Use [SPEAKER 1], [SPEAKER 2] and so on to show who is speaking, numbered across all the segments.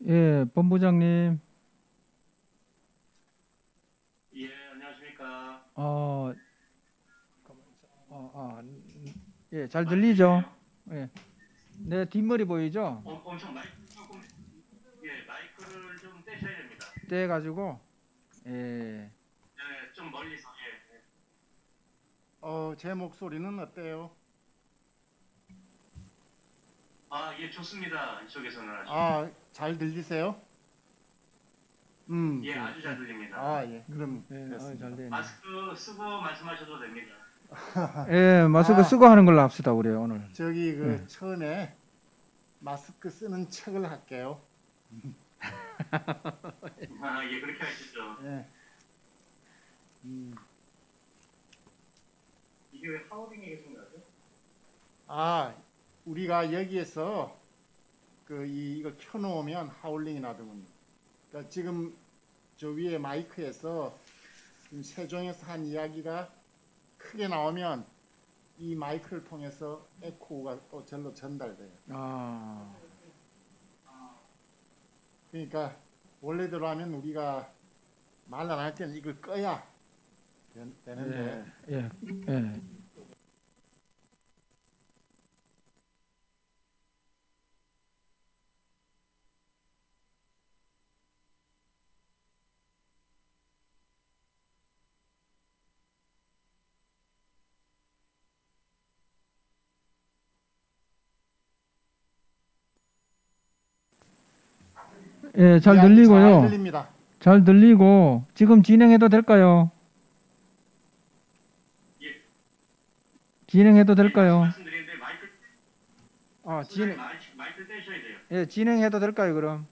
[SPEAKER 1] 예, 본부장님,
[SPEAKER 2] 예, 안녕하십니까.
[SPEAKER 1] 어, 어, 어, 예, 잘
[SPEAKER 2] 마이크
[SPEAKER 1] 들리죠?
[SPEAKER 2] 들리세요?
[SPEAKER 1] 예, 내 뒷머리 보이죠?
[SPEAKER 2] 엄청 마이크 조금, 예, 마이크를 좀 떼셔야 됩니다.
[SPEAKER 1] 떼가지고, 예,
[SPEAKER 2] 예, 좀 멀리서, 예.
[SPEAKER 3] 제 목소리는 어때요?
[SPEAKER 2] 아, 예, 좋습니다. 이쪽에서는 아주.
[SPEAKER 3] 잘 들리세요?
[SPEAKER 2] 예,
[SPEAKER 3] 그,
[SPEAKER 2] 아주 잘 들립니다.
[SPEAKER 3] 예, 그럼
[SPEAKER 1] 예,
[SPEAKER 3] 됐습니다.
[SPEAKER 1] 잘 되네.
[SPEAKER 2] 마스크 쓰고 말씀하셔도 됩니다.
[SPEAKER 1] 예, 마스크 쓰고 하는 걸로 합시다, 우리 오늘.
[SPEAKER 3] 저기
[SPEAKER 1] 네.
[SPEAKER 3] 처음에 마스크 쓰는 척을 할게요.
[SPEAKER 2] 아, 예, 그렇게 하시죠.
[SPEAKER 3] 예.
[SPEAKER 2] 이게 왜 하우딩이 계신 거죠?
[SPEAKER 3] 우리가 여기에서 이거 켜놓으면 하울링이 나더군요. 그러니까 지금 저 위에 마이크에서 지금 세종에서 한 이야기가 크게 나오면 이 마이크를 통해서 에코가 또 절로 전달돼요.
[SPEAKER 1] 아,
[SPEAKER 3] 그러니까 원래대로 하면 우리가 말 안 할 때는 이걸 꺼야 되는데
[SPEAKER 1] 예, 예. 예, 잘
[SPEAKER 3] 이야기
[SPEAKER 1] 들리고요.
[SPEAKER 3] 잘 들립니다.
[SPEAKER 1] 잘 들리고, 지금 진행해도 될까요?
[SPEAKER 2] 예.
[SPEAKER 1] 진행해도 될까요?
[SPEAKER 2] 말씀드리는데
[SPEAKER 1] 진행,
[SPEAKER 2] 마이크 떼셔야 돼요.
[SPEAKER 1] 예, 진행해도 될까요, 그럼?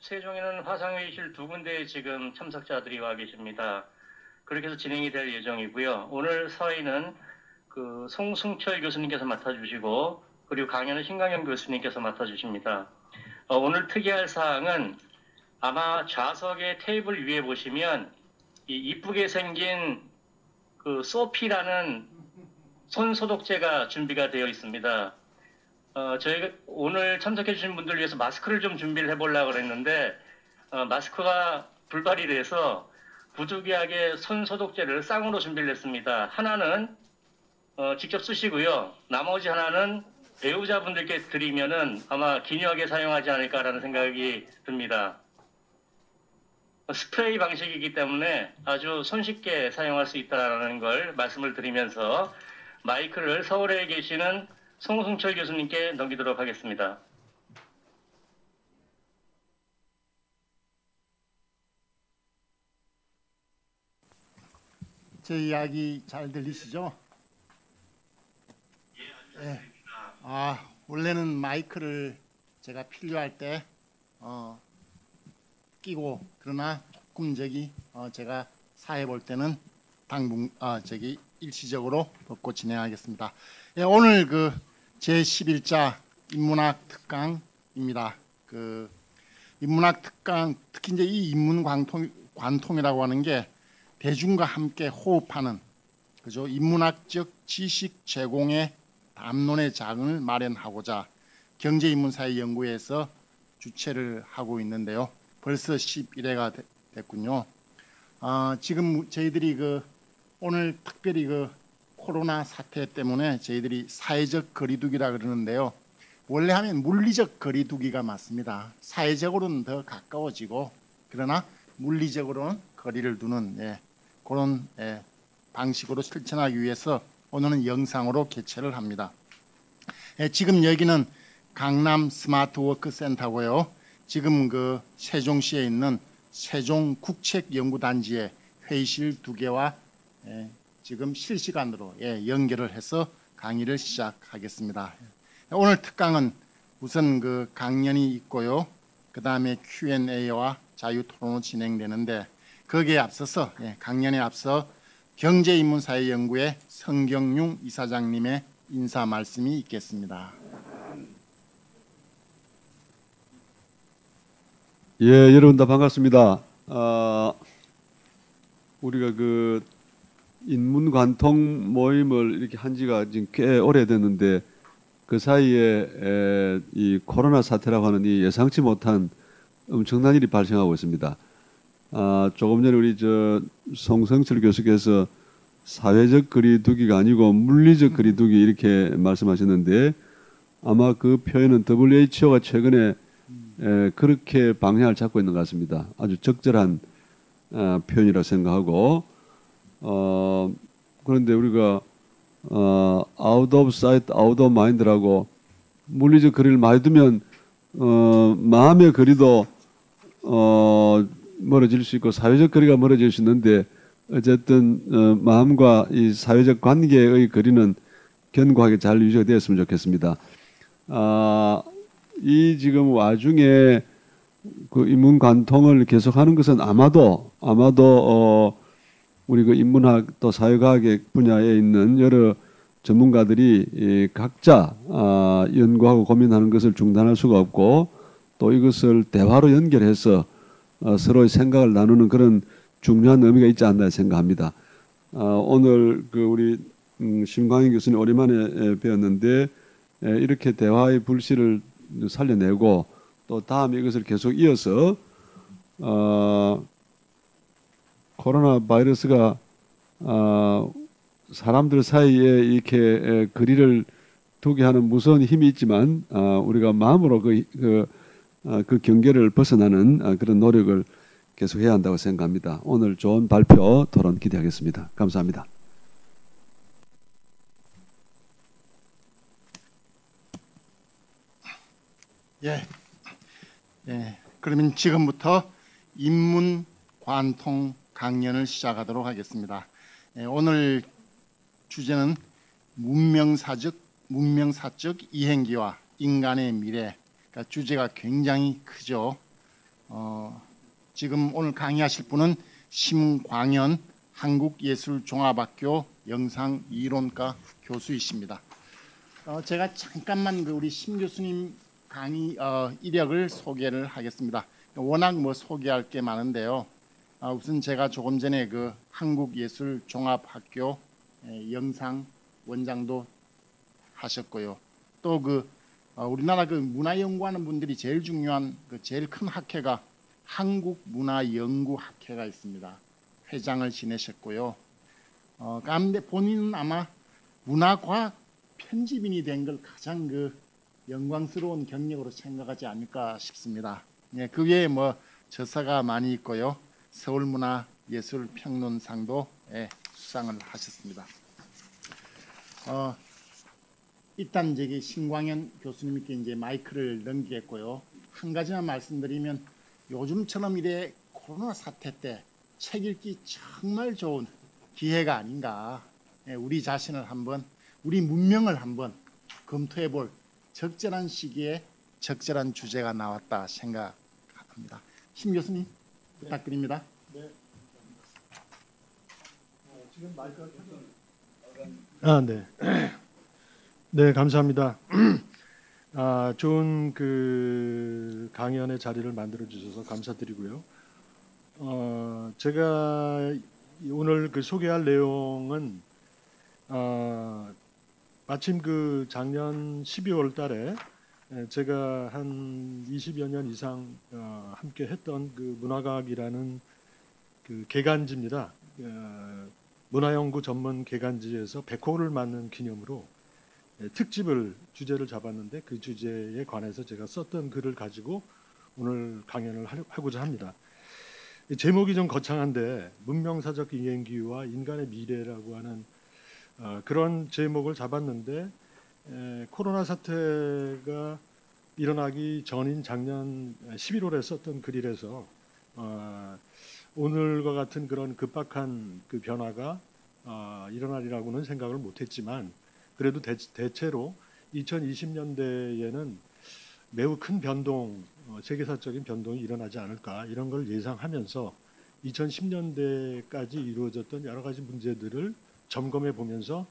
[SPEAKER 2] 세종에는 화상회의실 두 군데에 지금 참석자들이 와 계십니다. 그렇게 해서 진행이 될 예정이고요. 오늘 사회는 송승철 교수님께서 맡아주시고, 그리고 강연은 신강영 교수님께서 맡아주십니다. 오늘 특이할 사항은 아마 좌석의 테이블 위에 보시면 이 이쁘게 생긴 소피라는 손 소독제가 준비가 되어 있습니다. 저희가 오늘 참석해 주신 분들 위해서 마스크를 좀 준비를 해보려고 그랬는데, 마스크가 불발이 돼서 부득이하게 손 소독제를 쌍으로 준비를 했습니다. 하나는 직접 쓰시고요. 나머지 하나는 배우자분들께 드리면은 아마 기묘하게 사용하지 않을까라는 생각이 듭니다. 스프레이 방식이기 때문에 아주 손쉽게 사용할 수 있다는 걸 말씀을 드리면서 마이크를 서울에 계시는 송승철 교수님께 넘기도록 하겠습니다.
[SPEAKER 3] 제 이야기 잘 들리시죠?
[SPEAKER 2] 예, 아주 잘 들립니다.
[SPEAKER 3] 원래는 마이크를 제가 필요할 때 끼고, 그러나 조금 제가 사회 볼 때는 일시적으로 벗고 진행하겠습니다. 예, 오늘 제 11자 인문학 특강입니다. 인문학 특강, 특히 이제 이 인문 관통이라고 하는 게 대중과 함께 호흡하는, 그죠? 인문학적 지식 제공의 담론의 장을 마련하고자 경제인문사회연구회에서 주최를 하고 있는데요. 벌써 11회가 됐군요. 지금 저희들이 오늘 특별히 코로나 사태 때문에 저희들이 사회적 거리두기라 그러는데요. 원래 하면 물리적 거리두기가 맞습니다. 사회적으로는 더 가까워지고, 그러나 물리적으로는 거리를 두는 그런 방식으로 실천하기 위해서 오늘은 영상으로 개최를 합니다. 지금 여기는 강남 스마트워크 센터고요. 지금 그 세종시에 있는 세종국책연구단지의 회의실 2개와 지금 실시간으로 연결을 해서 강의를 시작하겠습니다. 오늘 특강은 우선 그 강연이 있고요. 그 다음에 Q&A와 자유토론으로 진행되는데 거기에 앞서서 강연에 앞서 경제인문사회연구회 성경용 이사장님의 인사 말씀이 있겠습니다.
[SPEAKER 4] 예, 여러분 다 반갑습니다. 우리가 그 인문관통 모임을 이렇게 한 지가 지금 꽤 오래됐는데 그 사이에 이 코로나 사태라고 하는 이 예상치 못한 엄청난 일이 발생하고 있습니다. 조금 전에 우리 송성철 교수께서 사회적 거리두기가 아니고 물리적 거리두기 이렇게 말씀하셨는데 아마 그 표현은 WHO가 최근에 그렇게 방향을 잡고 있는 것 같습니다. 아주 적절한 표현이라고 생각하고 그런데 우리가 out of sight, out of mind라고 물리적 거리를 많이 두면 마음의 거리도 멀어질 수 있고 사회적 거리가 멀어질 수 있는데 어쨌든 마음과 이 사회적 관계의 거리는 견고하게 잘 유지가 되었으면 좋겠습니다. 이 지금 와중에 그 인문관통을 계속하는 것은 아마도 우리 그 인문학 또 사회과학의 분야에 있는 여러 전문가들이 각자 연구하고 고민하는 것을 중단할 수가 없고 또 이것을 대화로 연결해서 서로의 생각을 나누는 그런 중요한 의미가 있지 않나 생각합니다. 오늘 그 우리 심광인 교수님 오랜만에 배웠는데 이렇게 대화의 불씨를 살려내고 또 다음에 이것을 계속 이어서 코로나 바이러스가 사람들 사이에 이렇게 거리를 두게 하는 무서운 힘이 있지만 우리가 마음으로 그 경계를 벗어나는 그런 노력을 계속해야 한다고 생각합니다. 오늘 좋은 발표 토론 기대하겠습니다. 감사합니다.
[SPEAKER 3] 그러면 지금부터 인문관통 강연을 시작하도록 하겠습니다. 오늘 주제는 문명사적 이행기와 인간의 미래. 그러니까 주제가 굉장히 크죠. 지금 오늘 강의하실 분은 심광현 한국예술종합학교 영상이론과 교수이십니다. 제가 잠깐만 우리 심 교수님 강의 이력을 소개를 하겠습니다. 워낙 소개할 게 많은데요. 우선 제가 조금 전에 그 한국예술종합학교 영상 원장도 하셨고요. 또 우리나라 문화 연구하는 분들이 제일 중요한 제일 큰 학회가 한국문화연구학회가 있습니다. 회장을 지내셨고요. 가운데 본인은 아마 문화과학 편집인이 된 걸 가장 영광스러운 경력으로 생각하지 않을까 싶습니다. 그 외에 저서가 많이 있고요. 서울문화예술평론상도 수상을 하셨습니다. 일단 저기 심광현 교수님께 이제 마이크를 넘기겠고요. 한 가지만 말씀드리면 요즘처럼 이래 코로나 사태 때 책 읽기 정말 좋은 기회가 아닌가. 우리 자신을 한번, 우리 문명을 한번 검토해볼 적절한 시기에 적절한 주제가 나왔다 생각합니다. 심 교수님 부탁드립니다.
[SPEAKER 5] 네. 지금 마이크가 네. 네, 감사합니다. 좋은 강연의 자리를 만들어 주셔서 감사드리고요. 제가 오늘 소개할 내용은 마침 작년 12월 달에 제가 한 20여 년 이상 함께 했던 문화과학이라는 개간지입니다. 문화연구 전문 개간지에서 100호를 맞는 기념으로 특집을 주제를 잡았는데 그 주제에 관해서 제가 썼던 글을 가지고 오늘 강연을 하고자 합니다. 이 제목이 좀 거창한데 문명사적 이행기와 인간의 미래라고 하는 그런 제목을 잡았는데 코로나 사태가 일어나기 전인 작년 11월에 썼던 글이라서 오늘과 같은 그런 급박한 그 변화가 일어나리라고는 생각을 못했지만 그래도 대체로 2020년대에는 매우 큰 변동, 세계사적인 변동이 일어나지 않을까 이런 걸 예상하면서 2010년대까지 이루어졌던 여러 가지 문제들을 점검해 보면서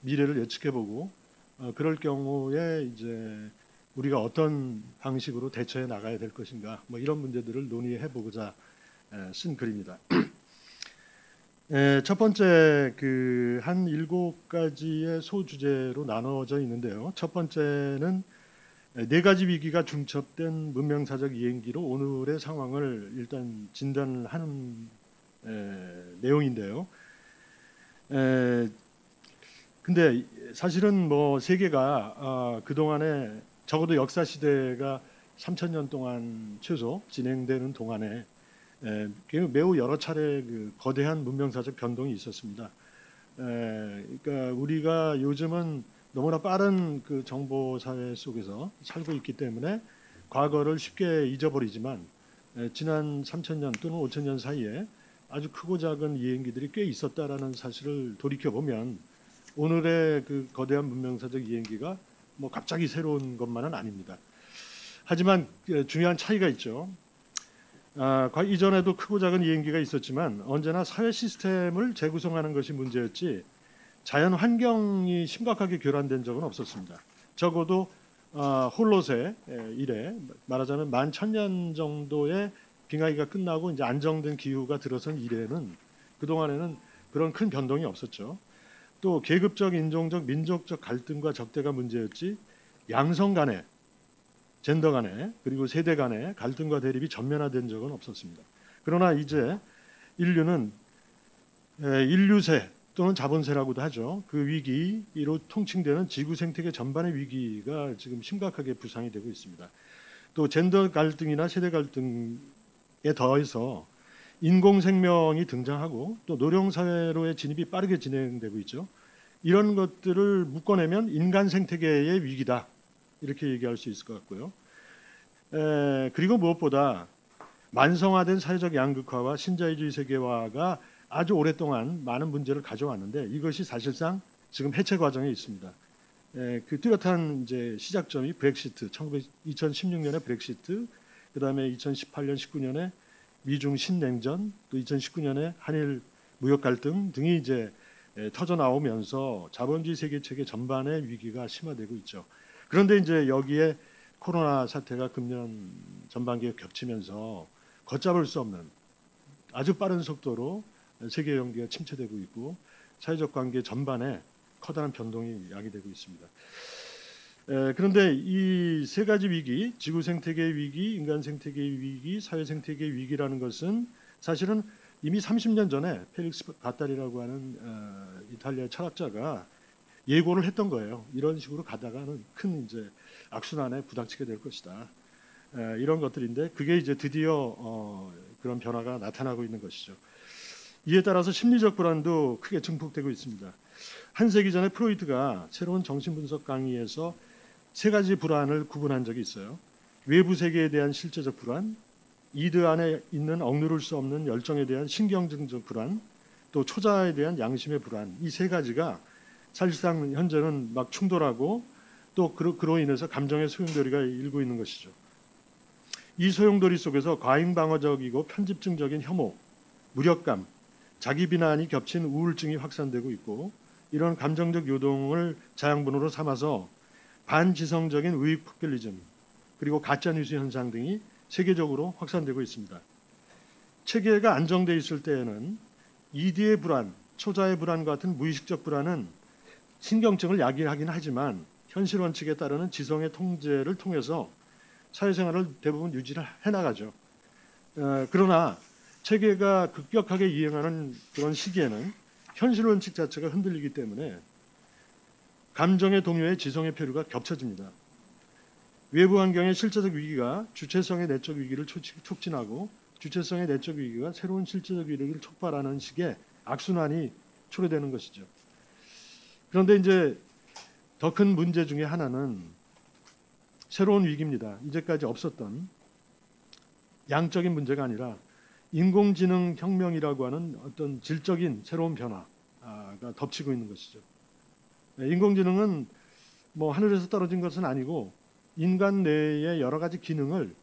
[SPEAKER 5] 미래를 예측해 보고 그럴 경우에 이제 우리가 어떤 방식으로 대처해 나가야 될 것인가 뭐 이런 문제들을 논의해 보고자 쓴 글입니다. 첫 번째 그 한 7가지의 소주제로 나눠져 있는데요. 첫 번째는 4가지 위기가 중첩된 문명사적 이행기로 오늘의 상황을 일단 진단하는 내용인데요. 근데 사실은 뭐 세계가 그동안에 적어도 역사 시대가 3,000년 동안 최소 진행되는 동안에 매우 여러 차례 그 거대한 문명사적 변동이 있었습니다. 그러니까 우리가 요즘은 너무나 빠른 그 정보 사회 속에서 살고 있기 때문에 과거를 쉽게 잊어버리지만 지난 3,000년 또는 5,000년 사이에 아주 크고 작은 이행기들이 꽤 있었다라는 사실을 돌이켜 보면 오늘의 그 거대한 문명사적 이행기가 뭐 갑자기 새로운 것만은 아닙니다. 하지만 중요한 차이가 있죠. 이전에도 크고 작은 이행기가 있었지만 언제나 사회 시스템을 재구성하는 것이 문제였지 자연 환경이 심각하게 교란된 적은 없었습니다. 적어도 홀로세 이래 말하자면 11,000년 정도의 빙하기가 끝나고 이제 안정된 기후가 들어선 이래는 그동안에는 그런 큰 변동이 없었죠. 또 계급적, 인종적, 민족적 갈등과 적대가 문제였지 양성 간에 젠더 간에 그리고 세대 간에 갈등과 대립이 전면화된 적은 없었습니다. 그러나 이제 인류는 인류세 또는 자본세라고도 하죠. 그 위기로 통칭되는 지구 생태계 전반의 위기가 지금 심각하게 부상이 되고 있습니다. 또 젠더 갈등이나 세대 갈등에 더해서 인공생명이 등장하고 또 노령사회로의 진입이 빠르게 진행되고 있죠. 이런 것들을 묶어내면 인간 생태계의 위기다. 이렇게 얘기할 수 있을 것 같고요. 그리고 무엇보다 만성화된 사회적 양극화와 신자유주의 세계화가 아주 오랫동안 많은 문제를 가져왔는데 이것이 사실상 지금 해체 과정에 있습니다. 그 뚜렷한 이제 시작점이 브렉시트, 2016년에 브렉시트, 그다음에 2018년, 19년에 미중 신냉전, 또 2019년에 한일 무역 갈등 등이 이제 터져 나오면서 자본주의 세계 체계 전반의 위기가 심화되고 있죠. 그런데 이제 여기에 코로나 사태가 금년 전반기에 겹치면서 걷잡을 수 없는 아주 빠른 속도로 세계 경기가 침체되고 있고 사회적 관계 전반에 커다란 변동이 야기되고 있습니다. 그런데 이 3가지 위기, 지구 생태계 위기, 인간 생태계 위기, 사회 생태계 위기라는 것은 사실은 이미 30년 전에 펠릭스 바타리라고 하는 이탈리아 철학자가 예고를 했던 거예요. 이런 식으로 가다가는 큰 이제 악순환에 부닥치게 될 것이다. 이런 것들인데 그게 이제 드디어 그런 변화가 나타나고 있는 것이죠. 이에 따라서 심리적 불안도 크게 증폭되고 있습니다. 한 세기 전에 프로이트가 새로운 정신분석 강의에서 3가지 불안을 구분한 적이 있어요. 외부 세계에 대한 실제적 불안, 이드 안에 있는 억누를 수 없는 열정에 대한 신경증적 불안, 또 초자에 대한 양심의 불안. 이 3가지가 사실상 현재는 막 충돌하고 또 그로 인해서 감정의 소용돌이가 일고 있는 것이죠. 이 소용돌이 속에서 과잉방어적이고 편집증적인 혐오, 무력감, 자기 비난이 겹친 우울증이 확산되고 있고 이런 감정적 요동을 자양분으로 삼아서 반지성적인 우익 포퓰리즘 그리고 가짜뉴스 현상 등이 세계적으로 확산되고 있습니다. 체계가 안정돼 있을 때에는 이디의 불안, 초자의 불안과 같은 무의식적 불안은 신경증을 야기하긴 하지만 현실 원칙에 따르는 지성의 통제를 통해서 사회생활을 대부분 유지를 해나가죠. 그러나 체계가 급격하게 이행하는 그런 시기에는 현실 원칙 자체가 흔들리기 때문에 감정의 동요에 지성의 표류가 겹쳐집니다. 외부 환경의 실제적 위기가 주체성의 내적 위기를 촉진하고 주체성의 내적 위기가 새로운 실제적 위기를 촉발하는 식의 악순환이 초래되는 것이죠. 그런데 이제 더 큰 문제 중에 하나는 새로운 위기입니다. 이제까지 없었던 양적인 문제가 아니라 인공지능 혁명이라고 하는 어떤 질적인 새로운 변화가 덮치고 있는 것이죠. 인공지능은 뭐 하늘에서 떨어진 것은 아니고 인간 뇌의 여러 가지 기능을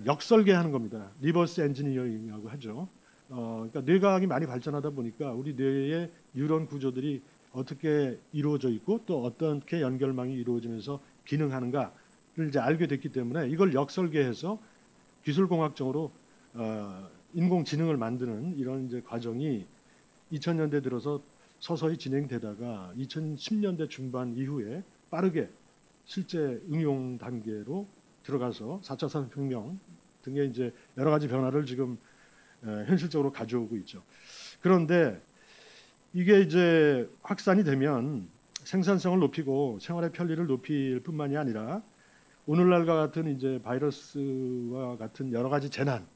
[SPEAKER 5] 역설계하는 겁니다. 리버스 엔지니어링이라고 하죠. 그러니까 뇌과학이 많이 발전하다 보니까 우리 뇌의 뉴런 구조들이 어떻게 이루어져 있고 또 어떻게 연결망이 이루어지면서 기능하는가를 이제 알게 됐기 때문에 이걸 역설계해서 기술공학적으로 인공지능을 만드는 이런 이제 과정이 2000년대 들어서 서서히 진행되다가 2010년대 중반 이후에 빠르게 실제 응용 단계로 들어가서 4차 산업혁명 등의 이제 여러 가지 변화를 지금 현실적으로 가져오고 있죠. 그런데 이게 이제 확산이 되면 생산성을 높이고 생활의 편리를 높일 뿐만이 아니라 오늘날과 같은 이제 바이러스와 같은 여러 가지 재난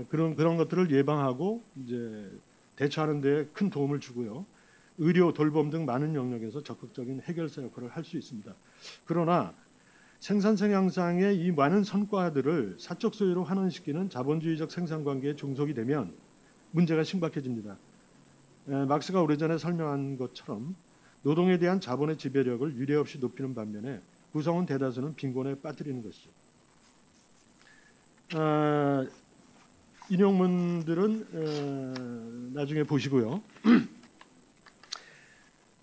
[SPEAKER 5] 그런 것들을 예방하고 이제 대처하는 데 큰 도움을 주고요. 의료, 돌봄 등 많은 영역에서 적극적인 해결사 역할을 할 수 있습니다. 그러나 생산성 향상의 이 많은 성과들을 사적 소유로 환원시키는 자본주의적 생산관계에 종속이 되면 문제가 심각해집니다. 막스가 오래전에 설명한 것처럼 노동에 대한 자본의 지배력을 유례없이 높이는 반면에 구성원 대다수는 빈곤에 빠뜨리는 것이죠. 인용문들은 나중에 보시고요.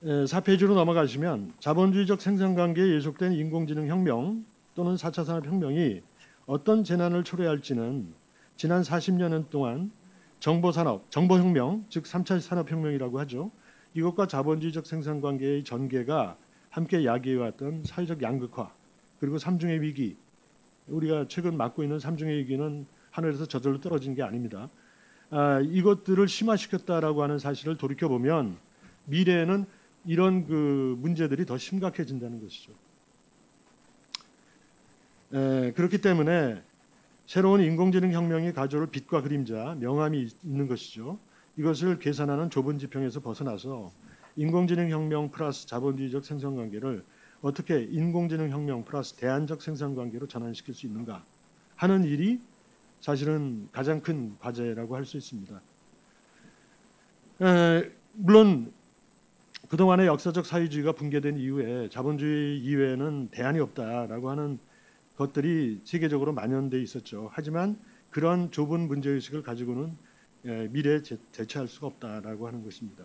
[SPEAKER 5] 4페이지로 넘어가시면 자본주의적 생산관계에 예속된 인공지능 혁명 또는 4차 산업혁명이 어떤 재난을 초래할지는 지난 40년 동안 정보산업, 정보혁명, 즉 3차 산업혁명이라고 하죠. 이것과 자본주의적 생산관계의 전개가 함께 야기해왔던 사회적 양극화 그리고 삼중의 위기, 우리가 최근 맞고 있는 삼중의 위기는 하늘에서 저절로 떨어진 게 아닙니다. 이것들을 심화시켰다라고 하는 사실을 돌이켜보면 미래에는 이런 그 문제들이 더 심각해진다는 것이죠. 그렇기 때문에 새로운 인공지능 혁명이 가져올 빛과 그림자, 명암이 있는 것이죠. 이것을 계산하는 좁은 지평에서 벗어나서 인공지능 혁명 플러스 자본주의적 생산관계를 어떻게 인공지능 혁명 플러스 대안적 생산관계로 전환시킬 수 있는가 하는 일이 사실은 가장 큰 과제라고 할 수 있습니다. 물론 그동안의 역사적 사회주의가 붕괴된 이후에 자본주의 이외에는 대안이 없다라고 하는 것들이 세계적으로 만연돼 있었죠. 하지만 그런 좁은 문제의식을 가지고는 미래에 대처할 수가 없다라고 하는 것입니다.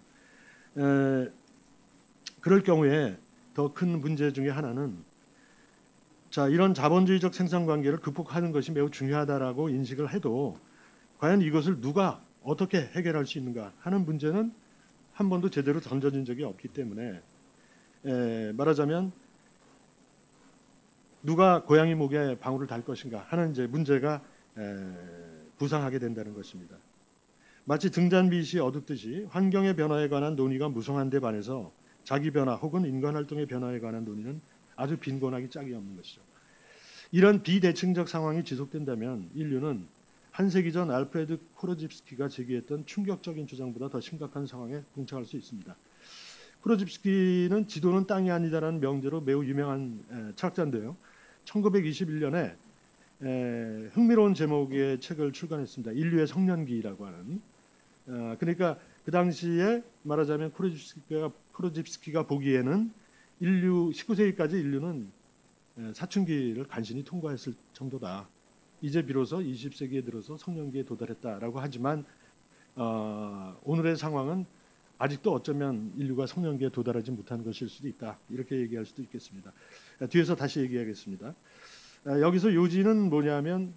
[SPEAKER 5] 그럴 경우에 더 큰 문제 중에 하나는 이런 자본주의적 생산관계를 극복하는 것이 매우 중요하다라고 인식을 해도 과연 이것을 누가 어떻게 해결할 수 있는가 하는 문제는 한 번도 제대로 던져진 적이 없기 때문에 말하자면 누가 고양이 목에 방울을 달 것인가 하는 이제 문제가 부상하게 된다는 것입니다. 마치 등잔빛이 어둡듯이 환경의 변화에 관한 논의가 무성한 데 반해서 자기 변화 혹은 인간 활동의 변화에 관한 논의는 아주 빈곤하기 짝이 없는 것이죠. 이런 비대칭적 상황이 지속된다면 인류는 한 세기 전 알프레드 코르집스키가 제기했던 충격적인 주장보다 더 심각한 상황에 봉착할 수 있습니다. 코르집스키는 지도는 땅이 아니다라는 명제로 매우 유명한 철학자인데요. 1921년에 흥미로운 제목의 책을 출간했습니다. 인류의 성년기라고 하는. 그러니까 그 당시에 말하자면 코르집스키가 보기에는 19세기까지 인류는 사춘기를 간신히 통과했을 정도다. 이제 비로소 20세기에 들어서 성년기에 도달했다라고 하지만 오늘의 상황은 아직도 어쩌면 인류가 성년기에 도달하지 못한 것일 수도 있다. 이렇게 얘기할 수도 있겠습니다. 뒤에서 다시 얘기하겠습니다. 여기서 요지는 뭐냐면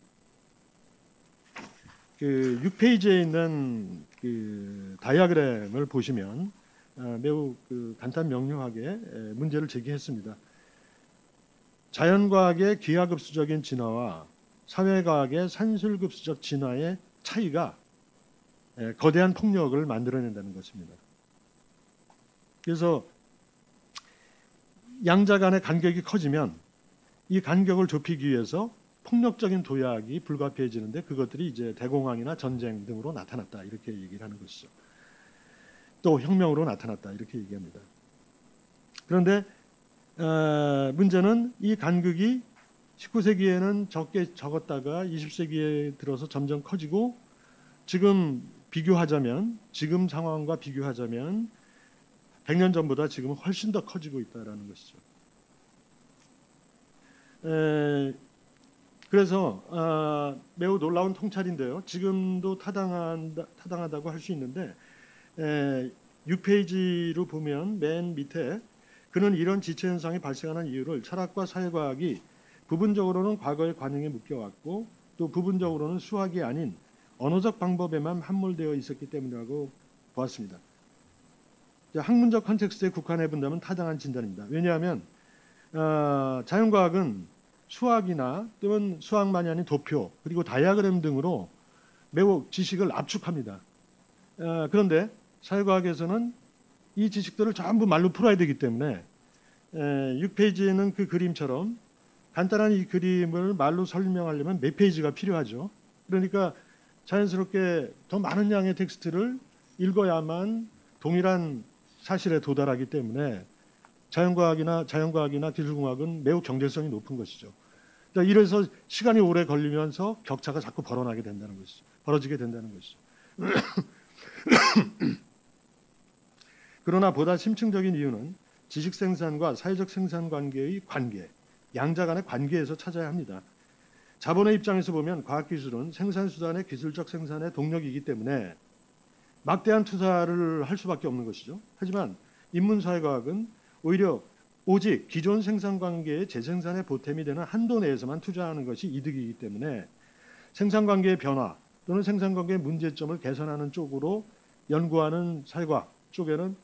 [SPEAKER 5] 그 6페이지에 있는 그 다이아그램을 보시면 매우 그 간단 명료하게 문제를 제기했습니다. 자연과학의 기하급수적인 진화와 사회과학의 산술급수적 진화의 차이가 거대한 폭력을 만들어낸다는 것입니다. 그래서 양자 간의 간격이 커지면 이 간격을 좁히기 위해서 폭력적인 도약이 불가피해지는데 그것들이 이제 대공황이나 전쟁 등으로 나타났다 이렇게 얘기를 하는 것이죠. 또 혁명으로 나타났다 이렇게 얘기합니다. 그런데 문제는 이 간극이 19세기에는 적었다가 20세기에 들어서 점점 커지고 지금 상황과 비교하자면 100년 전보다 지금은 훨씬 더 커지고 있다라는 것이죠. 그래서 매우 놀라운 통찰인데요. 지금도 타당하다고 할 수 있는데 6페이지로 보면 맨 밑에 그는 이런 지체 현상이 발생하는 이유를 철학과 사회과학이 부분적으로는 과거의 관행에 묶여왔고 또 부분적으로는 수학이 아닌 언어적 방법에만 함몰되어 있었기 때문이라고 보았습니다. 학문적 컨텍스트에 국한해 본다면 타당한 진단입니다. 왜냐하면 자연과학은 수학이나 또는 수학만이 아닌 도표 그리고 다이아그램 등으로 매우 지식을 압축합니다. 그런데 사회과학에서는 이 지식들을 전부 말로 풀어야 되기 때문에 6페이지에는 그 그림처럼 간단한 이 그림을 말로 설명하려면 몇 페이지가 필요하죠. 그러니까 자연스럽게 더 많은 양의 텍스트를 읽어야만 동일한 사실에 도달하기 때문에 자연과학이나 기술공학은 매우 경제성이 높은 것이죠. 이래서 시간이 오래 걸리면서 격차가 자꾸 벌어지게 된다는 것이죠. 그러나 보다 심층적인 이유는 지식 생산과 사회적 생산 관계의 양자 간의 관계에서 찾아야 합니다. 자본의 입장에서 보면 과학기술은 생산수단의 기술적 생산의 동력이기 때문에 막대한 투자를 할 수밖에 없는 것이죠. 하지만 인문사회과학은 오직 기존 생산관계의 재생산의 보탬이 되는 한도 내에서만 투자하는 것이 이득이기 때문에 생산관계의 변화 또는 생산관계의 문제점을 개선하는 쪽으로 연구하는 사회과학 쪽에는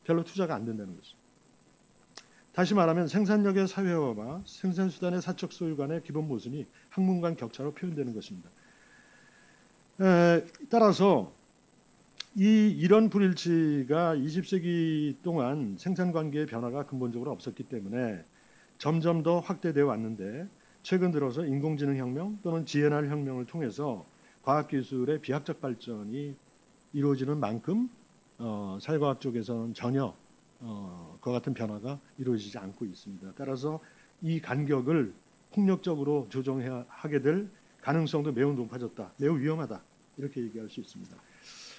[SPEAKER 5] 별로 투자가 안 된다는 것이죠. 다시 말하면 생산력의 사회화와 생산수단의 사적 소유 간의 기본 모순이 학문 간 격차로 표현되는 것입니다. 따라서 이런 불일치가 20세기 동안 생산관계의 변화가 근본적으로 없었기 때문에 점점 더 확대되어 왔는데 최근 들어서 인공지능 혁명 또는 GNR 혁명을 통해서 과학기술의 비약적 발전이 이루어지는 만큼 사회과학 쪽에서는 전혀 그와 같은 변화가 이루어지지 않고 있습니다. 따라서 이 간격을 폭력적으로 조정하게 될 가능성도 매우 높아졌다. 매우 위험하다. 이렇게 얘기할 수 있습니다.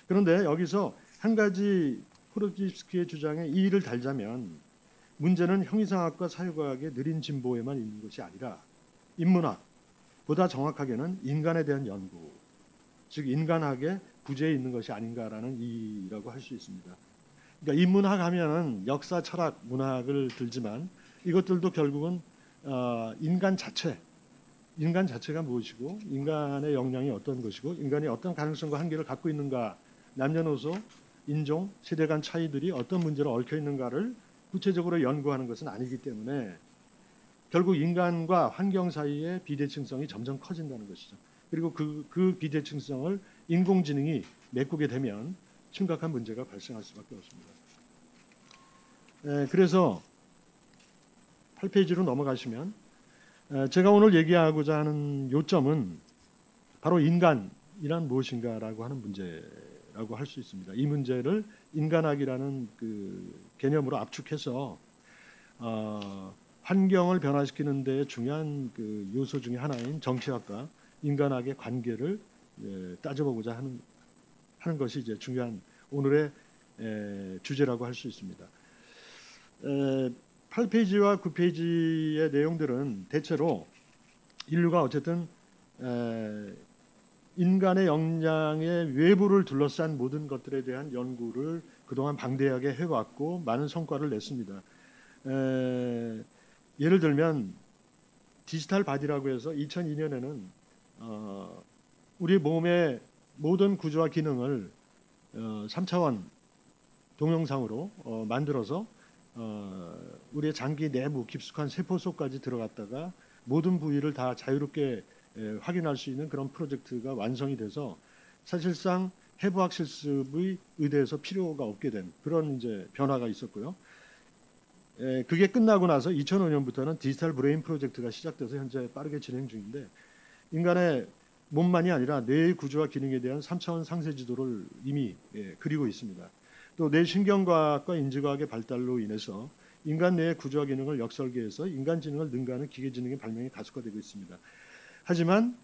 [SPEAKER 5] 그런데 여기서 한 가지 포로집스키의 주장에 이의를 달자면 문제는 형이상학과 사회과학의 느린 진보에만 있는 것이 아니라 인문학, 보다 정확하게는 인간에 대한 연구, 즉 인간학의 부재에 있는 것이 아닌가라는 이의라고 할 수 있습니다. 그러니까 인문학 하면은 역사, 철학, 문학을 들지만 이것들도 결국은 인간 자체가 무엇이고 인간의 역량이 어떤 것이고 인간이 어떤 가능성과 한계를 갖고 있는가, 남녀노소, 인종, 세대 간 차이들이 어떤 문제로 얽혀 있는가를 구체적으로 연구하는 것은 아니기 때문에 결국 인간과 환경 사이의 비대칭성이 점점 커진다는 것이죠. 그리고 그 비대칭성을 인공지능이 메꾸게 되면 심각한 문제가 발생할 수밖에 없습니다. 그래서 8페이지로 넘어가시면 제가 오늘 얘기하고자 하는 요점은 바로 인간이란 무엇인가라고 하는 문제라고 할 수 있습니다. 이 문제를 인간학이라는 그 개념으로 압축해서 환경을 변화시키는 데 중요한 그 요소 중에 하나인 정치학과 인간학의 관계를 따져보고자 하는 것이 이제 중요한 오늘의 주제라고 할 수 있습니다. 8페이지와 9페이지의 내용들은 대체로 인류가 어쨌든 인간의 역량의 외부를 둘러싼 모든 것들에 대한 연구를 그동안 방대하게 해왔고 많은 성과를 냈습니다. 예를 들면 디지털 바디라고 해서 2002년에는 우리 몸의 모든 구조와 기능을 3차원 동영상으로 만들어서 우리의 장기 내부 깊숙한 세포 속까지 들어갔다가 모든 부위를 다 자유롭게 확인할 수 있는 그런 프로젝트가 완성이 돼서 사실상 해부학 실습의 의대에서 필요가 없게 된 그런 이제 변화가 있었고요. 그게 끝나고 나서 2005년부터는 디지털 브레인 프로젝트가 시작돼서 현재 빠르게 진행 중인데 인간의 몸만이 아니라 뇌의 구조와 기능에 대한 3차원 상세 지도를 이미 그리고 있습니다. 또 뇌신경과학과 인지과학의 발달로 인해서 인간 뇌의 구조와 기능을 역설계해서 인간 지능을 능가하는 기계 지능의 발명이 가속화되고 있습니다. 하지만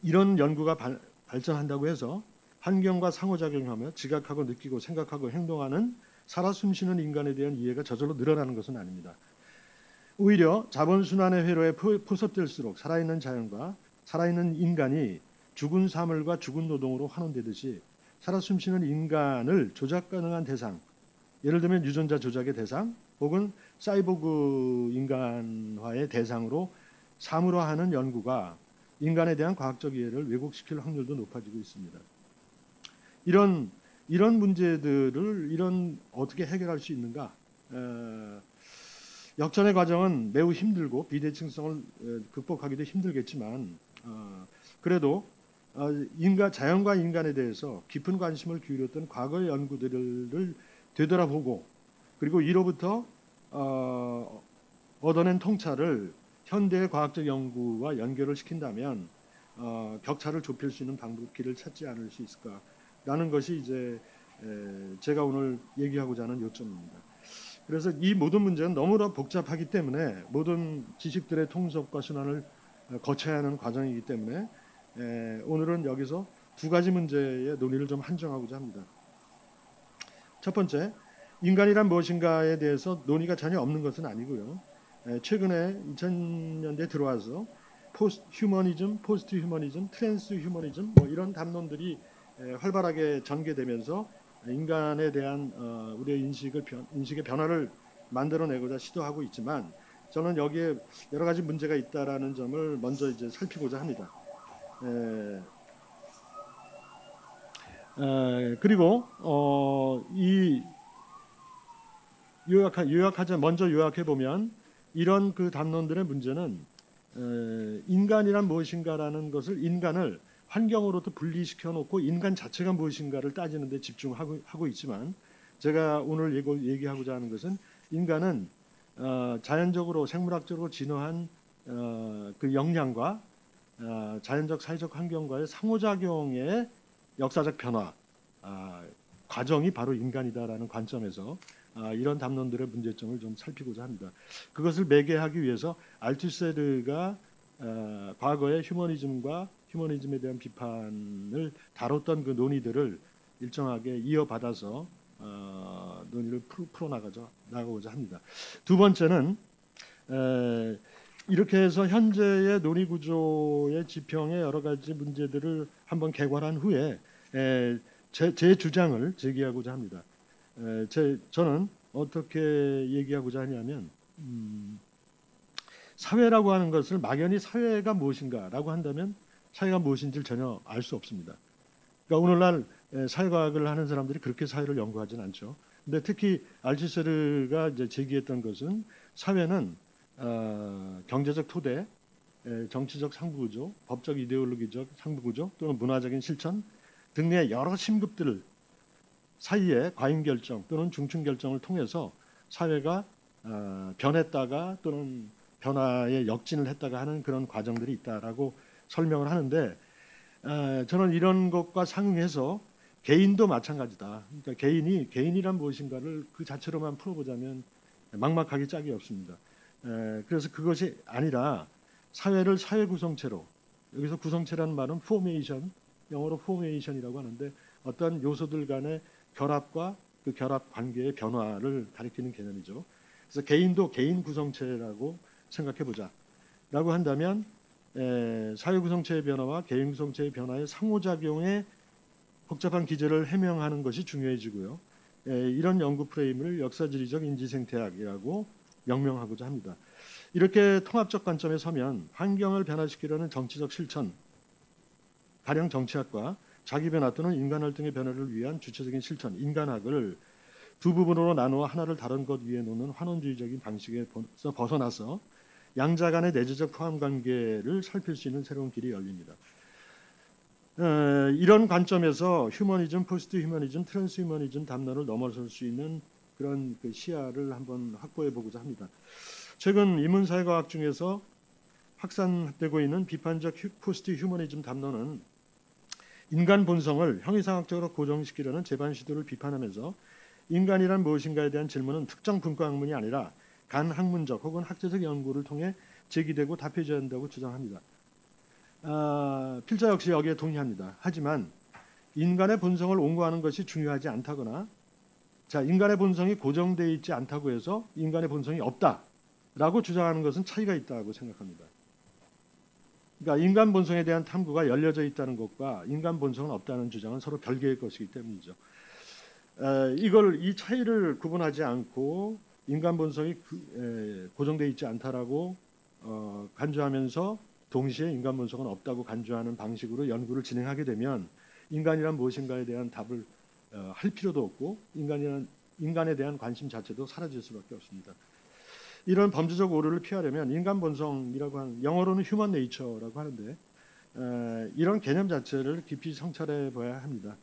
[SPEAKER 5] 이런 연구가 발전한다고 해서 환경과 상호작용하며 지각하고 느끼고 생각하고 행동하는 살아 숨쉬는 인간에 대한 이해가 저절로 늘어나는 것은 아닙니다. 오히려 자본순환의 회로에 포섭될수록 살아있는 자연과 살아있는 인간이 죽은 사물과 죽은 노동으로 환원되듯이 살아 숨쉬는 인간을 조작 가능한 대상, 예를 들면 유전자 조작의 대상 혹은 사이보그 인간화의 대상으로 사물화하는 연구가 인간에 대한 과학적 이해를 왜곡시킬 확률도 높아지고 있습니다. 이런 문제들을 어떻게 해결할 수 있는가? 역전의 과정은 매우 힘들고 비대칭성을 극복하기도 힘들겠지만 그래도 자연과 인간에 대해서 깊은 관심을 기울였던 과거의 연구들을 되돌아보고 그리고 이로부터 얻어낸 통찰을 현대의 과학적 연구와 연결을 시킨다면 격차를 좁힐 수 있는 길을 찾지 않을 수 있을까라는 것이 이제 제가 오늘 얘기하고자 하는 요점입니다. 그래서 이 모든 문제는 너무나 복잡하기 때문에 모든 지식들의 통섭과 순환을 거쳐야 하는 과정이기 때문에 오늘은 여기서 두 가지 문제의 논의를 좀 한정하고자 합니다. 첫 번째, 인간이란 무엇인가에 대해서 논의가 전혀 없는 것은 아니고요. 최근에 2000년대에 들어와서 포스트 휴머니즘, 트랜스 휴머니즘 이런 담론들이 활발하게 전개되면서 인간에 대한 우리의 인식의 변화를 만들어내고자 시도하고 있지만 저는 여기에 여러 가지 문제가 있다라는 점을 먼저 이제 살피고자 합니다. 그리고 먼저 요약해 보면 이런 그 담론들의 문제는 인간이란 무엇인가라는 것을 인간을 환경으로부터 분리시켜 놓고 인간 자체가 무엇인가를 따지는 데 집중하고 있지만 제가 오늘 얘기하고자 하는 것은 인간은 자연적으로 생물학적으로 진화한 그 역량과 자연적 사회적 환경과의 상호작용의 역사적 변화 과정이 바로 인간이다라는 관점에서 이런 담론들의 문제점을 좀 살피고자 합니다. 그것을 매개하기 위해서 알투세르가 과거의 휴머니즘에 대한 비판을 다뤘던 그 논의들을 일정하게 이어받아서 논의를 풀어나가고자 합니다. 두 번째는 이렇게 해서 현재의 논의 구조의 지평의 여러 가지 문제들을 한번 개괄한 후에 제 주장을 제기하고자 합니다. 저는 어떻게 얘기하고자 하냐면 사회라고 하는 것을 막연히 사회가 무엇인가라고 한다면 사회가 무엇인지를 전혀 알 수 없습니다. 그러니까 오늘날 사회과학을 하는 사람들이 그렇게 사회를 연구하지는 않죠. 근데 특히 알투세르가 이제 제기했던 것은 사회는 경제적 토대, 정치적 상부구조, 법적 이데올로기적 상부구조 또는 문화적인 실천 등의 여러 심급들 사이에 과잉 결정 또는 중증 결정을 통해서 사회가 변했다가 또는 변화에 역진을 했다가 하는 그런 과정들이 있다라고 설명을 하는데 저는 이런 것과 상응해서 개인도 마찬가지다. 그러니까 개인이란 무엇인가를 그 자체로만 풀어보자면 막막하기 짝이 없습니다. 그래서 그것이 아니라 사회를 사회 구성체로 여기서 구성체라는 말은 포메이션 영어로 포메이션이라고 하는데 어떤 요소들 간의 결합과 그 결합 관계의 변화를 가리키는 개념이죠. 그래서 개인도 개인 구성체라고 생각해 보자라고 한다면 사회 구성체의 변화와 개인 구성체의 변화의 상호작용의 복잡한 기제를 해명하는 것이 중요해지고요. 이런 연구 프레임을 역사지리적 인지생태학이라고 명명하고자 합니다. 이렇게 통합적 관점에 서면 환경을 변화시키려는 정치적 실천, 가령 정치학과 자기 변화 또는 인간 활동의 변화를 위한 주체적인 실천, 인간학을 두 부분으로 나누어 하나를 다른 것 위에 놓는 환원주의적인 방식에서 벗어나서 양자 간의 내재적 포함 관계를 살필 수 있는 새로운 길이 열립니다. 이런 관점에서 휴머니즘, 포스트 휴머니즘, 트랜스 휴머니즘 담론을 넘어설 수 있는 그런 그 시야를 한번 확보해 보고자 합니다. 최근 인문사회과학 중에서 확산되고 있는 비판적 포스트 휴머니즘 담론은 인간 본성을 형이상학적으로 고정시키려는 재반 시도를 비판하면서 인간이란 무엇인가에 대한 질문은 특정 분과 학문이 아니라 간학문적 혹은 학제적 연구를 통해 제기되고 답해져야 한다고 주장합니다. 필자 역시 여기에 동의합니다. 하지만 인간의 본성을 옹호하는 것이 중요하지 않다거나 인간의 본성이 고정되어 있지 않다고 해서 인간의 본성이 없다라고 주장하는 것은 차이가 있다고 생각합니다. 그러니까 인간 본성에 대한 탐구가 열려져 있다는 것과 인간 본성은 없다는 주장은 서로 별개의 것이기 때문이죠. 이 차이를 구분하지 않고 인간 본성이 고정되어 있지 않다라고 간주하면서 동시에 인간 본성은 없다고 간주하는 방식으로 연구를 진행하게 되면 인간이란 무엇인가에 대한 답을 할 필요도 없고 인간에 대한 관심 자체도 사라질 수밖에 없습니다. 이런 범죄적 오류를 피하려면 인간 본성이라고 하는, 영어로는 휴먼 네이처라고 하는데 이런 개념 자체를 깊이 성찰해 봐야 합니다.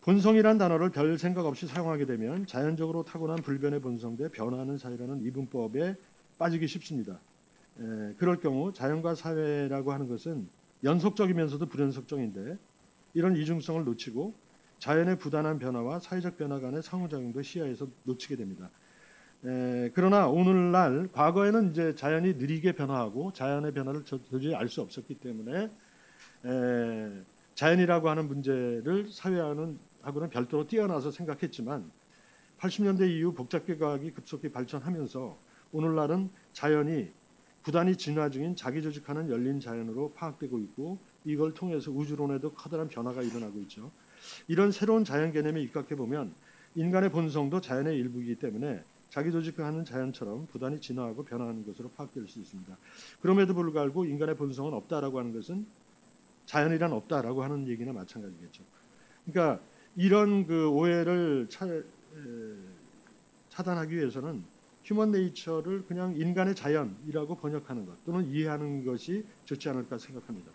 [SPEAKER 5] 본성이란 단어를 별 생각 없이 사용하게 되면 자연적으로 타고난 불변의 본성 대 변화하는 사회라는 이분법에 빠지기 쉽습니다. 그럴 경우 자연과 사회라고 하는 것은 연속적이면서도 불연속적인데 이런 이중성을 놓치고 자연의 부단한 변화와 사회적 변화 간의 상호작용도 시야에서 놓치게 됩니다. 그러나 오늘날 과거에는 이제 자연이 느리게 변화하고 자연의 변화를 도저히 알 수 없었기 때문에 자연이라고 하는 문제를 사회하고는 별도로 뛰어나서 생각했지만 80년대 이후 복잡계 과학이 급속히 발전하면서 오늘날은 자연이 부단히 진화 중인 자기 조직하는 열린 자연으로 파악되고 있고 이걸 통해서 우주론에도 커다란 변화가 일어나고 있죠. 이런 새로운 자연 개념에 입각해 보면 인간의 본성도 자연의 일부이기 때문에 자기 조직하는 자연처럼 부단히 진화하고 변화하는 것으로 파악될 수 있습니다. 그럼에도 불구하고 인간의 본성은 없다라고 하는 것은 자연이란 없다라고 하는 얘기나 마찬가지겠죠. 그러니까 이런 그 오해를 차단하기 위해서는 휴먼 네이처를 그냥 인간의 자연이라고 번역하는 것 또는 이해하는 것이 좋지 않을까 생각합니다.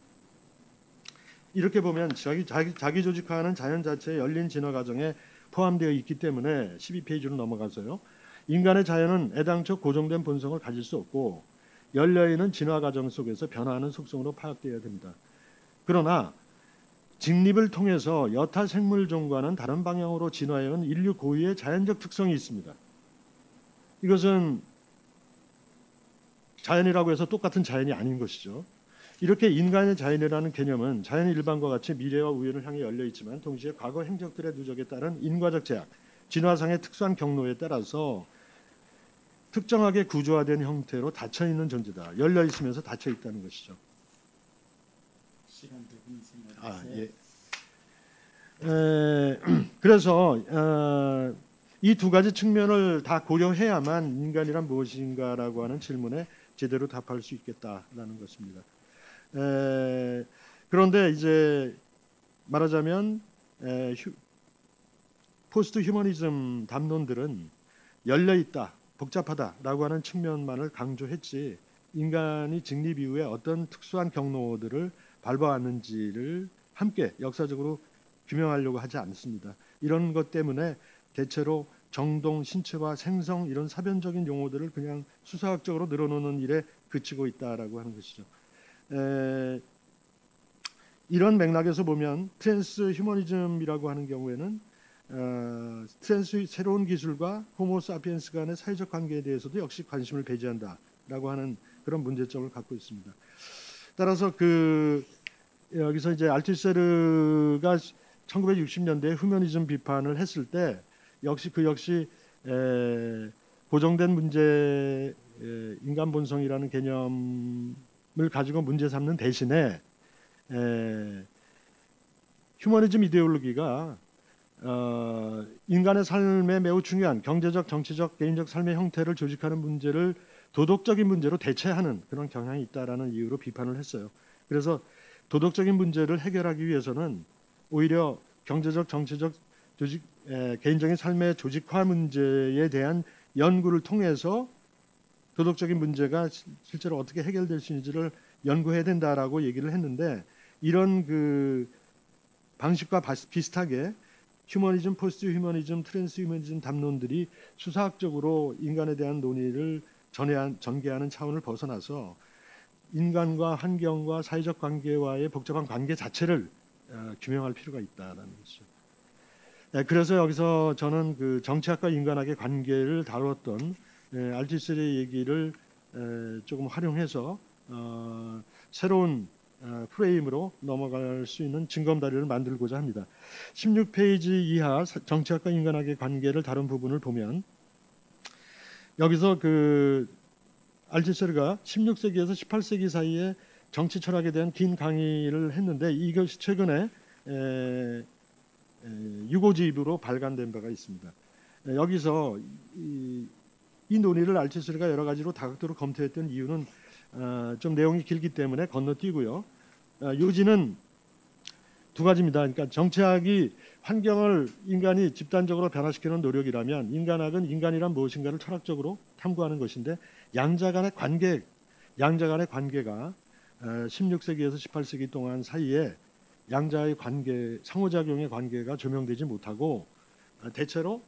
[SPEAKER 5] 이렇게 보면 자기 조직화하는 자연 자체의 열린 진화 과정에 포함되어 있기 때문에 12페이지로 넘어가서요. 인간의 자연은 애당초 고정된 본성을 가질 수 없고 열려있는 진화 과정 속에서 변화하는 속성으로 파악되어야 됩니다. 그러나 직립을 통해서 여타 생물종과는 다른 방향으로 진화해온 인류 고유의 자연적 특성이 있습니다. 이것은 자연이라고 해서 똑같은 자연이 아닌 것이죠. 이렇게 인간의 자연이라는 개념은 자연 일반과 같이 미래와 우연을 향해 열려 있지만 동시에 과거 행적들의 누적에 따른 인과적 제약, 진화상의 특수한 경로에 따라서 특정하게 구조화된 형태로 닫혀 있는 존재다. 열려 있으면서 닫혀 있다는 것이죠.
[SPEAKER 3] 시간도 있습니다.
[SPEAKER 5] 그래서 이 두 가지 측면을 다 고려해야만 인간이란 무엇인가라고 하는 질문에 제대로 답할 수 있겠다라는 것입니다. 그런데 이제 말하자면 포스트 휴머니즘 담론들은 열려 있다, 복잡하다라고 하는 측면만을 강조했지 인간이 직립 이후에 어떤 특수한 경로들을 밟아왔는지를 함께 역사적으로 규명하려고 하지 않습니다. 이런 것 때문에 대체로 정동, 신체화, 생성 이런 사변적인 용어들을 그냥 수사학적으로 늘어놓는 일에 그치고 있다라고 하는 것이죠. 이런 맥락에서 보면 트랜스 휴머니즘이라고 하는 경우에는 트랜스 새로운 기술과 호모 사피엔스 간의 사회적 관계에 대해서도 역시 관심을 배제한다라고 하는 그런 문제점을 갖고 있습니다. 따라서 여기서 이제 알투세르가 1960년대에 휴머니즘 비판을 했을 때 역시 고정된 문제 인간 본성이라는 개념을 가지고 문제 삼는 대신에 휴머니즘 이데올로기가 인간의 삶에 매우 중요한 경제적, 정치적, 개인적 삶의 형태를 조직하는 문제를 도덕적인 문제로 대체하는 그런 경향이 있다라는 이유로 비판을 했어요. 그래서 도덕적인 문제를 해결하기 위해서는 오히려 경제적, 정치적, 개인적인 삶의 조직화 문제에 대한 연구를 통해서 도덕적인 문제가 실제로 어떻게 해결될 수 있는지를 연구해야 된다라고 얘기를 했는데 이런 그 방식과 비슷하게 휴머니즘, 포스트 휴머니즘, 트랜스 휴머니즘 담론들이 수사학적으로 인간에 대한 논의를 전개하는 차원을 벗어나서 인간과 환경과 사회적 관계와의 복잡한 관계 자체를 규명할 필요가 있다라는 것이죠. 네, 그래서 여기서 저는 그 정치학과 인간학의 관계를 다루었던 알티셀의 얘기를 조금 활용해서 새로운 프레임으로 넘어갈 수 있는 징검다리를 만들고자 합니다. 16페이지 이하 정치학과 인간학의 관계를 다룬 부분을 보면 여기서 그 알티세르가 16세기에서 18세기 사이에 정치 철학에 대한 긴 강의를 했는데 이것이 최근에 유고집으로 발간된 바가 있습니다. 여기서 이 논의를 알티세르가 여러 가지로 다각도로 검토했던 이유는 좀 내용이 길기 때문에 건너뛰고요. 요지는 두 가지입니다. 그러니까 정치학이 환경을 인간이 집단적으로 변화시키는 노력이라면 인간학은 인간이란 무엇인가를 철학적으로 탐구하는 것인데 양자 간의 관계가 16세기에서 18세기 동안 사이에 양자의 관계, 상호작용의 관계가 조명되지 못하고 대체로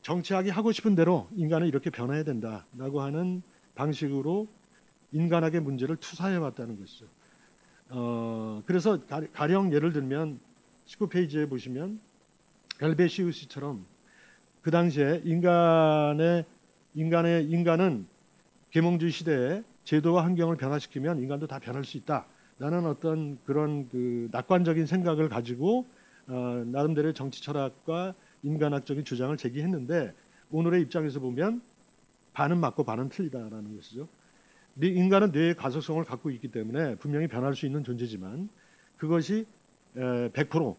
[SPEAKER 5] 정치학이 하고 싶은 대로 인간은 이렇게 변해야 된다라고 하는 방식으로 인간학의 문제를 투사해 왔다는 것이죠. 그래서 가령 예를 들면 19페이지에 보시면 헬베시우스처럼 그 당시에 인간은 계몽주의 시대에 제도와 환경을 변화시키면 인간도 다 변할 수 있다라는 어떤 그런 그 낙관적인 생각을 가지고 나름대로의 정치 철학과 인간학적인 주장을 제기했는데 오늘의 입장에서 보면 반은 맞고 반은 틀리다라는 것이죠. 인간은 뇌의 가소성을 갖고 있기 때문에 분명히 변할 수 있는 존재지만 그것이 100%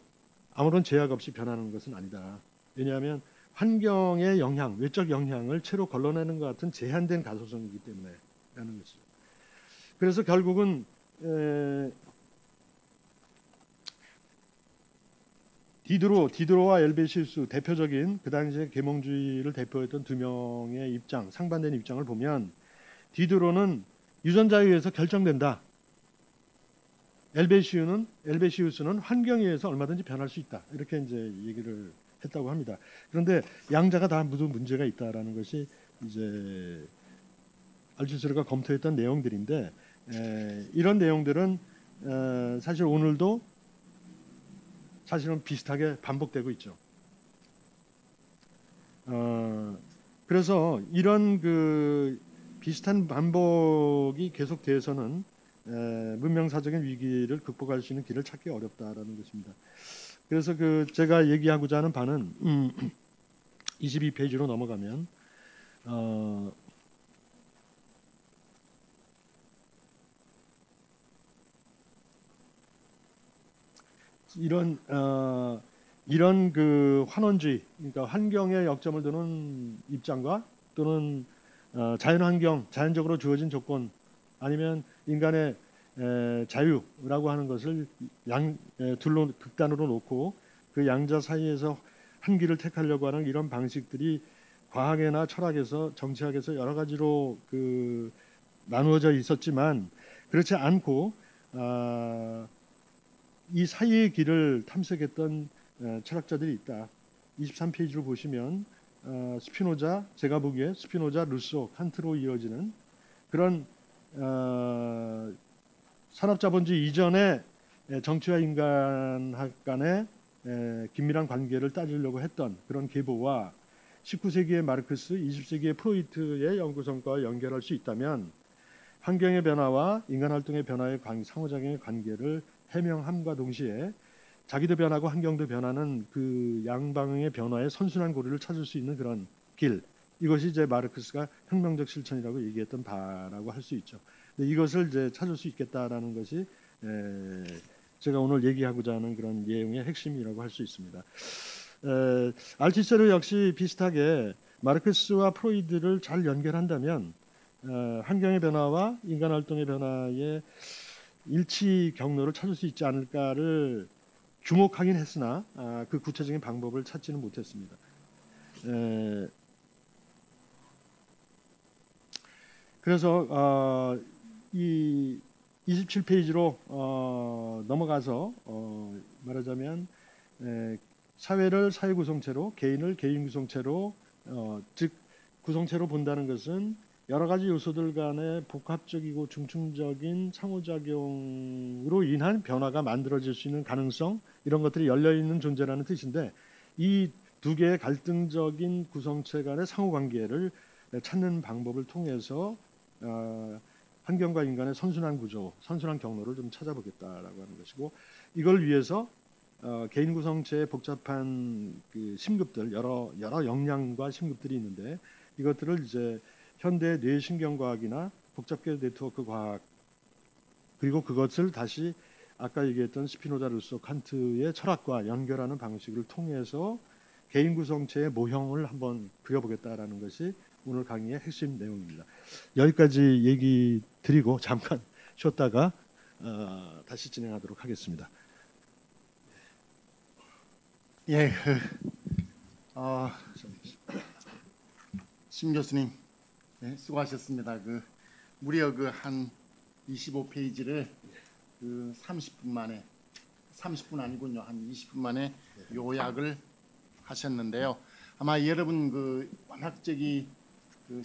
[SPEAKER 5] 아무런 제약 없이 변하는 것은 아니다. 왜냐하면 환경의 영향, 외적 영향을 채로 걸러내는 것 같은 제한된 가소성이기 때문에라는 것이죠. 그래서 결국은 디드로와 엘베시우스 대표적인 그 당시에 계몽주의를 대표했던 두 명의 입장, 상반된 입장을 보면 디드로는 유전자에 의해서 결정된다. 엘베시우스는 환경에 의해서 얼마든지 변할 수 있다. 이렇게 이제 얘기를 했다고 합니다. 그런데 양자가 다 모두 문제가 있다라는 것이 이제 알투스르가 검토했던 내용들인데 이런 내용들은 사실 오늘도 사실은 비슷하게 반복되고 있죠. 그래서 이런 그 비슷한 반복이 계속돼서는 문명사적인 위기를 극복할 수 있는 길을 찾기 어렵다라는 것입니다. 그래서 그 제가 얘기하고자 하는 바는 22페이지로 넘어가면 이런 그 환원주의, 그러니까 환경에 역점을 두는 입장과 또는 자연환경, 자연적으로 주어진 조건 아니면 인간의 자유라고 하는 것을 둘로 극단으로 놓고 그 양자 사이에서 한 길을 택하려고 하는 이런 방식들이 과학이나 철학에서 정치학에서 여러 가지로 그 나누어져 있었지만 그렇지 않고 이 사이의 길을 탐색했던 철학자들이 있다. 23페이지를 보시면 스피노자, 제가 보기에 스피노자, 루소, 칸트로 이어지는 그런 산업자본주의 이전에 정치와 인간학 간의 긴밀한 관계를 따지려고 했던 그런 계보와 19세기의 마르크스, 20세기의 프로이트의 연구 성과와 연결할 수 있다면 환경의 변화와 인간 활동의 변화의 상호작용의 관계를 해명함과 동시에 자기도 변하고 환경도 변하는 그 양방향의 변화의 선순환 고리를 찾을 수 있는 그런 길, 이것이 이제 마르크스가 혁명적 실천이라고 얘기했던 바라고 할 수 있죠. 근데 이것을 이제 찾을 수 있겠다라는 것이 제가 오늘 얘기하고자 하는 그런 내용의 핵심이라고 할 수 있습니다. 알티세르 역시 비슷하게 마르크스와 프로이드를 잘 연결한다면 환경의 변화와 인간 활동의 변화의 일치 경로를 찾을 수 있지 않을까를 주목하긴 했으나 그 구체적인 방법을 찾지는 못했습니다. 그래서 이 27페이지로 넘어가서 말하자면 사회를 사회 구성체로, 개인을 개인 구성체로, 즉 구성체로 본다는 것은 여러 가지 요소들 간의 복합적이고 중층적인 상호작용으로 인한 변화가 만들어질 수 있는 가능성, 이런 것들이 열려 있는 존재라는 뜻인데, 이 두 개의 갈등적인 구성체 간의 상호관계를 찾는 방법을 통해서 환경과 인간의 선순환 구조, 선순환 경로를 좀 찾아보겠다라고 하는 것이고, 이걸 위해서 개인 구성체의 복잡한 그 심급들, 여러 역량과 심급들이 있는데, 이것들을 이제 현대 뇌신경과학이나 복잡계 네트워크 과학, 그리고 그것을 다시 아까 얘기했던 스피노자, 루소, 칸트의 철학과 연결하는 방식을 통해서 개인 구성체의 모형을 한번 그려보겠다라는 것이 오늘 강의의 핵심 내용입니다. 여기까지 얘기 드리고 잠깐 쉬었다가 다시 진행하도록 하겠습니다.
[SPEAKER 3] 예, 심 교수님, 네, 수고하셨습니다. 무려 한 25페이지를 30분 만에, 30분 아니군요, 한 20분 만에 요약을 하셨는데요. 아마 여러분 워낙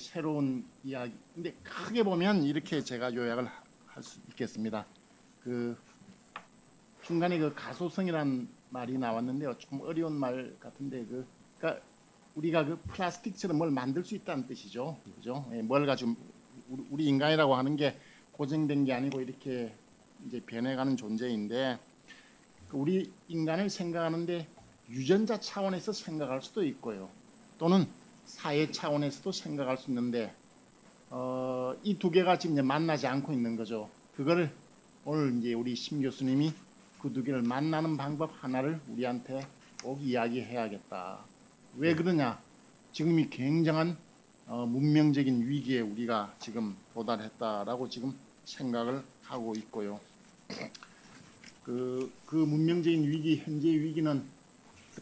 [SPEAKER 3] 새로운 이야기, 근데 크게 보면 이렇게 제가 요약을 할 수 있겠습니다. 중간에 가소성이란 말이 나왔는데요. 좀 어려운 말 같은데 그러니까 우리가 플라스틱처럼 뭘 만들 수 있다는 뜻이죠. 그죠? 예, 뭘 가지고 우리 인간이라고 하는 게 고정된 게 아니고 이렇게 이제 변해가는 존재인데, 우리 인간을 생각하는데 유전자 차원에서 생각할 수도 있고요. 또는 사회 차원에서도 생각할 수 있는데 이 두 개가 지금 이제 만나지 않고 있는 거죠. 그거를 오늘 이제 우리 심 교수님이 그 두 개를 만나는 방법 하나를 우리한테 꼭 이야기해야겠다. 왜 그러냐? 지금 이 굉장한 문명적인 위기에 우리가 지금 도달했다라고 지금 생각을 하고 있고요. 그 문명적인 위기, 현재 위기는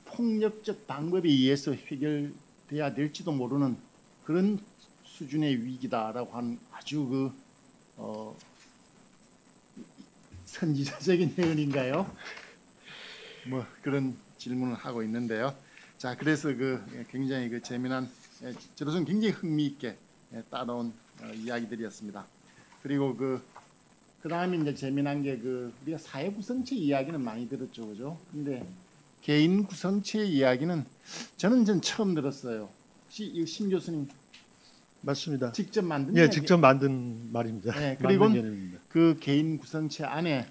[SPEAKER 3] 폭력적 방법에 의해서 해결돼야 될지도 모르는 그런 수준의 위기다라고 하는 아주 선지자적인 예언인가요? 뭐 그런 질문을 하고 있는데요. 자, 그래서 굉장히 재미난, 저로서는 굉장히 흥미있게 따라온 이야기들이었습니다. 그리고 그 다음에 이제 재미난 게 우리가 사회 구성체 이야기는 많이 들었죠, 그죠? 근데 개인 구성체 이야기는 저는 처음 들었어요. 혹시 심 교수님
[SPEAKER 5] 맞습니다.
[SPEAKER 3] 직접 만든?
[SPEAKER 5] 예, 직접 만든 말입니다.
[SPEAKER 3] 네, 그리고 그 개인 구성체 안에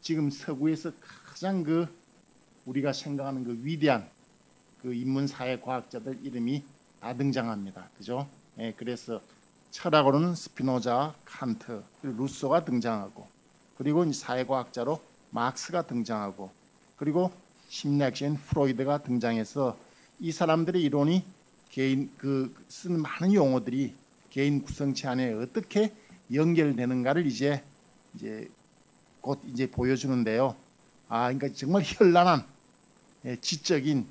[SPEAKER 3] 지금 서구에서 가장 우리가 생각하는 위대한 인문사회 과학자들 이름이 다 등장합니다. 그죠? 예, 그래서 철학으로는 스피노자, 칸트, 그리고 루소가 등장하고, 그리고 사회과학자로 막스가 등장하고, 그리고 심리학자인 프로이드가 등장해서 이 사람들의 이론이 개인 쓰는 많은 용어들이 개인 구성체 안에 어떻게 연결되는가를 이제 곧 보여주는데요. 그러니까 정말 현란한 지적인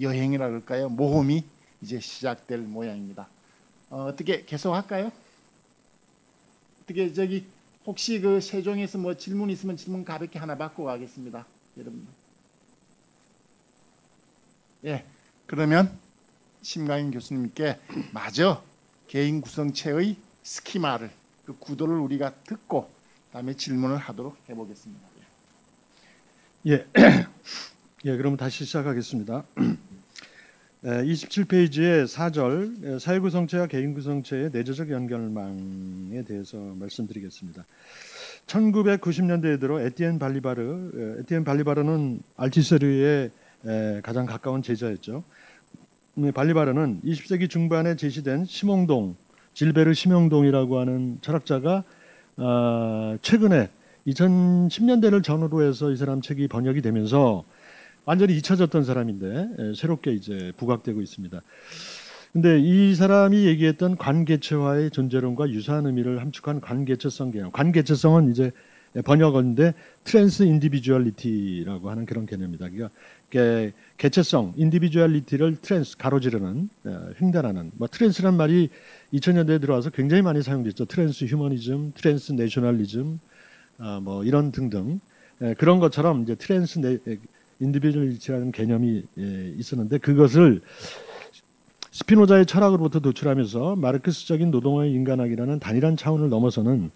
[SPEAKER 3] 여행이라 그럴까요? 모험이 이제 시작될 모양입니다. 어떻게 계속할까요? 어떻게 혹시 세종에서 뭐 질문 있으면 질문 가볍게 하나 받고 가겠습니다, 여러분. 예, 그러면 심강인 교수님께 마저 개인 구성체의 스키마를, 구도를 우리가 듣고 다음에 질문을 하도록 해보겠습니다.
[SPEAKER 5] 예, 예, 그럼 다시 시작하겠습니다. 27페이지의 4절, 사회구성체와 개인구성체의 내재적 연결망에 대해서 말씀드리겠습니다. 1990년대에 들어 에티엔 발리바르는 알티세르의 가장 가까운 제자였죠. 발리바르는 20세기 중반에 제시된 질베르 심용동이라고 하는 철학자가 최근에 2010년대를 전후로 해서 이 사람 책이 번역이 되면서 완전히 잊혀졌던 사람인데 새롭게 이제 부각되고 있습니다. 근데 이 사람이 얘기했던 관계체화의 존재론과 유사한 의미를 함축한 관계체성 개념. 관계체성은 이제 번역어인데 트랜스 인디비주얼리티라고 하는 그런 개념입니다. 그러니까 개체성, 인디비주얼리티를 트랜스 가로지르는, 횡단하는. 트랜스란 말이 2000년대에 들어와서 굉장히 많이 사용됐죠. 트랜스 휴머니즘, 트랜스 내셔널리즘, 뭐 이런 등등. 그런 것처럼 이제 트랜스 인디비주얼리티라는 개념이 있었는데 그것을 스피노자의 철학으로부터 도출하면서 마르크스적인 노동의 인간학이라는 단일한 차원을 넘어서는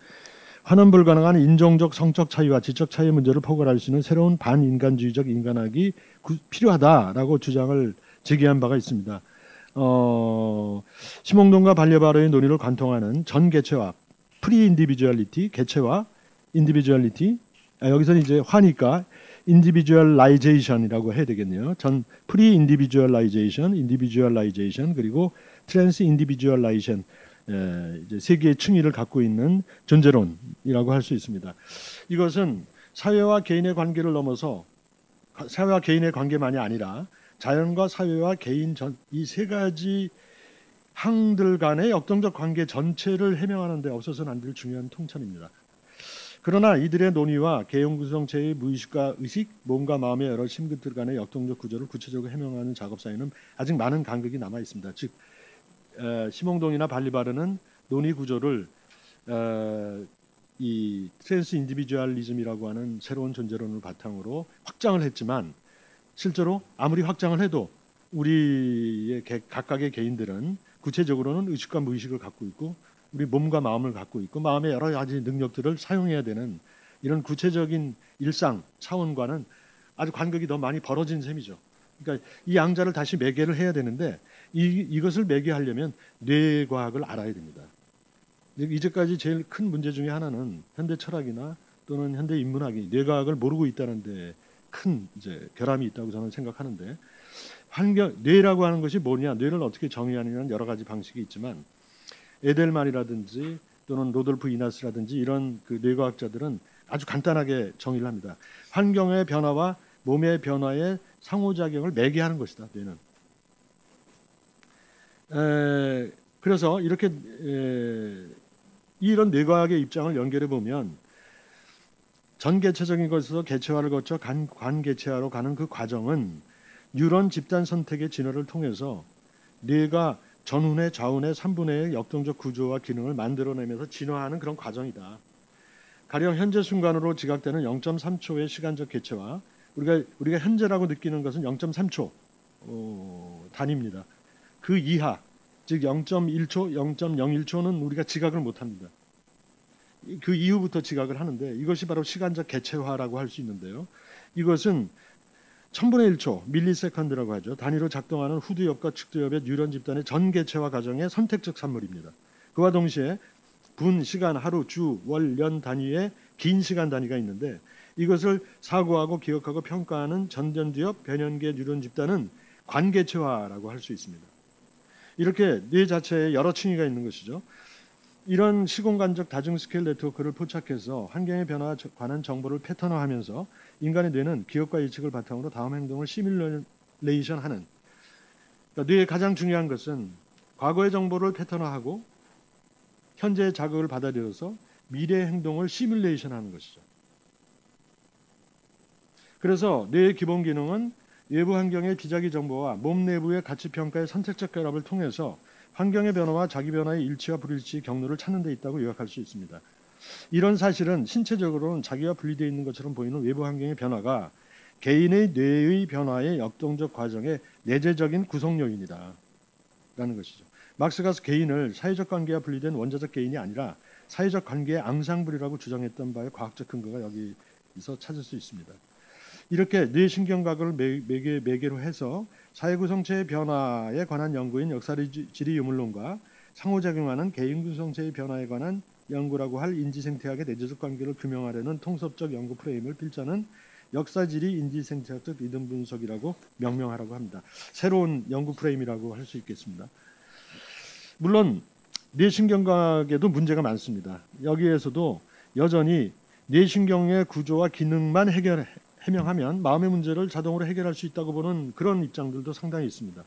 [SPEAKER 5] 환원 불가능한 인종적 성적 차이와 지적 차이의 문제를 포괄할 수 있는 새로운 반인간주의적 인간학이 필요하다라고 주장을 제기한 바가 있습니다. 심홍동과 발레바로의 논의를 관통하는 전 개체화, 프리 인디비주얼리티, 개체화, 인디비주얼리티, 여기서는 이제 화니까 인디비주얼라이제이션이라고 해야 되겠네요. 전 프리 인디비주얼라이제이션, 인디비주얼라이제이션 그리고 트랜스 인디비주얼라이션 이제 세 개의 층위를 갖고 있는 존재론이라고 할 수 있습니다. 이것은 사회와 개인의 관계를 넘어서 사회와 개인의 관계만이 아니라 자연과 사회와 개인 이 세 가지 항들 간의 역동적 관계 전체를 해명하는 데 없어서는 안 될 중요한 통찰입니다. 그러나 이들의 논의와 개형 구성체의 무의식과 의식, 몸과 마음의 여러 심근들 간의 역동적 구조를 구체적으로 해명하는 작업 사이에는 아직 많은 간극이 남아 있습니다. 즉 심홍동이나 발리바르는 논의 구조를 이 트랜스 인디비주얼리즘이라고 하는 새로운 존재론을 바탕으로 확장을 했지만 실제로 아무리 확장을 해도 우리의 각각의 개인들은 구체적으로는 의식과 무의식을 갖고 있고 우리 몸과 마음을 갖고 있고 마음의 여러 가지 능력들을 사용해야 되는 이런 구체적인 일상 차원과는 아주 간극이 더 많이 벌어진 셈이죠. 그러니까 이 양자를 다시 매개를 해야 되는데 이것을 매개하려면 뇌과학을 알아야 됩니다. 이제까지 제일 큰 문제 중에 하나는 현대 철학이나 또는 현대 인문학이 뇌과학을 모르고 있다는 데 큰 이제 결함이 있다고 저는 생각하는데 뇌라고 하는 것이 뭐냐, 뇌를 어떻게 정의하느냐는 여러 가지 방식이 있지만 에델만이라든지 또는 로돌프 이나스라든지 이런 그 뇌과학자들은 아주 간단하게 정의를 합니다. 환경의 변화와 몸의 변화의 상호작용을 매개하는 것이다. 뇌는. 그래서 이렇게 이런 뇌과학의 입장을 연결해 보면 전개체적인 것에서 개체화를 거쳐 관개체화로 가는 그 과정은 뉴런 집단 선택의 진화를 통해서 뇌가 전운의 좌운의 3분의 역동적 구조와 기능을 만들어내면서 진화하는 그런 과정이다. 가령 현재 순간으로 지각되는 0.3초의 시간적 개체화, 우리가 현재라고 느끼는 것은 0.3초 단위입니다. 그 이하, 즉 0.1초, 0.01초는 우리가 지각을 못합니다. 그 이후부터 지각을 하는데 이것이 바로 시간적 개체화라고 할 수 있는데요. 이것은 1000분의 1초, 밀리세컨드라고 하죠. 단위로 작동하는 후두엽과 측두엽의 뉴런 집단의 전 개체화 과정의 선택적 산물입니다. 그와 동시에 분, 시간, 하루, 주, 월, 년 단위의 긴 시간 단위가 있는데 이것을 사고하고 기억하고 평가하는 전전두엽, 변연계 뉴런 집단은 관개체화라고 할 수 있습니다. 이렇게 뇌 자체에 여러 층위가 있는 것이죠. 이런 시공간적 다중 스케일 네트워크를 포착해서 환경의 변화에 관한 정보를 패턴화하면서 인간의 뇌는 기억과 예측을 바탕으로 다음 행동을 시뮬레이션하는, 그러니까 뇌의 가장 중요한 것은 과거의 정보를 패턴화하고 현재의 자극을 받아들여서 미래의 행동을 시뮬레이션하는 것이죠. 그래서 뇌의 기본 기능은 외부 환경의 비자기 정보와 몸 내부의 가치 평가의 선택적 결합을 통해서 환경의 변화와 자기 변화의 일치와 불일치의 경로를 찾는 데 있다고 요약할 수 있습니다. 이런 사실은 신체적으로는 자기와 분리되어 있는 것처럼 보이는 외부 환경의 변화가 개인의 뇌의 변화의 역동적 과정의 내재적인 구성 요인이다 라는 것이죠. 막스가 개인을 사회적 관계와 분리된 원자적 개인이 아니라 사회적 관계의 앙상블이라고 주장했던 바의 과학적 근거가 여기서 찾을 수 있습니다. 이렇게 뇌신경과학을 매개로 해서 사회 구성체의 변화에 관한 연구인 역사지리 유물론과 상호작용하는 개인 구성체의 변화에 관한 연구라고 할 인지생태학의 내재적 관계를 규명하려는 통섭적 연구 프레임을 필자는 역사지리 인지생태학적 리듬 분석이라고 명명하라고 합니다. 새로운 연구 프레임이라고 할 수 있겠습니다. 물론 뇌신경과학에도 문제가 많습니다. 여기에서도 여전히 뇌신경의 구조와 기능만 해명하면 마음의 문제를 자동으로 해결할 수 있다고 보는 그런 입장들도 상당히 있습니다.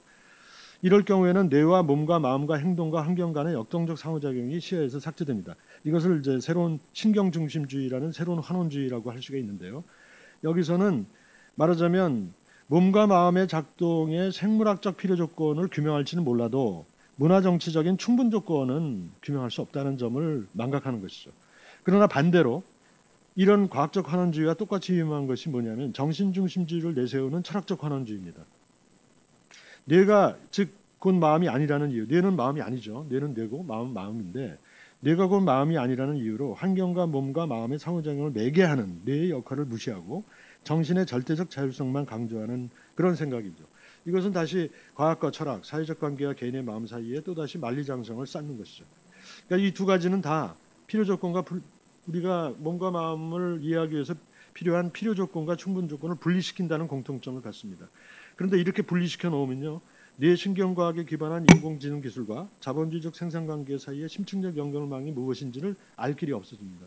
[SPEAKER 5] 이럴 경우에는 뇌와 몸과 마음과 행동과 환경 간의 역동적 상호작용이 시야에서 삭제됩니다. 이것을 이제 새로운 신경중심주의라는 새로운 환원주의라고 할 수가 있는데요. 여기서는 말하자면 몸과 마음의 작동의 생물학적 필요 조건을 규명할지는 몰라도 문화정치적인 충분 조건은 규명할 수 없다는 점을 망각하는 것이죠. 그러나 반대로 이런 과학적 환원주의와 똑같이 위험한 것이 뭐냐면 정신중심주의를 내세우는 철학적 환원주의입니다. 뇌가 즉 곧 마음이 아니라는 이유. 뇌는 마음이 아니죠. 뇌는 뇌고 마음은 마음인데 뇌가 곧 마음이 아니라는 이유로 환경과 몸과 마음의 상호작용을 매개하는 뇌의 역할을 무시하고 정신의 절대적 자율성만 강조하는 그런 생각이죠. 이것은 다시 과학과 철학, 사회적 관계와 개인의 마음 사이에 또다시 만리장성을 쌓는 것이죠. 그러니까 이 두 가지는 다 필요 조건과 우리가 몸과 마음을 이해하기 위해서 필요한 필요 조건과 충분 조건을 분리시킨다는 공통점을 갖습니다. 그런데 이렇게 분리시켜 놓으면요, 뇌신경과학에 기반한 인공지능 기술과 자본주의적 생산관계 사이의 심층적 연결망이 무엇인지를 알 길이 없어집니다.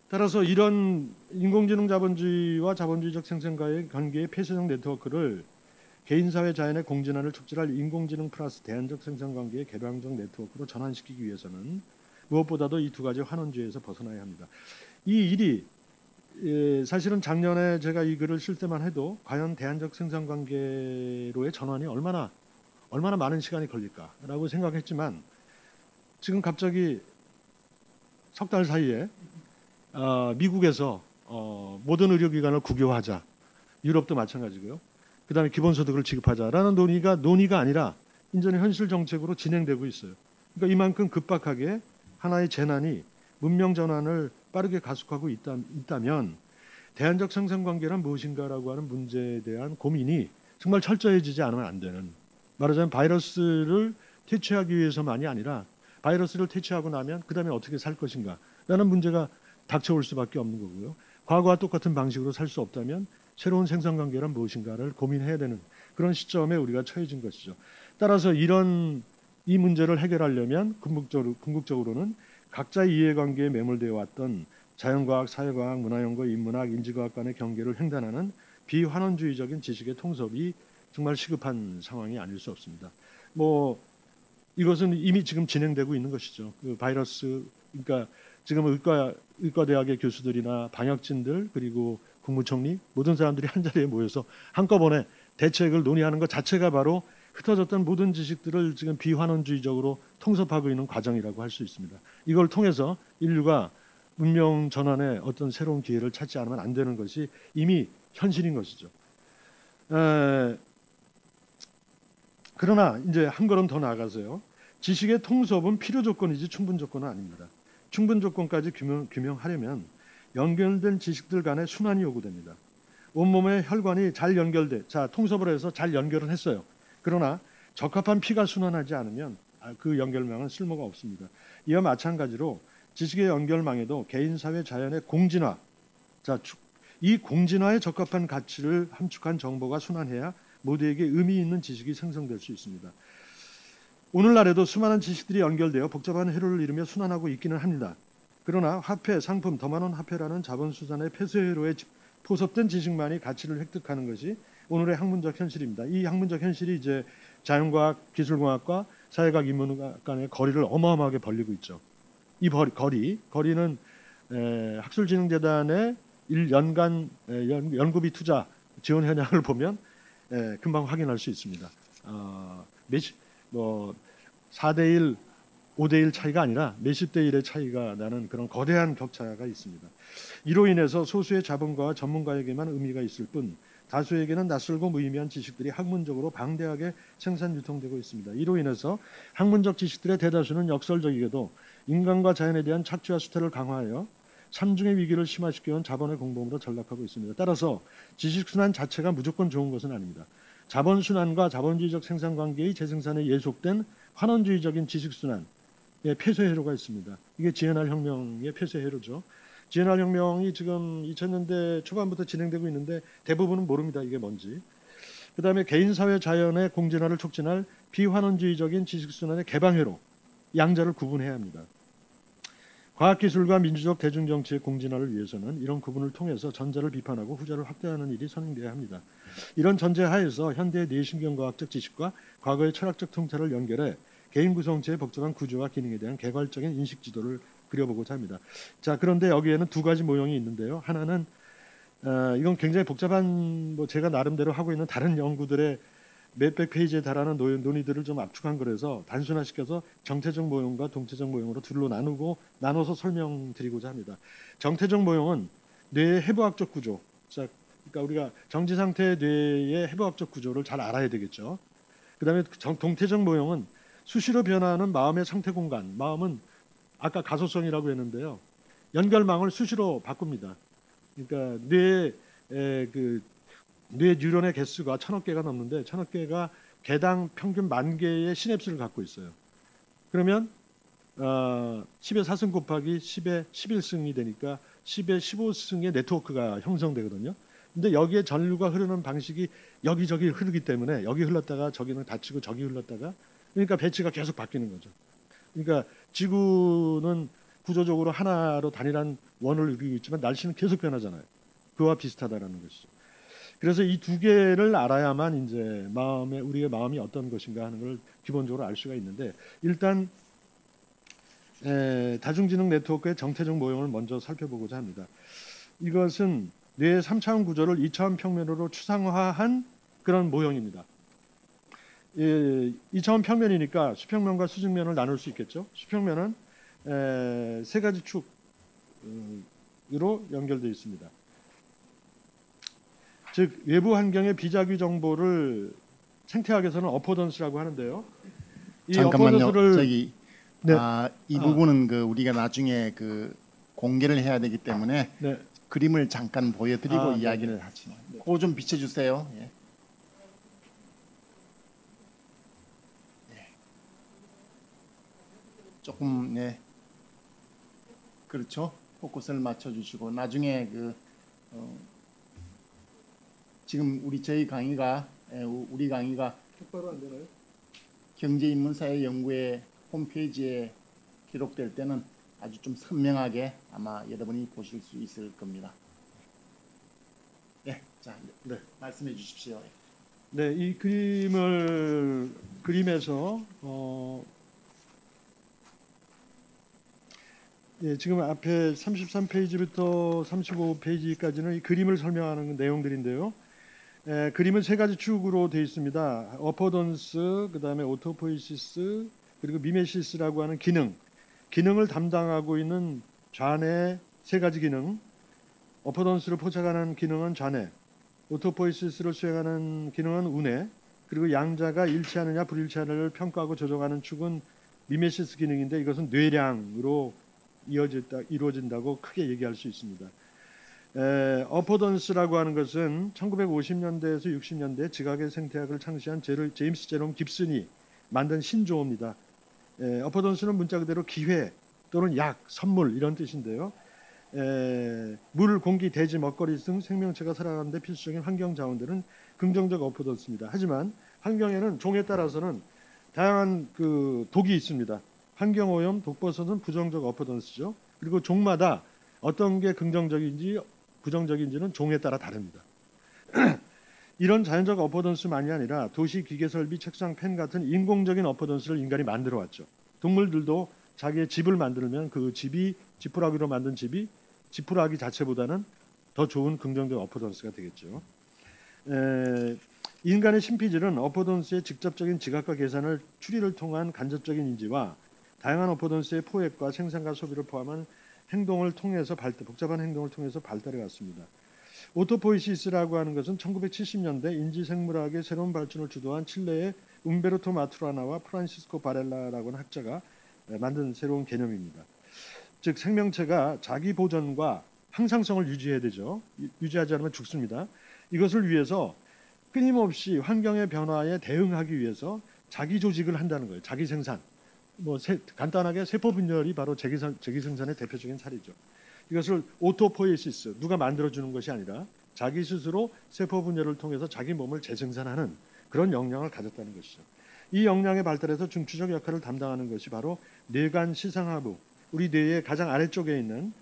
[SPEAKER 5] 따라서 이런 인공지능 자본주의와 자본주의적 생산관계의 폐쇄적 네트워크를 개인사회 자연의 공진화를 촉진할 인공지능 플러스 대안적 생산관계의 개방적 네트워크로 전환시키기 위해서는 무엇보다도 이 두 가지 환원주의에서 벗어나야 합니다. 이 일이 사실은 작년에 제가 이 글을 쓸 때만 해도 과연 대안적 생산관계로의 전환이 얼마나 많은 시간이 걸릴까라고 생각했지만 지금 갑자기 석 달 사이에 미국에서 모든 의료기관을 국유화하자, 유럽도 마찬가지고요. 그다음에 기본소득을 지급하자라는 논의가 아니라 인전의 현실 정책으로 진행되고 있어요. 그러니까 이만큼 급박하게 하나의 재난이 문명 전환을 빠르게 가속하고 있다면 대안적 생산관계란 무엇인가라고 하는 문제에 대한 고민이 정말 철저해지지 않으면 안 되는, 말하자면 바이러스를 퇴치하기 위해서만이 아니라 바이러스를 퇴치하고 나면 그 다음에 어떻게 살 것인가라는 문제가 닥쳐올 수밖에 없는 거고요. 과거와 똑같은 방식으로 살 수 없다면 새로운 생산관계란 무엇인가를 고민해야 되는 그런 시점에 우리가 처해진 것이죠. 따라서 이 문제를 해결하려면 궁극적으로는 각자의 이해관계에 매몰되어 왔던 자연과학, 사회과학, 문화연구, 인문학, 인지과학 간의 경계를 횡단하는 비환원주의적인 지식의 통섭이 정말 시급한 상황이 아닐 수 없습니다. 이것은 이미 지금 진행되고 있는 것이죠. 그 바이러스, 그러니까 지금 의과대학의 교수들이나 방역진들 그리고 국무총리 모든 사람들이 한 자리에 모여서 한꺼번에 대책을 논의하는 것 자체가 바로 흩어졌던 모든 지식들을 지금 비환원주의적으로 통섭하고 있는 과정이라고 할 수 있습니다. 이걸 통해서 인류가 문명 전환의 어떤 새로운 기회를 찾지 않으면 안 되는 것이 이미 현실인 것이죠. 그러나 이제 한 걸음 더 나아가서요. 지식의 통섭은 필요 조건이지 충분 조건은 아닙니다. 충분 조건까지 규명하려면 연결된 지식들 간의 순환이 요구됩니다. 온몸의 혈관이 잘 통섭을 해서 잘 연결을 했어요. 그러나 적합한 피가 순환하지 않으면 그 연결망은 쓸모가 없습니다. 이와 마찬가지로 지식의 연결망에도 개인, 사회, 자연의 공진화, 이 공진화에 적합한 가치를 함축한 정보가 순환해야 모두에게 의미 있는 지식이 생성될 수 있습니다. 오늘날에도 수많은 지식들이 연결되어 복잡한 회로를 이루며 순환하고 있기는 합니다. 그러나 화폐, 상품, 더 많은 화폐라는 자본수단의 폐쇄회로에 포섭된 지식만이 가치를 획득하는 것이 오늘의 학문적 현실입니다. 이 학문적 현실이 이제 자연과학, 기술공학과 사회과학, 인문학 간의 거리를 어마어마하게 벌리고 있죠. 이 거리는 학술진흥재단의 1년간 연구비 투자 지원 현황을 보면 금방 확인할 수 있습니다. 4대1, 5대1 차이가 아니라 몇십 대 1의 차이가 나는 그런 거대한 격차가 있습니다. 이로 인해서 소수의 자본가와 전문가에게만 의미가 있을 뿐 다수에게는 낯설고 무의미한 지식들이 학문적으로 방대하게 생산 유통되고 있습니다. 이로 인해서 학문적 지식들의 대다수는 역설적이게도 인간과 자연에 대한 착취와 수태를 강화하여 삼중의 위기를 심화시켜온 자본의 공범으로 전락하고 있습니다. 따라서 지식순환 자체가 무조건 좋은 것은 아닙니다. 자본순환과 자본주의적 생산관계의 재생산에 예속된 환원주의적인 지식순환의 폐쇄회로가 있습니다. 이게 GNR 혁명의 폐쇄회로죠. GNR 혁명이 지금 2000년대 초반부터 진행되고 있는데 대부분은 모릅니다. 이게 뭔지. 그다음에 개인사회 자연의 공진화를 촉진할 비환원주의적인 지식순환의 개방회로, 양자를 구분해야 합니다. 과학기술과 민주적 대중정치의 공진화를 위해서는 이런 구분을 통해서 전자를 비판하고 후자를 확대하는 일이 선행돼야 합니다. 이런 전제하에서 현대의 뇌신경과학적 지식과 과거의 철학적 통찰을 연결해 개인 구성체의 복잡한 구조와 기능에 대한 개괄적인 인식 지도를 그려보고자 합니다. 자, 그런데 여기에는 두 가지 모형이 있는데요. 하나는 이건 굉장히 복잡한 제가 나름대로 하고 있는 다른 연구들의 몇백 페이지에 달하는 논의들을 좀 압축한 거라서 단순화시켜서 정태적 모형과 동태적 모형으로 둘로 나눠서 설명드리고자 합니다. 정태적 모형은 뇌의 해부학적 구조, 그러니까 우리가 정지 상태의 뇌의 해부학적 구조를 잘 알아야 되겠죠. 그다음에 동태적 모형은 수시로 변화하는 마음의 상태 공간. 마음은 아까 가소성이라고 했는데요. 연결망을 수시로 바꿉니다. 그러니까 뇌 뉴런의 개수가 1000억 개가 넘는데 1000억 개가 개당 평균 10,000개의 시냅스를 갖고 있어요. 그러면 10의 4승 곱하기 10의 11승이 되니까 10의 15승의 네트워크가 형성되거든요. 근데 여기에 전류가 흐르는 방식이 여기저기 흐르기 때문에 여기 흘렀다가 저기는 닫히고 저기 흘렀다가 그러니까 배치가 계속 바뀌는 거죠. 그러니까 지구는 구조적으로 하나로 단일한 원을 이루고 있지만 날씨는 계속 변하잖아요. 그와 비슷하다라는 것이죠. 그래서 이 두 개를 알아야만 이제 우리의 마음이 어떤 것인가 하는 걸 기본적으로 알 수가 있는데 일단 다중지능 네트워크의 정태적 모형을 먼저 살펴보고자 합니다. 이것은 뇌의 3차원 구조를 2차원 평면으로 추상화한 그런 모형입니다. 2차원 평면이니까 수평면과 수직면을 나눌 수 있겠죠. 수평면은 세 가지 축으로 연결되어 있습니다. 즉 외부 환경의 비자귀 정보를 생태학에서는 어포던스라고 하는데요. 이
[SPEAKER 3] 잠깐만요.
[SPEAKER 5] 어포던스를
[SPEAKER 3] 저기
[SPEAKER 5] 네.
[SPEAKER 3] 이 부분은 우리가 나중에 공개를 해야 되기 때문에
[SPEAKER 5] 네.
[SPEAKER 3] 그림을 잠깐 보여드리고
[SPEAKER 5] 네.
[SPEAKER 3] 이야기를 하죠. 그거 좀 비춰주세요. 예. 조금 그렇죠. 포커스를 맞춰주시고 나중에 지금 저희 강의가 우리 강의가
[SPEAKER 5] 똑바로 안 되나요?
[SPEAKER 3] 경제인문사회 연구회 홈페이지에 기록될 때는 아주 좀 선명하게 아마 여러분이 보실 수 있을 겁니다.
[SPEAKER 5] 네.
[SPEAKER 3] 말씀해 주십시오.
[SPEAKER 5] 네, 이 그림에서 지금 앞에 33페이지부터 35페이지까지는 이 그림을 설명하는 내용들인데요. 그림은 세 가지 축으로 되어 있습니다. 어포던스, 그다음에 오토포이시스, 그리고 미메시스라고 하는 기능을 담당하고 있는 좌뇌 세 가지 기능. 어포던스를 포착하는 기능은 좌뇌, 오토포이시스를 수행하는 기능은 우뇌, 그리고 양자가 일치하느냐 불일치하느냐를 평가하고 조정하는 축은 미메시스 기능인데 이것은 뇌량으로 이루어진다고 크게 얘기할 수 있습니다. 어포던스라고 하는 것은 1950년대에서 60년대 지각의 생태학을 창시한 제임스 제롬 깁슨이 만든 신조어입니다. 어포던스는 문자 그대로 기회 또는 약, 선물 이런 뜻인데요. 물, 공기, 대지, 먹거리 등 생명체가 살아가는 데 필수적인 환경 자원들은 긍정적 어포던스입니다. 하지만 환경에는 종에 따라서는 다양한 독이 있습니다. 환경오염, 독버섯은 부정적 어포던스죠. 그리고 종마다 어떤 게 긍정적인지 부정적인지는 종에 따라 다릅니다. 이런 자연적 어포던스만이 아니라 도시, 기계설비, 책상, 펜 같은 인공적인 어포던스를 인간이 만들어 왔죠. 동물들도 자기의 집을 만들면 그 집이 지푸라기로 만든 집이 지푸라기 자체보다는 더 좋은 긍정적 어포던스가 되겠죠. 인간의 신피질은 어포던스의 직접적인 지각과 계산을 추리를 통한 간접적인 인지와 다양한 어포던스의 포획과 생산과 소비를 포함한 행동을 통해서 복잡한 행동을 통해서 발달해 왔습니다. 오토포이시스라고 하는 것은 1970년대 인지생물학의 새로운 발전을 주도한 칠레의 움베르토 마투라나와 프란시스코 바렐라라고 하는 학자가 만든 새로운 개념입니다. 즉 생명체가 자기 보존과 항상성을 유지해야 되죠. 유지하지 않으면 죽습니다. 이것을 위해서 끊임없이 환경의 변화에 대응하기 위해서 자기 조직을 한다는 거예요. 자기 생산. 간단하게 세포 분열이 바로 재기 생산의 대표적인 사례죠. 이것을 오토포이시스, 누가 만들어주는 것이 아니라 자기 스스로 세포 분열을 통해서 자기 몸을 재생산하는 그런 역량을 가졌다는 것이죠. 이 역량의 발달에서 중추적 역할을 담당하는 것이 바로 뇌간 시상하부, 우리 뇌의 가장 아래쪽에 있는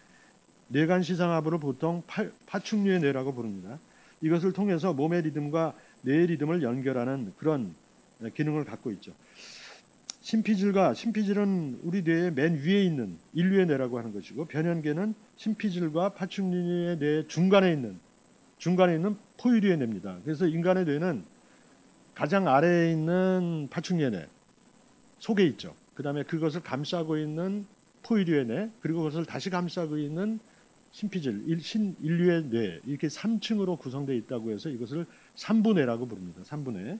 [SPEAKER 5] 뇌간 시상하부를 보통 파충류의 뇌라고 부릅니다. 이것을 통해서 몸의 리듬과 뇌의 리듬을 연결하는 그런 기능을 갖고 있죠. 심피질은 우리 뇌의 맨 위에 있는 인류의 뇌라고 하는 것이고 변연계는 심피질과 파충류의 뇌 중간에 있는 포유류의 뇌입니다. 그래서 인간의 뇌는 가장 아래에 있는 파충류의 뇌 속에 있죠. 그다음에 그것을 감싸고 있는 포유류의 뇌, 그리고 그것을 다시 감싸고 있는 심피질, 인류의 뇌, 이렇게 3층으로 구성되어 있다고 해서 이것을 3부뇌라고 부릅니다. 3부뇌.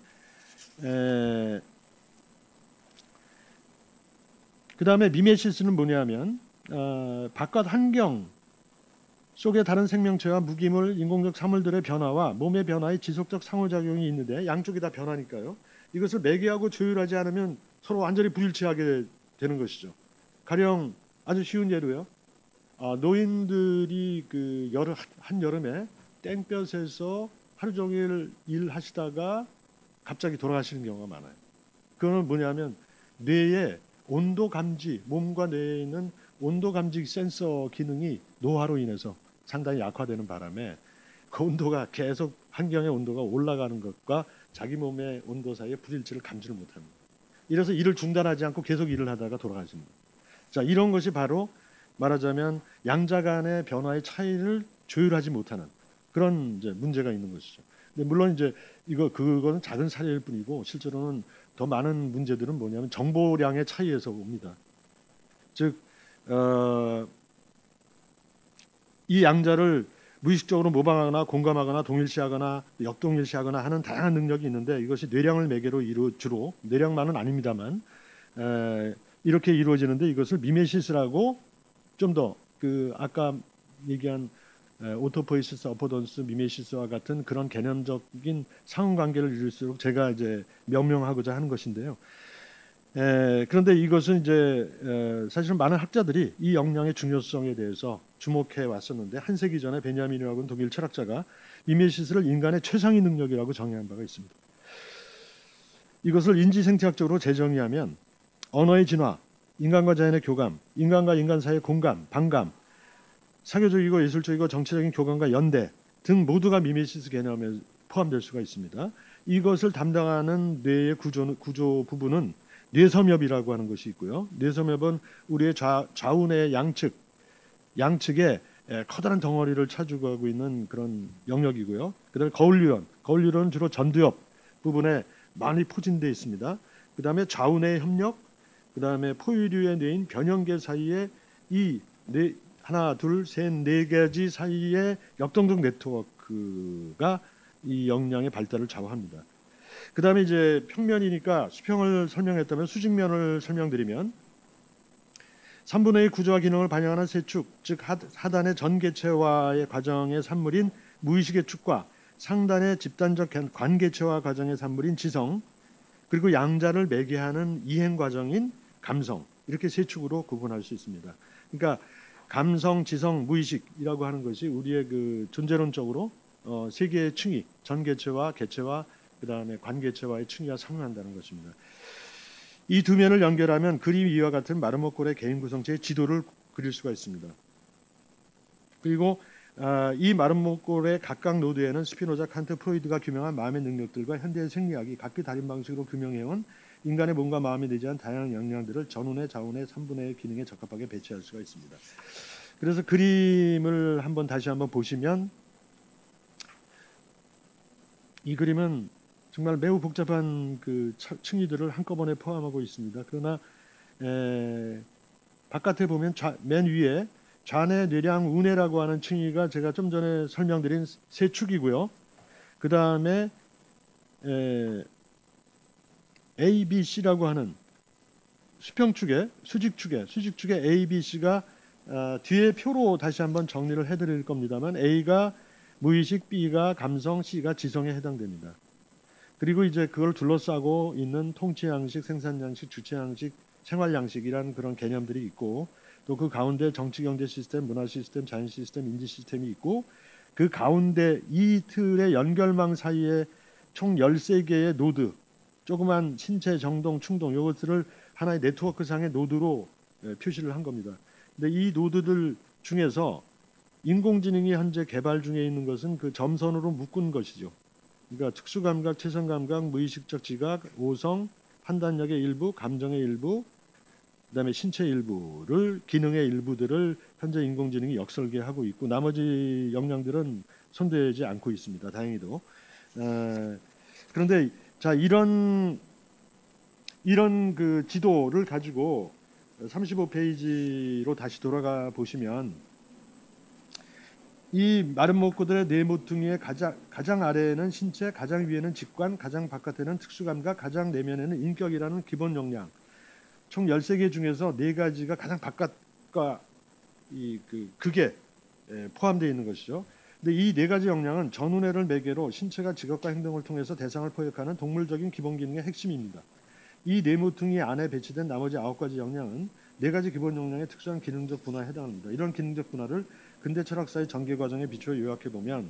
[SPEAKER 5] 그다음에 미메시스는 뭐냐면 바깥 환경 속의 다른 생명체와 무기물, 인공적 사물들의 변화와 몸의 변화의 지속적 상호작용이 있는데 양쪽이 다 변하니까요. 이것을 매개하고 조율하지 않으면 서로 완전히 불일치하게 되는 것이죠. 가령 아주 쉬운 예로요. 노인들이 그 한여름에 땡볕에서 하루 종일 일하시다가 갑자기 돌아가시는 경우가 많아요. 그거는 뭐냐면 뇌의 온도 감지, 몸과 뇌에 있는 온도 감지 센서 기능이 노화로 인해서 상당히 약화되는 바람에 그 온도가 계속 환경의 온도가 올라가는 것과 자기 몸의 온도 사이의 불일치를 감지를 못합니다. 이래서 일을 중단하지 않고 계속 일을 하다가 돌아가십니다. 자, 이런 것이 바로 말하자면 양자 간의 변화의 차이를 조율하지 못하는 그런 이제 문제가 있는 것이죠. 근데 물론 이제 그거는 작은 사례일 뿐이고 실제로는 더 많은 문제들은 뭐냐면 정보량의 차이에서 옵니다. 즉, 이 양자를 무의식적으로 모방하거나 공감하거나 동일시하거나 역동일시하거나 하는 다양한 능력이 있는데 이것이 뇌량을 매개로 주로 뇌량만은 아닙니다만 이렇게 이루어지는데 이것을 미메시스라고 좀 더 그 아까 얘기한 오토포이시스, 어포던스, 미메시스와 같은 그런 개념적인 상호관계를 이룰수록 제가 이제 명명하고자 하는 것인데요. 그런데 이것은 이제 사실은 많은 학자들이 이 역량의 중요성에 대해서 주목해 왔었는데 한 세기 전에 베냐민이라고 하는 독일 철학자가 미메시스를 인간의 최상위 능력이라고 정의한 바가 있습니다. 이것을 인지생태학적으로 재정의하면 언어의 진화, 인간과 자연의 교감, 인간과 인간 사이의 공감, 반감, 사교적이고 예술적이고 정치적인 교감과 연대 등 모두가 미메시스 개념에 포함될 수가 있습니다. 이것을 담당하는 뇌의 구조 부분은 뇌섬엽이라고 하는 것이 있고요. 뇌섬엽은 우리의 좌우뇌 양측에 커다란 덩어리를 차지하고 있는 그런 영역이고요. 그다음에 거울유론은 주로 전두엽 부분에 많이 포진되어 있습니다. 그다음에 좌우뇌 협력, 그다음에 포유류의 뇌인 변형계 사이에 이 하나, 둘, 셋, 네 가지 사이의 역동적 네트워크가 이 역량의 발달을 좌우합니다. 그다음에 이제 평면이니까 수평을 설명했다면 수직면을 설명드리면 3분의 2 구조와 기능을 반영하는 세 축, 즉 하단의 전개체화의 과정의 산물인 무의식의 축과 상단의 집단적 관개체화 과정의 산물인 지성, 그리고 양자를 매개하는 이행 과정인 감성, 이렇게 세 축으로 구분할 수 있습니다. 그러니까 감성, 지성, 무의식이라고 하는 것이 우리의 그 존재론적으로 세 개의 층이 전개체와 개체와 그다음에 관개체와의 층위가 상응한다는 것입니다. 이 두 면을 연결하면 그림 위와 같은 마르모꼴의 개인 구성체의 지도를 그릴 수가 있습니다. 그리고 이 마르모꼴의 각각 노드에는 스피노자, 칸트, 프로이드가 규명한 마음의 능력들과 현대의 생리학이 각기 다른 방식으로 규명해온 인간의 몸과 마음에 내재한 다양한 역량들을 전운의, 좌운의, 3분의 기능에 적합하게 배치할 수가 있습니다. 그래서 그림을 다시 한번 보시면 이 그림은 정말 매우 복잡한 그 층위들을 한꺼번에 포함하고 있습니다. 그러나 바깥에 보면 맨 위에 좌뇌, 뇌량, 우뇌라고 하는 층위가 제가 좀 전에 설명드린 세 축이고요. 그 다음에 A, B, C라고 하는 수평축에 수직축에 A, B, C가 뒤에 표로 다시 한번 정리를 해드릴 겁니다만 A가 무의식, B가 감성, C가 지성에 해당됩니다. 그리고 이제 그걸 둘러싸고 있는 통치 양식, 생산 양식, 주체 양식, 생활 양식이라는 그런 개념들이 있고 또 그 가운데 정치, 경제 시스템, 문화 시스템, 자연 시스템, 인지 시스템이 있고 그 가운데 이 틀의 연결망 사이에 총 13개의 노드, 조그만 신체, 정동, 충동 이것들을 하나의 네트워크상의 노드로 표시를 한 겁니다. 근데 이 노드들 중에서 인공지능이 현재 개발 중에 있는 것은 그 점선으로 묶은 것이죠. 그러니까 특수감각, 체선감각, 무의식적 지각, 오성, 판단력의 일부, 감정의 일부, 그다음에 신체 일부를 기능의 일부들을 현재 인공지능이 역설계하고 있고 나머지 역량들은 손대지 않고 있습니다. 다행히도. 그런데 자 이런 그 지도를 가지고 35페이지로 다시 돌아가 보시면 이 마른 목구들의 네 모퉁이의 가장 아래에는 신체, 가장 위에는 직관, 가장 바깥에는 특수감각, 가장 내면에는 인격이라는 기본 역량. 총 13개 중에서 4가지가 가장 바깥과 극에 포함되어 있는 것이죠. 근데 이 4가지 역량은 전운회를 매개로 신체가 직업과 행동을 통해서 대상을 포획하는 동물적인 기본 기능의 핵심입니다. 이 네 모퉁이 안에 배치된 나머지 9가지 역량은 4가지 기본 역량의 특수한 기능적 분화에 해당합니다. 이런 기능적 분화를 근대 철학사의 전개 과정에 비추어 요약해 보면,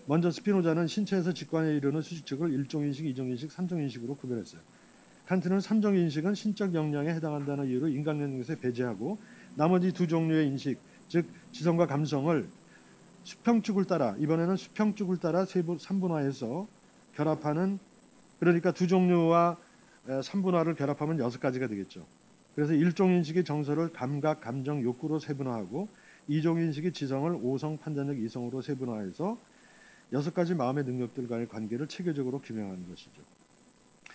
[SPEAKER 5] 먼저 스피노자는 신체에서 직관에 이르는 수식적을 1종인식, 2종인식, 3종인식으로 구별했어요. 칸트는 3종인식은 신적 역량에 해당한다는 이유로 인간 영역에서 배제하고 나머지 2종류의 인식, 즉 지성과 감성을 수평축을 따라, 이번에는 수평축을 따라 3분화해서 결합하는, 그러니까 2종류와 3분화를 결합하면 6가지가 되겠죠. 그래서 1종인식의 정서를 감각, 감정, 욕구로 세분화하고 2종인식의 지성을 오성, 판단력, 이성으로 세분화해서 6가지 마음의 능력들과의 관계를 체계적으로 규명하는 것이죠.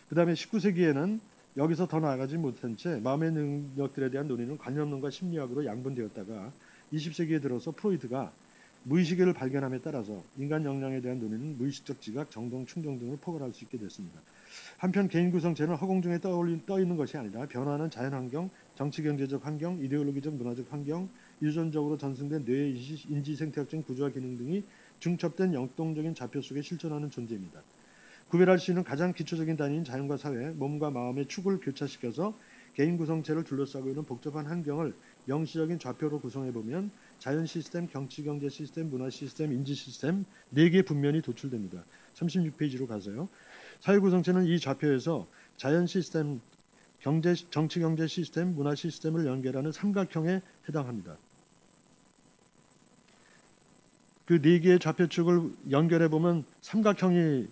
[SPEAKER 5] 그 다음에 19세기에는 여기서 더 나아가지 못한 채 마음의 능력들에 대한 논의는 관념론과 심리학으로 양분되었다가 20세기에 들어서 프로이트가 무의식을 발견함에 따라서 인간 역량에 대한 논의는 무의식적 지각, 정동, 충동 등을 포괄할 수 있게 됐습니다. 한편 개인 구성체는 허공 중에 떠 있는 것이 아니라 변화하는 자연환경, 정치경제적 환경, 이데올로기적 문화적 환경, 유전적으로 전승된 뇌의 인지생태학적 구조와 기능 등이 중첩된 역동적인 좌표 속에 실존하는 존재입니다. 구별할 수 있는 가장 기초적인 단위인 자연과 사회, 몸과 마음의 축을 교차시켜서 개인 구성체를 둘러싸고 있는 복잡한 환경을 명시적인 좌표로 구성해보면 자연 시스템, 정치 경제 시스템, 문화 시스템, 인지 시스템 4개 분면이 도출됩니다. 36페이지로 가서요. 사회 구성체는 이 좌표에서 자연 시스템, 정치 경제 시스템, 문화 시스템을 연결하는 삼각형에 해당합니다. 그 4개의 좌표축을 연결해보면 삼각형이,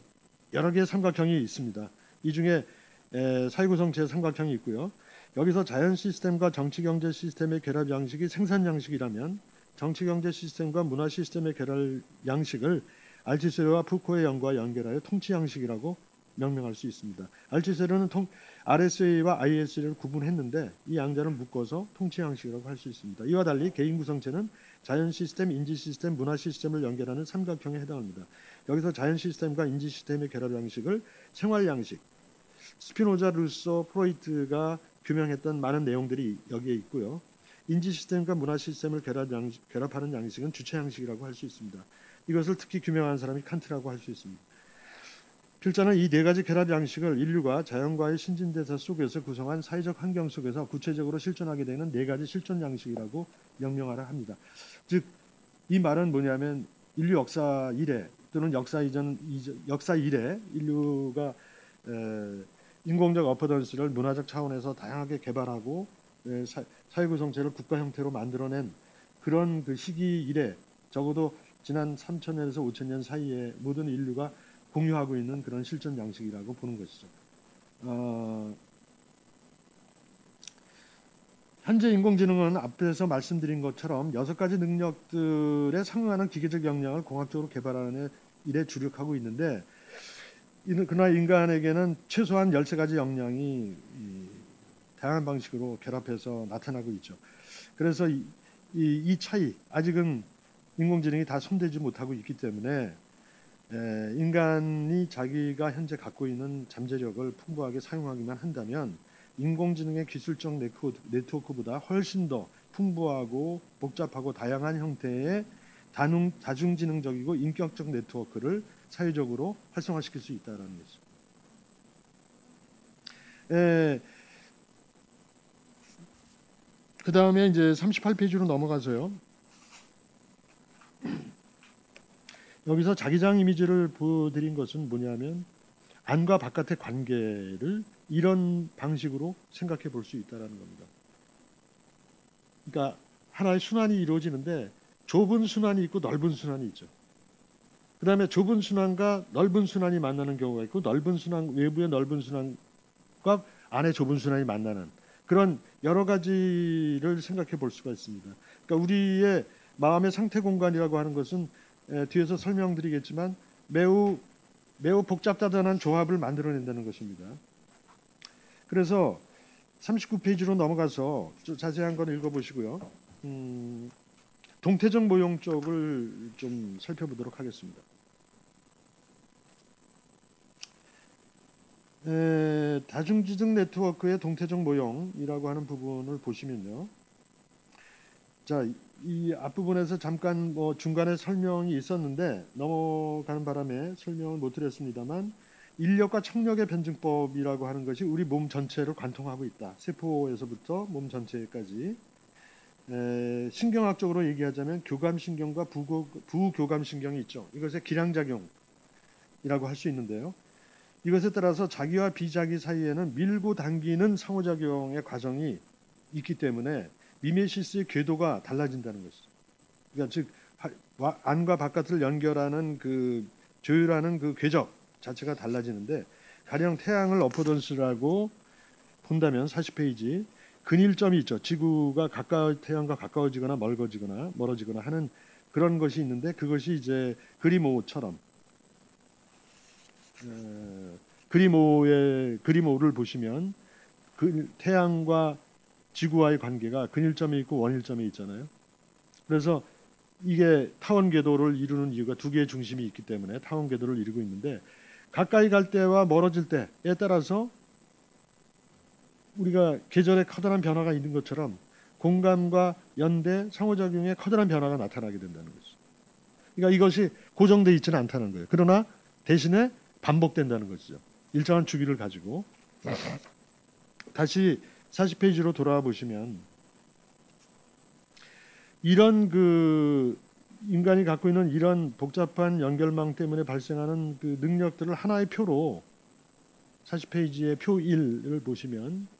[SPEAKER 5] 여러 개의 삼각형이 있습니다. 이 중에 사회 구성체의 삼각형이 있고요. 여기서 자연 시스템과 정치 경제 시스템의 결합 양식이 생산 양식이라면 정치 경제 시스템과 문화 시스템의 결합 양식을 알투세르와 푸코의 연구와 연결하여 통치 양식이라고 명명할 수 있습니다. 알투세르는 RSA와 ISA를 구분했는데 이 양자를 묶어서 통치 양식이라고 할 수 있습니다. 이와 달리 개인 구성체는 자연 시스템, 인지 시스템, 문화 시스템을 연결하는 삼각형에 해당합니다. 여기서 자연 시스템과 인지 시스템의 결합 양식을 생활 양식, 스피노자, 루소, 프로이트가 규명했던 많은 내용들이 여기에 있고요. 인지 시스템과 문화 시스템을 결합하는 양식은 주체 양식이라고 할 수 있습니다. 이것을 특히 규명한 사람이 칸트라고 할 수 있습니다. 필자는 이 4가지 결합 양식을 인류가 자연과의 신진대사 속에서 구성한 사회적 환경 속에서 구체적으로 실존하게 되는 4가지 실존 양식이라고 명명하라 합니다. 즉, 이 말은 뭐냐면 인류 역사 이래 또는 역사 이래 인류가 인공적 어퍼던스를 문화적 차원에서 다양하게 개발하고 사회 구성체를 국가 형태로 만들어낸 그런 그 시기 이래, 적어도 지난 3,000년에서 5,000년 사이에 모든 인류가 공유하고 있는 그런 실존 양식이라고 보는 것이죠. 현재 인공지능은 앞에서 말씀드린 것처럼 6가지 능력들에 상응하는 기계적 역량을 공학적으로 개발하는 일에 주력하고 있는데, 그러나 인간에게는 최소한 13가지 역량이 다양한 방식으로 결합해서 나타나고 있죠. 그래서 이 차이, 아직은 인공지능이 다 손대지 못하고 있기 때문에 인간이 자기가 현재 갖고 있는 잠재력을 풍부하게 사용하기만 한다면 인공지능의 기술적 네트워크보다 훨씬 더 풍부하고 복잡하고 다양한 형태의 다중지능적이고 인격적 네트워크를 사회적으로 활성화시킬 수 있다는 것이죠. 그 다음에 이제 38페이지로 넘어가서요. 여기서 자기장 이미지를 보여드린 것은 뭐냐면 안과 바깥의 관계를 이런 방식으로 생각해 볼 수 있다는 겁니다. 그러니까 하나의 순환이 이루어지는데 좁은 순환이 있고 넓은 순환이 있죠. 그 다음에 좁은 순환과 넓은 순환이 만나는 경우가 있고, 넓은 순환, 외부의 넓은 순환과 안의 좁은 순환이 만나는 그런 여러 가지를 생각해 볼 수가 있습니다. 그러니까 우리의 마음의 상태 공간이라고 하는 것은 뒤에서 설명드리겠지만 매우 복잡다단한 조합을 만들어낸다는 것입니다. 그래서 39페이지로 넘어가서 좀 자세한 건 읽어보시고요. 동태적 모형 쪽을 좀 살펴보도록 하겠습니다. 다중지능 네트워크의 동태적 모형이라고 하는 부분을 보시면요. 자, 이 앞부분에서 잠깐 중간에 설명이 있었는데 넘어가는 바람에 설명을 못 드렸습니다만 인력과 청력의 변증법이라고 하는 것이 우리 몸 전체를 관통하고 있다. 세포에서부터 몸 전체까지. 신경학적으로 얘기하자면 교감신경과 부교감신경이 있죠. 이것의 기량작용이라고 할 수 있는데요. 이것에 따라서 자기와 비자기 사이에는 밀고 당기는 상호작용의 과정이 있기 때문에 미메시스의 궤도가 달라진다는 것이죠. 그러니까 즉 안과 바깥을 연결하는 그 조율하는 그 궤적 자체가 달라지는데 가령 태양을 어포던스라고 본다면 40페이지 근일점이 있죠. 지구가 태양과 가까워지거나 멀어지거나 하는 그런 것이 있는데 그것이 이제 그리모처럼 그리모를 보시면 그 태양과 지구와의 관계가 근일점이 있고 원일점이 있잖아요. 그래서 이게 타원 궤도를 이루는 이유가 두 개의 중심이 있기 때문에 타원 궤도를 이루고 있는데 가까이 갈 때와 멀어질 때에 따라서 우리가 계절에 커다란 변화가 있는 것처럼 공감과 연대, 상호작용에 커다란 변화가 나타나게 된다는 거죠. 그러니까 이것이 고정되어 있지는 않다는 거예요. 그러나 대신에 반복된다는 것이죠. 일정한 주기를 가지고. 다시 40페이지로 돌아와 보시면 이런 그 인간이 갖고 있는 이런 복잡한 연결망 때문에 발생하는 그 능력들을 하나의 표로 40페이지의 표 1을 보시면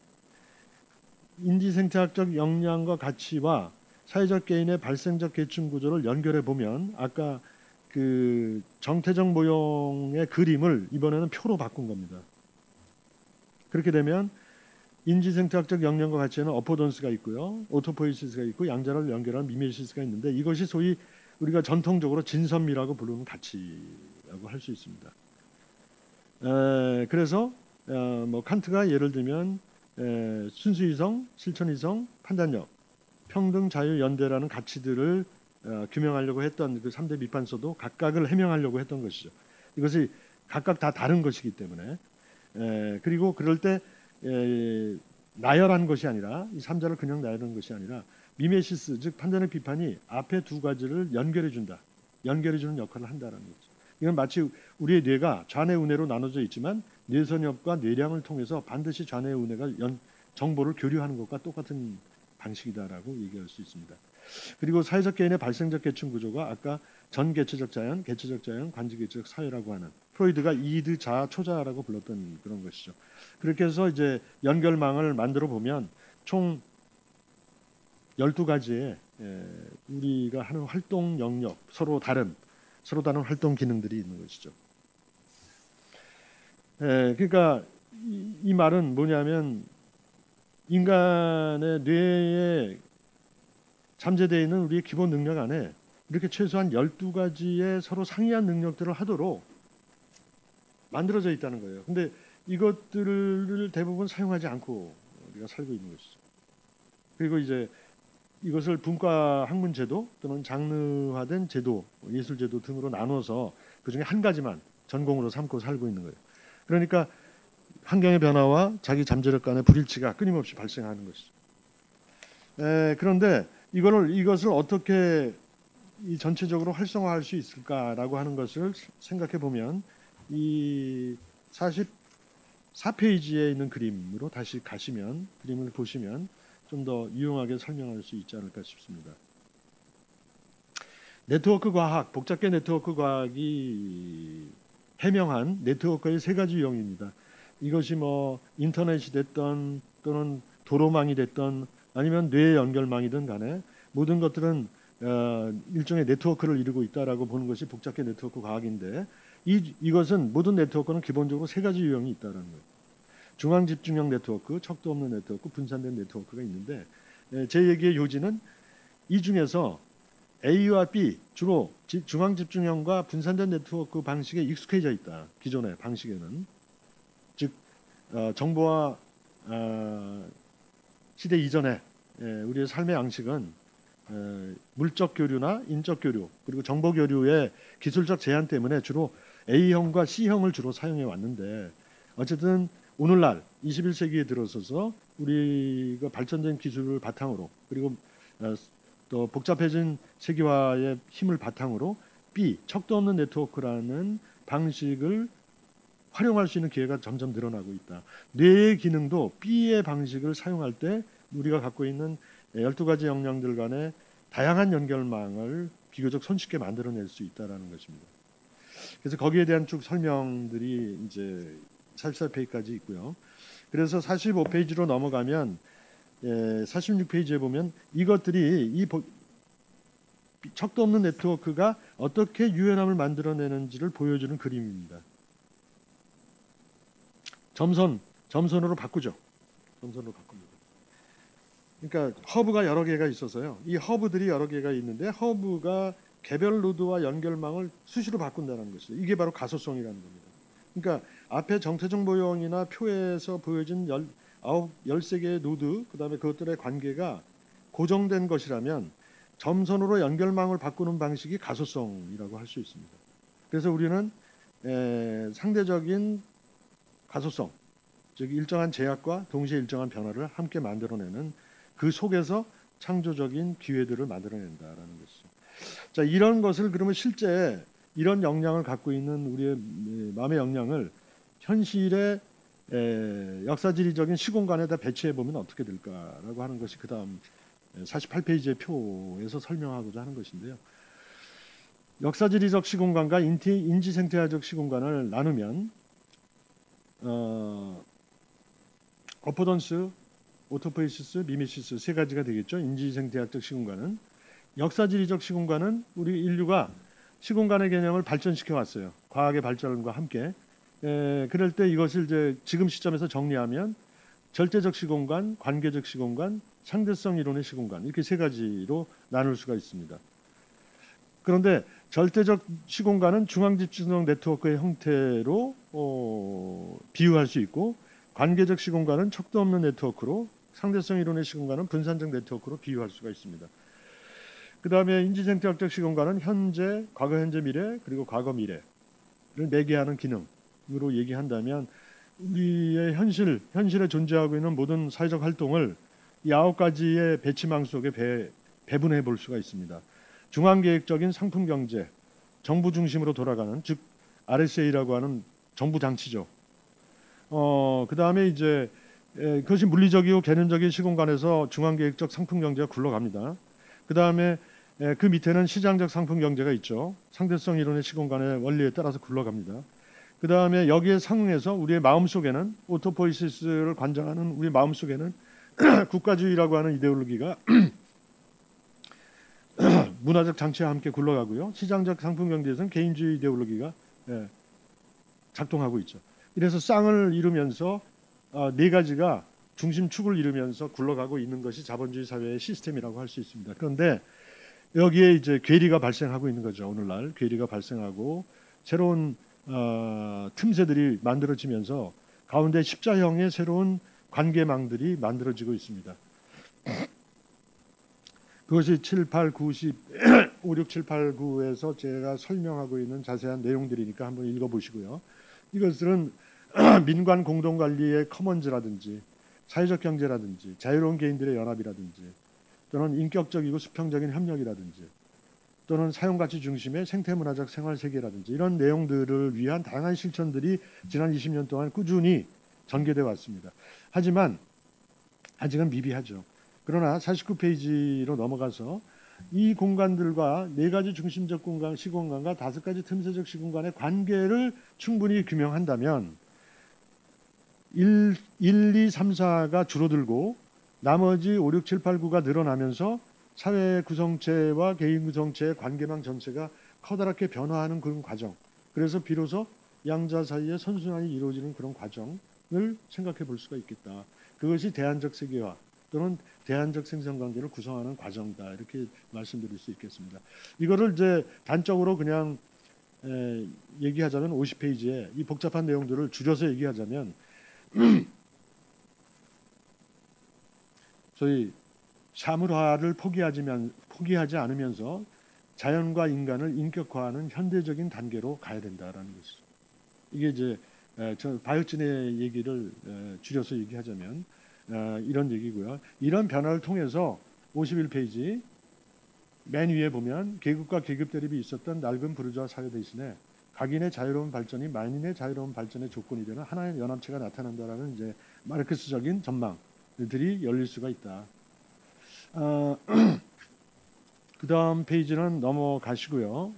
[SPEAKER 5] 인지생태학적 역량과 가치와 사회적 개인의 발생적 계층 구조를 연결해 보면 아까 그 정태적 모형의 그림을 이번에는 표로 바꾼 겁니다. 그렇게 되면 인지생태학적 역량과 가치에는 어포던스가 있고요. 오토포이시스가 있고 양자를 연결한 미메시스가 있는데 이것이 소위 우리가 전통적으로 진선미라고 부르는 가치라고 할 수 있습니다. 그래서 뭐 칸트가 예를 들면 순수이성, 실천이성, 판단력, 평등, 자유, 연대라는 가치들을 규명하려고 했던 그 3대 비판서도 각각을 해명하려고 했던 것이죠. 이것이 각각 다 다른 것이기 때문에 그리고 그럴 때 나열한 것이 아니라 이 3자를 그냥 나열한 것이 아니라 미메시스 즉 판단의 비판이 앞에 두 가지를 연결해준다. 연결해주는 역할을 한다는 거죠. 이건 마치 우리의 뇌가 좌뇌 우뇌로 나눠져 있지만 뇌선엽과 뇌량을 통해서 반드시 좌뇌 우뇌가 정보를 교류하는 것과 똑같은 방식이다라고 얘기할 수 있습니다. 그리고 사회적 개인의 발생적 계층 구조가 아까 전개체적 자연, 개체적 자연, 관지개체적 사회라고 하는 프로이드가 이드, 자, 초자라고 불렀던 그런 것이죠. 그렇게 해서 이제 연결망을 만들어 보면 총 12가지의 우리가 하는 활동 영역, 서로 다른 활동 기능들이 있는 것이죠. 그러니까 이 말은 뭐냐면 인간의 뇌에 잠재되어 있는 우리의 기본 능력 안에 이렇게 최소한 12가지의 서로 상이한 능력들을 하도록 만들어져 있다는 거예요. 근데 이것들을 대부분 사용하지 않고 우리가 살고 있는 것이죠. 그리고 이제 이것을 분과 학문 제도 또는 장르화된 제도, 예술 제도 등으로 나눠서 그중에 한 가지만 전공으로 삼고 살고 있는 거예요. 그러니까 환경의 변화와 자기 잠재력 간의 불일치가 끊임없이 발생하는 것이죠. 그런데 이것을 어떻게 이 전체적으로 활성화할 수 있을까라고 하는 것을 생각해 보면 이 44페이지에 있는 그림으로 다시 가시면 그림을 보시면 좀 더 유용하게 설명할 수 있지 않을까 싶습니다. 네트워크 과학, 복잡계 네트워크 과학이 해명한 네트워크의 세 가지 유형입니다. 이것이 뭐 인터넷이 됐던 또는 도로망이 됐던 아니면 뇌 연결망이든 간에 모든 것들은 일종의 네트워크를 이루고 있다라고 보는 것이 복잡계 네트워크 과학인데 이것은 모든 네트워크는 기본적으로 세 가지 유형이 있다는 거예요. 중앙 집중형 네트워크, 척도 없는 네트워크, 분산된 네트워크가 있는데 제 얘기의 요지는 이 중에서 A와 B 주로 중앙 집중형과 분산된 네트워크 방식에 익숙해져 있다. 기존의 방식에는 즉 정보와 시대 이전에 우리의 삶의 양식은 물적 교류나 인적 교류 그리고 정보 교류의 기술적 제한 때문에 주로 A형과 C형을 주로 사용해 왔는데 어쨌든 오늘날 21세기에 들어서서 우리가 발전된 기술을 바탕으로 그리고 또 복잡해진 세계화의 힘을 바탕으로 B, 척도 없는 네트워크라는 방식을 활용할 수 있는 기회가 점점 늘어나고 있다. 뇌의 기능도 B의 방식을 사용할 때 우리가 갖고 있는 12가지 역량들 간의 다양한 연결망을 비교적 손쉽게 만들어낼 수 있다라는 것입니다. 그래서 거기에 대한 쭉 설명들이 이제 44페이지까지 있고요. 그래서 45페이지로 넘어가면 46페이지에 보면 이것들이 이 척도 없는 네트워크가 어떻게 유연함을 만들어내는지를 보여주는 그림입니다. 점선으로 바꾸죠. 점선으로 바꿉니다. 그러니까 허브가 여러 개가 있어서요. 이 허브들이 여러 개가 있는데 허브가 개별 노드와 연결망을 수시로 바꾼다는 것이죠. 이게 바로 가소성이라는 겁니다. 그러니까 앞에 정체적 모형이나 표에서 보여진 13개의 노드, 그다음에 그것들의 관계가 고정된 것이라면 점선으로 연결망을 바꾸는 방식이 가소성이라고 할 수 있습니다. 그래서 우리는 상대적인 가소성, 즉 일정한 제약과 동시에 일정한 변화를 함께 만들어내는 그 속에서 창조적인 기회들을 만들어낸다라는 것이죠. 자, 이런 것을 그러면 실제 이런 역량을 갖고 있는 우리의 마음의 역량을 현실의 역사지리적인 시공간에다 배치해 보면 어떻게 될까라고 하는 것이 그 다음 48페이지의 표에서 설명하고자 하는 것인데요. 역사지리적 시공간과 인지생태학적 시공간을 나누면 어포던스, 오토포이시스, 미메시스 세 가지가 되겠죠. 인지생태학적 시공간은. 역사지리적 시공간은 우리 인류가 시공간의 개념을 발전시켜 왔어요. 과학의 발전과 함께. 그럴 때 이것을 이제 지금 시점에서 정리하면 절대적 시공간, 관계적 시공간, 상대성 이론의 시공간 이렇게 세 가지로 나눌 수가 있습니다. 그런데 절대적 시공간은 중앙집중성 네트워크의 형태로 비유할 수 있고 관계적 시공간은 척도 없는 네트워크로 상대성 이론의 시공간은 분산적 네트워크로 비유할 수가 있습니다. 그 다음에 인지생태학적 시공간은 현재, 과거, 현재, 미래 그리고 과거, 미래를 매개하는 기능으로 얘기한다면 우리의 현실에 존재하고 있는 모든 사회적 활동을 이 9가지의 배치망 속에 배분해 볼 수가 있습니다. 중앙계획적인 상품경제, 정부 중심으로 돌아가는 즉 RSA라고 하는 정부 장치죠. 그 다음에 이제 그것이 물리적이고 개념적인 시공간에서 중앙계획적 상품경제가 굴러갑니다. 그 다음에 그 밑에는 시장적 상품경제가 있죠. 상대성 이론의 시공간의 원리에 따라서 굴러갑니다. 그 다음에 여기에 상응해서 우리의 마음속에는 오토포이시스를 관장하는 우리 마음속에는 국가주의라고 하는 이데올로기가 문화적 장치와 함께 굴러가고요. 시장적 상품경제에서는 개인주의 이데올로기가 작동하고 있죠. 이래서 쌍을 이루면서 네 가지가 중심축을 이루면서 굴러가고 있는 것이 자본주의 사회의 시스템이라고 할 수 있습니다. 그런데 여기에 이제 괴리가 발생하고 있는 거죠. 오늘날 괴리가 발생하고 새로운 틈새들이 만들어지면서 가운데 십자형의 새로운 관계망들이 만들어지고 있습니다. 그것이 7, 8, 9, 10, 5, 6, 7, 8, 9에서 제가 설명하고 있는 자세한 내용들이니까 한번 읽어보시고요. 이것들은 민관 공동관리의 커먼즈라든지 사회적 경제라든지 자유로운 개인들의 연합이라든지 또는 인격적이고 수평적인 협력이라든지 또는 사용가치 중심의 생태문화적 생활세계라든지 이런 내용들을 위한 다양한 실천들이 지난 20년 동안 꾸준히 전개되어 왔습니다. 하지만 아직은 미비하죠. 그러나 49페이지로 넘어가서 이 공간들과 4가지 중심적 공간, 시공간과 5가지 틈새적 시공간의 관계를 충분히 규명한다면 1, 2, 3, 4가 줄어들고 나머지 5, 6, 7, 8, 9가 늘어나면서 사회 구성체와 개인 구성체의 관계망 전체가 커다랗게 변화하는 그런 과정. 그래서 비로소 양자 사이에 선순환이 이루어지는 그런 과정을 생각해 볼 수가 있겠다. 그것이 대안적 세계화 또는 대안적 생산관계를 구성하는 과정이다. 이렇게 말씀드릴 수 있겠습니다. 이거를 이제 단적으로 그냥 얘기하자면 50페이지에 이 복잡한 내용들을 줄여서 얘기하자면 소위 사물화를 포기하지 않으면서 자연과 인간을 인격화하는 현대적인 단계로 가야 된다라는 것이죠. 이게 이제 저 바이오진의 얘기를 줄여서 얘기하자면 이런 얘기고요. 이런 변화를 통해서 51페이지 맨 위에 보면 계급과 계급 대립이 있었던 낡은 부르주아 사회 대신에 각인의 자유로운 발전이 만인의 자유로운 발전의 조건이 되는 하나의 연합체가 나타난다라는 이제 마르크스적인 전망들이 열릴 수가 있다. 그 다음 페이지는 넘어가시고요.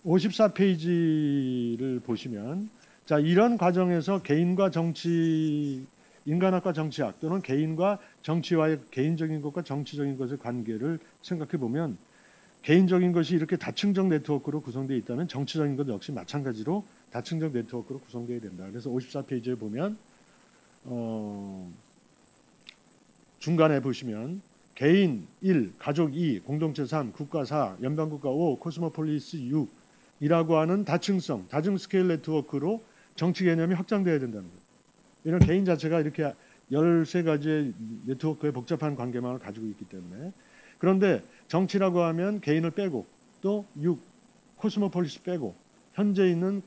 [SPEAKER 5] 54페이지를 보시면 자 이런 과정에서 개인과 정치, 인간학과 정치학 또는 개인과 정치와의 개인적인 것과 정치적인 것의 관계를 생각해 보면 개인적인 것이 이렇게 다층적 네트워크로 구성되어 있다면 정치적인 것 역시 마찬가지로 다층적 네트워크로 구성되어야 된다. 그래서 54페이지에 보면 중간에 보시면 개인 1, 가족 2, 공동체 3, 국가 4, 연방국가 5, 코스모폴리스 6이라고 하는 다층성, 다중 스케일 네트워크로 정치 개념이 확장돼야 된다는 거예요. 이런 개인 자체가 이렇게 13가지의 네트워크의 복잡한 관계망을 가지고 있기 때문에 그런데 정치라고 하면 개인을 빼고 또 6, 코스모폴리스 빼고 현재 있는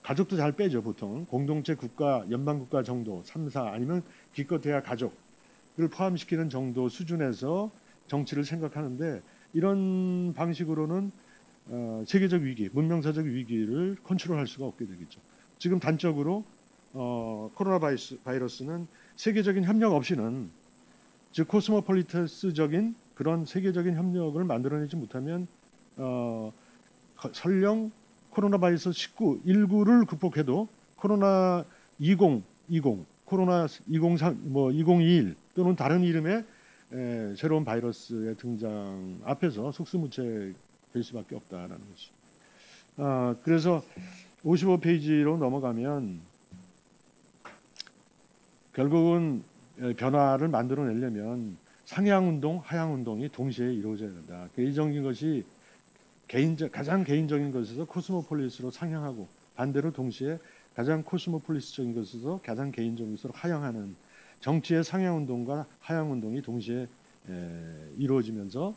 [SPEAKER 5] 가족도 잘 빼죠. 보통 공동체, 국가, 연방국가 정도 3, 4 아니면 기껏해야 가족을 포함시키는 정도 수준에서 정치를 생각하는데 이런 방식으로는 세계적 위기, 문명사적 위기를 컨트롤할 수가 없게 되겠죠. 지금 단적으로 코로나 바이러스는 세계적인 협력 없이는 즉 코스모폴리터스적인 그런 세계적인 협력을 만들어내지 못하면 설령 코로나 바이러스 19를 극복해도 코로나 2020, 코로나 2023, 2021 또는 다른 이름의 새로운 바이러스의 등장 앞에서 속수무책 될 수밖에 없다라는 것이. 그래서 55페이지로 넘어가면 결국은 변화를 만들어내려면 상향운동, 하향운동이 동시에 이루어져야 된다. 개인적인 것이 가장 개인적인 것에서 코스모폴리스로 상향하고 반대로 동시에 가장 코스모폴리스적인 것에서 가장 개인적인 것으로 하향하는 정치의 상향운동과 하향운동이 동시에 이루어지면서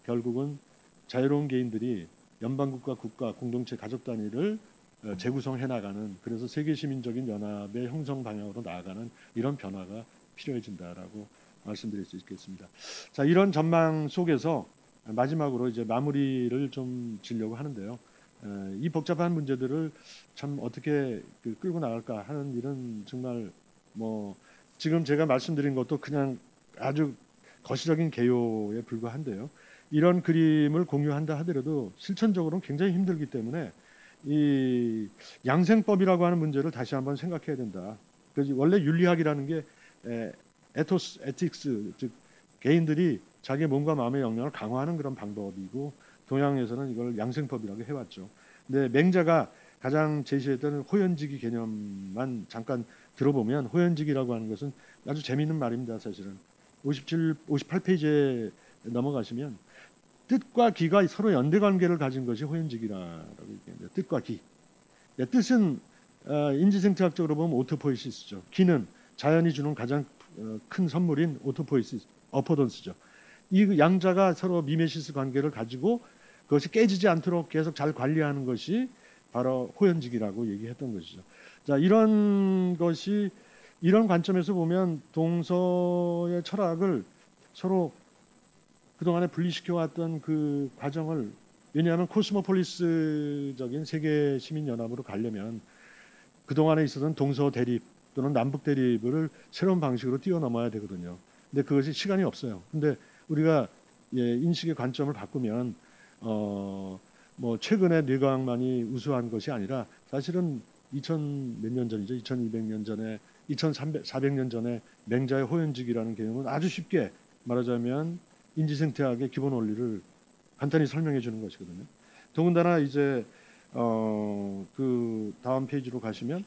[SPEAKER 5] 결국은 자유로운 개인들이 연방국가, 국가, 공동체, 가족 단위를 재구성해 나가는 그래서 세계 시민적인 연합의 형성 방향으로 나아가는 이런 변화가 필요해진다라고 말씀드릴 수 있겠습니다. 자, 이런 전망 속에서 마지막으로 이제 마무리를 좀 지려고 하는데요. 이 복잡한 문제들을 참 어떻게 끌고 나갈까 하는 일은 정말 지금 제가 말씀드린 것도 그냥 아주 거시적인 개요에 불과한데요. 이런 그림을 공유한다 하더라도 실천적으로는 굉장히 힘들기 때문에 이 양생법이라고 하는 문제를 다시 한번 생각해야 된다. 그래서 원래 윤리학이라는 게 에토스, 에틱스, 즉 개인들이 자기 몸과 마음의 역량을 강화하는 그런 방법이고 동양에서는 이걸 양생법이라고 해왔죠. 근데 맹자가 가장 제시했던 호연지기 개념만 잠깐 들어보면 호연지기라고 하는 것은 아주 재미있는 말입니다. 사실은 58페이지에 넘어가시면 뜻과 기가 서로 연대관계를 가진 것이 호연지기라고 얘기합니다. 뜻과 기. 뜻은 인지생태학적으로 보면 오토포이시스죠. 기는 자연이 주는 가장 큰 선물인 오토포이시스, 어포던스죠. 이 양자가 서로 미메시스 관계를 가지고 그것이 깨지지 않도록 계속 잘 관리하는 것이 바로 호연지기라고 얘기했던 것이죠. 자, 이런 관점에서 보면 동서의 철학을 서로 그동안에 분리시켜왔던 그 과정을 왜냐하면 코스모폴리스적인 세계 시민연합으로 가려면 그동안에 있었던 동서 대립 또는 남북 대립을 새로운 방식으로 뛰어넘어야 되거든요. 근데 그것이 시간이 없어요. 근데 우리가 인식의 관점을 바꾸면 최근에 뇌과학만이 우수한 것이 아니라 사실은 2000 몇 년 전이죠. 2200년 전에 2400년 전에 맹자의 호연지기라는 개념은 아주 쉽게 말하자면 인지생태학의 기본 원리를 간단히 설명해 주는 것이거든요. 더군다나 이제 그 다음 페이지로 가시면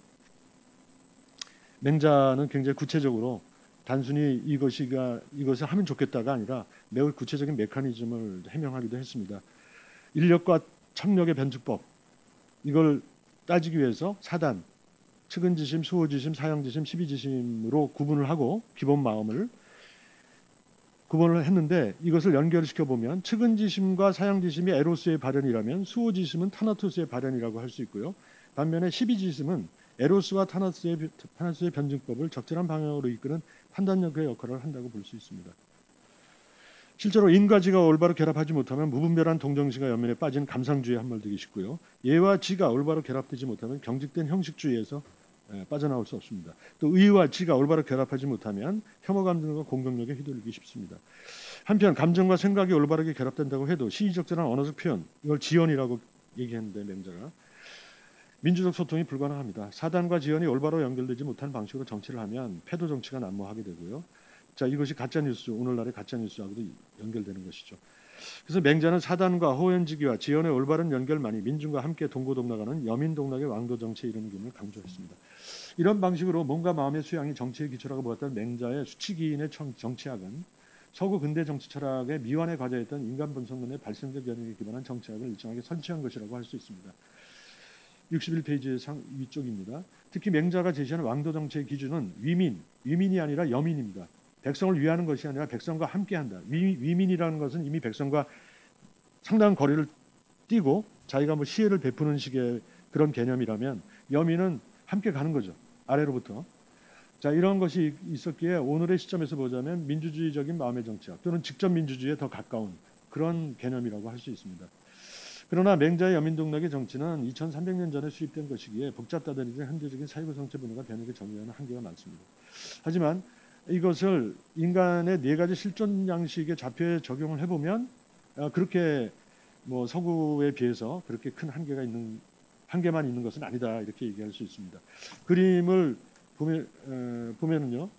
[SPEAKER 5] 맹자는 굉장히 구체적으로 단순히 이것을 하면 좋겠다가 아니라 매우 구체적인 메커니즘을 해명하기도 했습니다. 인력과 청력의 변주법 이걸 따지기 위해서 사단, 측은지심, 수호지심, 사형지심, 십이지심으로 구분을 하고 기본 마음을 구분을 했는데 이것을 연결시켜 보면 측은지심과 사형지심이 에로스의 발현이라면 수호지심은 타나토스의 발현이라고 할 수 있고요. 반면에 12지심은 에로스와 타나토스의 변증법을 적절한 방향으로 이끄는 판단력의 역할을 한다고 볼 수 있습니다. 실제로 인과 지가 올바로 결합하지 못하면 무분별한 동정심과 연민에 빠진 감상주의에 함몰되기 쉽고요. 예와 지가 올바로 결합되지 못하면 경직된 형식주의에서 빠져나올 수 없습니다. 또 의와 지가 올바로 결합하지 못하면 혐오감 등과 공격력에 휘둘리기 쉽습니다. 한편 감정과 생각이 올바르게 결합된다고 해도 시의적절한 언어적 표현, 이걸 지연이라고 얘기했는데 맹자가 민주적 소통이 불가능합니다. 사단과 지연이 올바로 연결되지 못한 방식으로 정치를 하면 패도 정치가 난무하게 되고요. 자, 이것이 가짜뉴스, 오늘날의 가짜뉴스하고도 연결되는 것이죠. 그래서 맹자는 사단과 호연지기와 지연의 올바른 연결만이 민중과 함께 동고동락하는 여민동락의 왕도 정치에 이르는 김을 강조했습니다. 이런 방식으로 몸과 마음의 수양이 정치의 기초라고 보았던 맹자의 수치기인의 정치학은 서구 근대 정치 철학의 미완의 과제였던 인간 본성론의 발생적 연역에 기반한 정치학을 일정하게 설치한 것이라고 할 수 있습니다. 61페이지 위쪽입니다. 특히 맹자가 제시하는 왕도 정치의 기준은 위민이 아니라 여민입니다. 백성을 위하는 것이 아니라 백성과 함께한다. 위민이라는 것은 이미 백성과 상당한 거리를 띄고 자기가 뭐 시혜를 베푸는 식의 그런 개념이라면 여민은 함께 가는 거죠. 아래로부터. 자, 이런 것이 있었기에 오늘의 시점에서 보자면 민주주의적인 마음의 정치학 또는 직접 민주주의에 더 가까운 그런 개념이라고 할 수 있습니다. 그러나 맹자의 여민동락의 정치는 2300년 전에 수입된 것이기에 복잡다단이된 현대적인 사회구 정치 분야가 변하게 정의하는 한계가 많습니다. 하지만 이것을 인간의 네 가지 실존 양식의 좌표에 적용을 해보면 그렇게 뭐 서구에 비해서 그렇게 큰 한계만 있는 것은 아니다 이렇게 얘기할 수 있습니다. 그림을 보면은요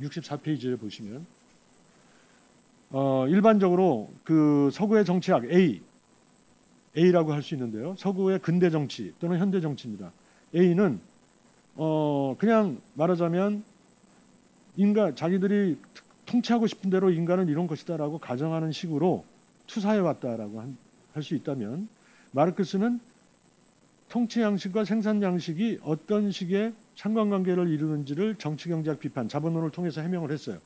[SPEAKER 5] 64페이지에 보시면 일반적으로 그 서구의 정치학 A라고 할 수 있는데요. 서구의 근대 정치 또는 현대 정치입니다. A는 그냥 말하자면 자기들이 통치하고 싶은 대로 인간은 이런 것이다라고 가정하는 식으로 투사해 왔다라고 할 수 있다면 마르크스는 통치 양식과 생산 양식이 어떤 식의 상관관계를 이루는지를 정치경제학 비판, 자본론을 통해서 해명을 했어요.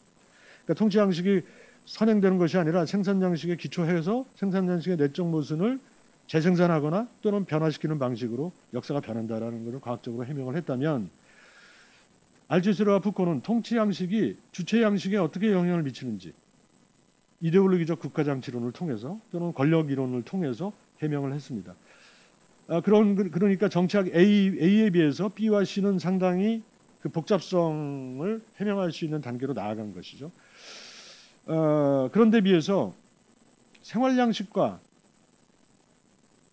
[SPEAKER 5] 그러니까 통치 양식이 선행되는 것이 아니라 생산 양식에 기초해서 생산 양식의 내적 모순을 재생산하거나 또는 변화시키는 방식으로 역사가 변한다라는 것을 과학적으로 해명을 했다면 알투스르와 푸코는 통치 양식이 주체 양식에 어떻게 영향을 미치는지 이데올로기적 국가장치론을 통해서 또는 권력 이론을 통해서 해명을 했습니다. 그러니까 정치학 A에 비해서 B와 C는 상당히 그 복잡성을 해명할 수 있는 단계로 나아간 것이죠. 그런데 비해서 생활 양식과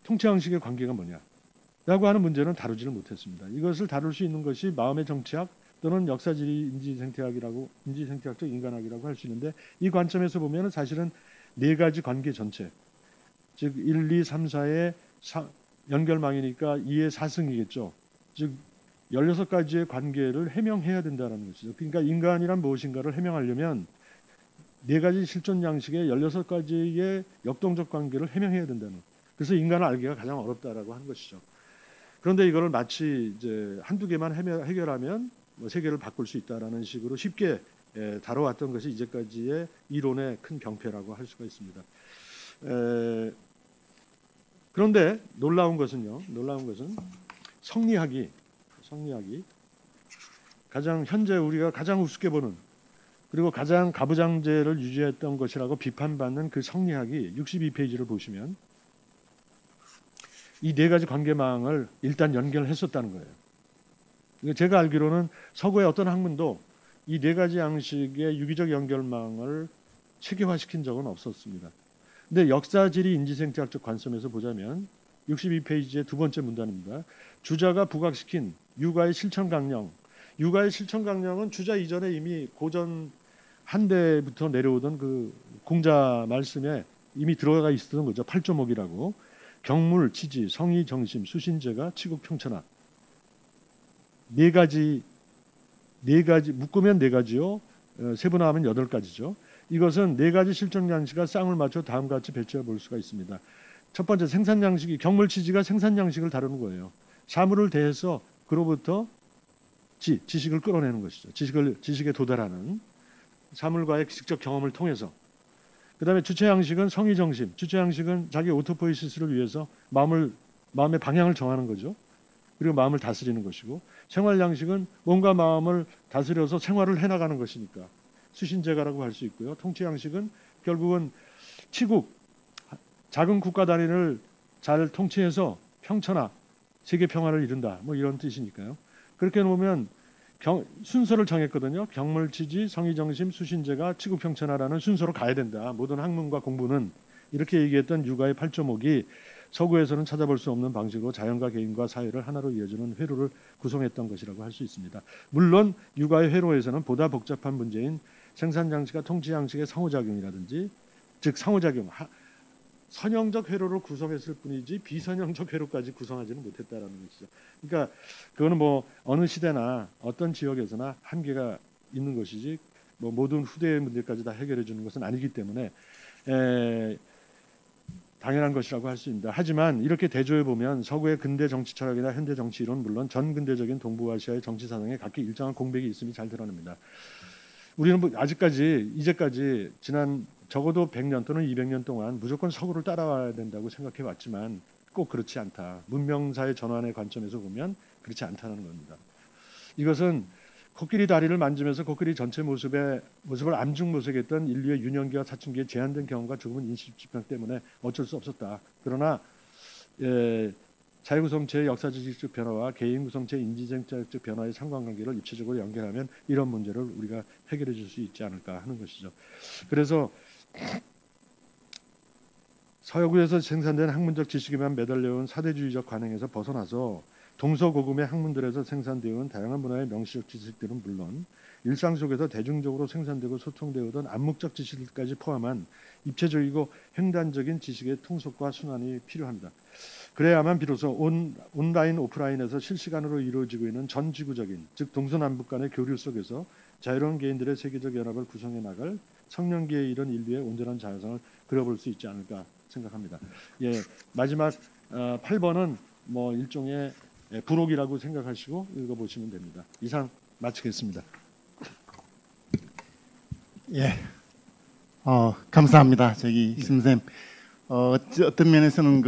[SPEAKER 5] 통치 양식의 관계가 뭐냐라고 하는 문제는 다루지를 못했습니다. 이것을 다룰 수 있는 것이 마음의 정치학 또는 역사지리 인지생태학적 인간학이라고 할 수 있는데 이 관점에서 보면 사실은 네 가지 관계 전체, 즉 1, 2, 3, 4의 연결망이니까 2의 4승이겠죠. 즉 16가지의 관계를 해명해야 된다는 것이죠. 그러니까 인간이란 무엇인가를 해명하려면 네 가지 실존 양식의 16가지의 역동적 관계를 해명해야 된다는. 그래서 인간을 알기가 가장 어렵다라고 하는 것이죠. 그런데 이거를 마치 이제 한두 개만 해결하면 뭐 세계를 바꿀 수 있다라는 식으로 쉽게 다뤄왔던 것이 이제까지의 이론의 큰 병폐라고 할 수가 있습니다. 그런데 놀라운 것은 성리학이 가장 현재 우리가 가장 우습게 보는 그리고 가장 가부장제를 유지했던 것이라고 비판받는 그 성리학이 62페이지를 보시면 이 네 가지 관계망을 일단 연결했었다는 거예요. 제가 알기로는 서구의 어떤 학문도 이 네 가지 양식의 유기적 연결망을 체계화시킨 적은 없었습니다. 근데 역사지리 인지생태학적 관점에서 보자면 62페이지의 두 번째 문단입니다. 주자가 부각시킨 유가의 실천 강령. 유가의 실천 강령은 주자 이전에 이미 고전 한대부터 내려오던 그 공자 말씀에 이미 들어가 있었던 거죠. 8조목이라고. 경물, 치지, 성의, 정심, 수신제가, 치국, 평천하. 네 가지 묶으면 네 가지요. 세분화하면 8가지죠. 이것은 네 가지 실존 양식과 쌍을 맞춰 다음과 같이 배치해 볼 수가 있습니다. 첫 번째 생산 양식이 경물, 치지가 생산 양식을 다루는 거예요. 사물을 대해서 그로부터 지식을 끌어내는 것이죠. 지식에 도달하는. 사물과의 직접 경험을 통해서. 그다음에 주체 양식은 성의 정심. 주체 양식은 자기 오토포이시스를 위해서 마음의 방향을 정하는 거죠. 그리고 마음을 다스리는 것이고, 생활 양식은 몸과 마음을 다스려서 생활을 해나가는 것이니까 수신제가라고 할 수 있고요. 통치 양식은 결국은 치국, 작은 국가 단위를 잘 통치해서 평천하, 세계 평화를 이룬다. 뭐 이런 뜻이니까요. 그렇게 놓으면 순서를 정했거든요. 경물치지, 성의정심, 수신제가, 치국평천하라는 순서로 가야 된다. 모든 학문과 공부는 이렇게 얘기했던 유가의 8조목이 서구에서는 찾아볼 수 없는 방식으로 자연과 개인과 사회를 하나로 이어주는 회로를 구성했던 것이라고 할 수 있습니다. 물론 유가의 회로에서는 보다 복잡한 문제인 생산장치가 통치양식의 상호작용이라든지, 즉 상호작용, 선형적 회로를 구성했을 뿐이지 비선형적 회로까지 구성하지는 못했다라는 것이죠. 그러니까 그거는 뭐 어느 시대나 어떤 지역에서나 한계가 있는 것이지 뭐 모든 후대의 문제까지 다 해결해 주는 것은 아니기 때문에 당연한 것이라고 할 수 있습니다. 하지만 이렇게 대조해 보면 서구의 근대 정치 철학이나 현대 정치 이론, 물론 전 근대적인 동부아시아의 정치 사상에 각기 일정한 공백이 있음이 잘 드러납니다. 우리는 뭐 이제까지 지난 적어도 100년 또는 200년 동안 무조건 서구를 따라와야 된다고 생각해 왔지만 꼭 그렇지 않다. 문명사의 전환의 관점에서 보면 그렇지 않다는 겁니다. 이것은 코끼리 다리를 만지면서 코끼리 전체 모습을 암중모색했던 인류의 유년기와 사춘기의 제한된 경험과 조금은 인식 지평 때문에 어쩔 수 없었다. 그러나 자유구성체의 역사지식적 변화와 개인구성체의 인지정책적 변화의 상관관계를 입체적으로 연결하면 이런 문제를 우리가 해결해 줄 수 있지 않을까 하는 것이죠. 그래서 서구에서 생산된 학문적 지식에만 매달려온 사대주의적 관행에서 벗어나서 동서고금의 학문들에서 생산되어 온 다양한 문화의 명시적 지식들은 물론 일상 속에서 대중적으로 생산되고 소통되어 오던 암묵적 지식들까지 포함한 입체적이고 횡단적인 지식의 통속과 순환이 필요합니다. 그래야만 비로소 온라인 오프라인에서 실시간으로 이루어지고 있는 전 지구적인, 즉 동서남북 간의 교류 속에서 자유로운 개인들의 세계적 연합을 구성해 나갈 청년기에 이른 인류의 온전한 자율성을 그려볼 수 있지 않을까 생각합니다. 마지막 8번은 뭐 일종의 부록이라고 생각하시고 읽어보시면 됩니다. 이상 마치겠습니다.
[SPEAKER 3] 감사합니다. 저기 심쌤. 어떤 면에서는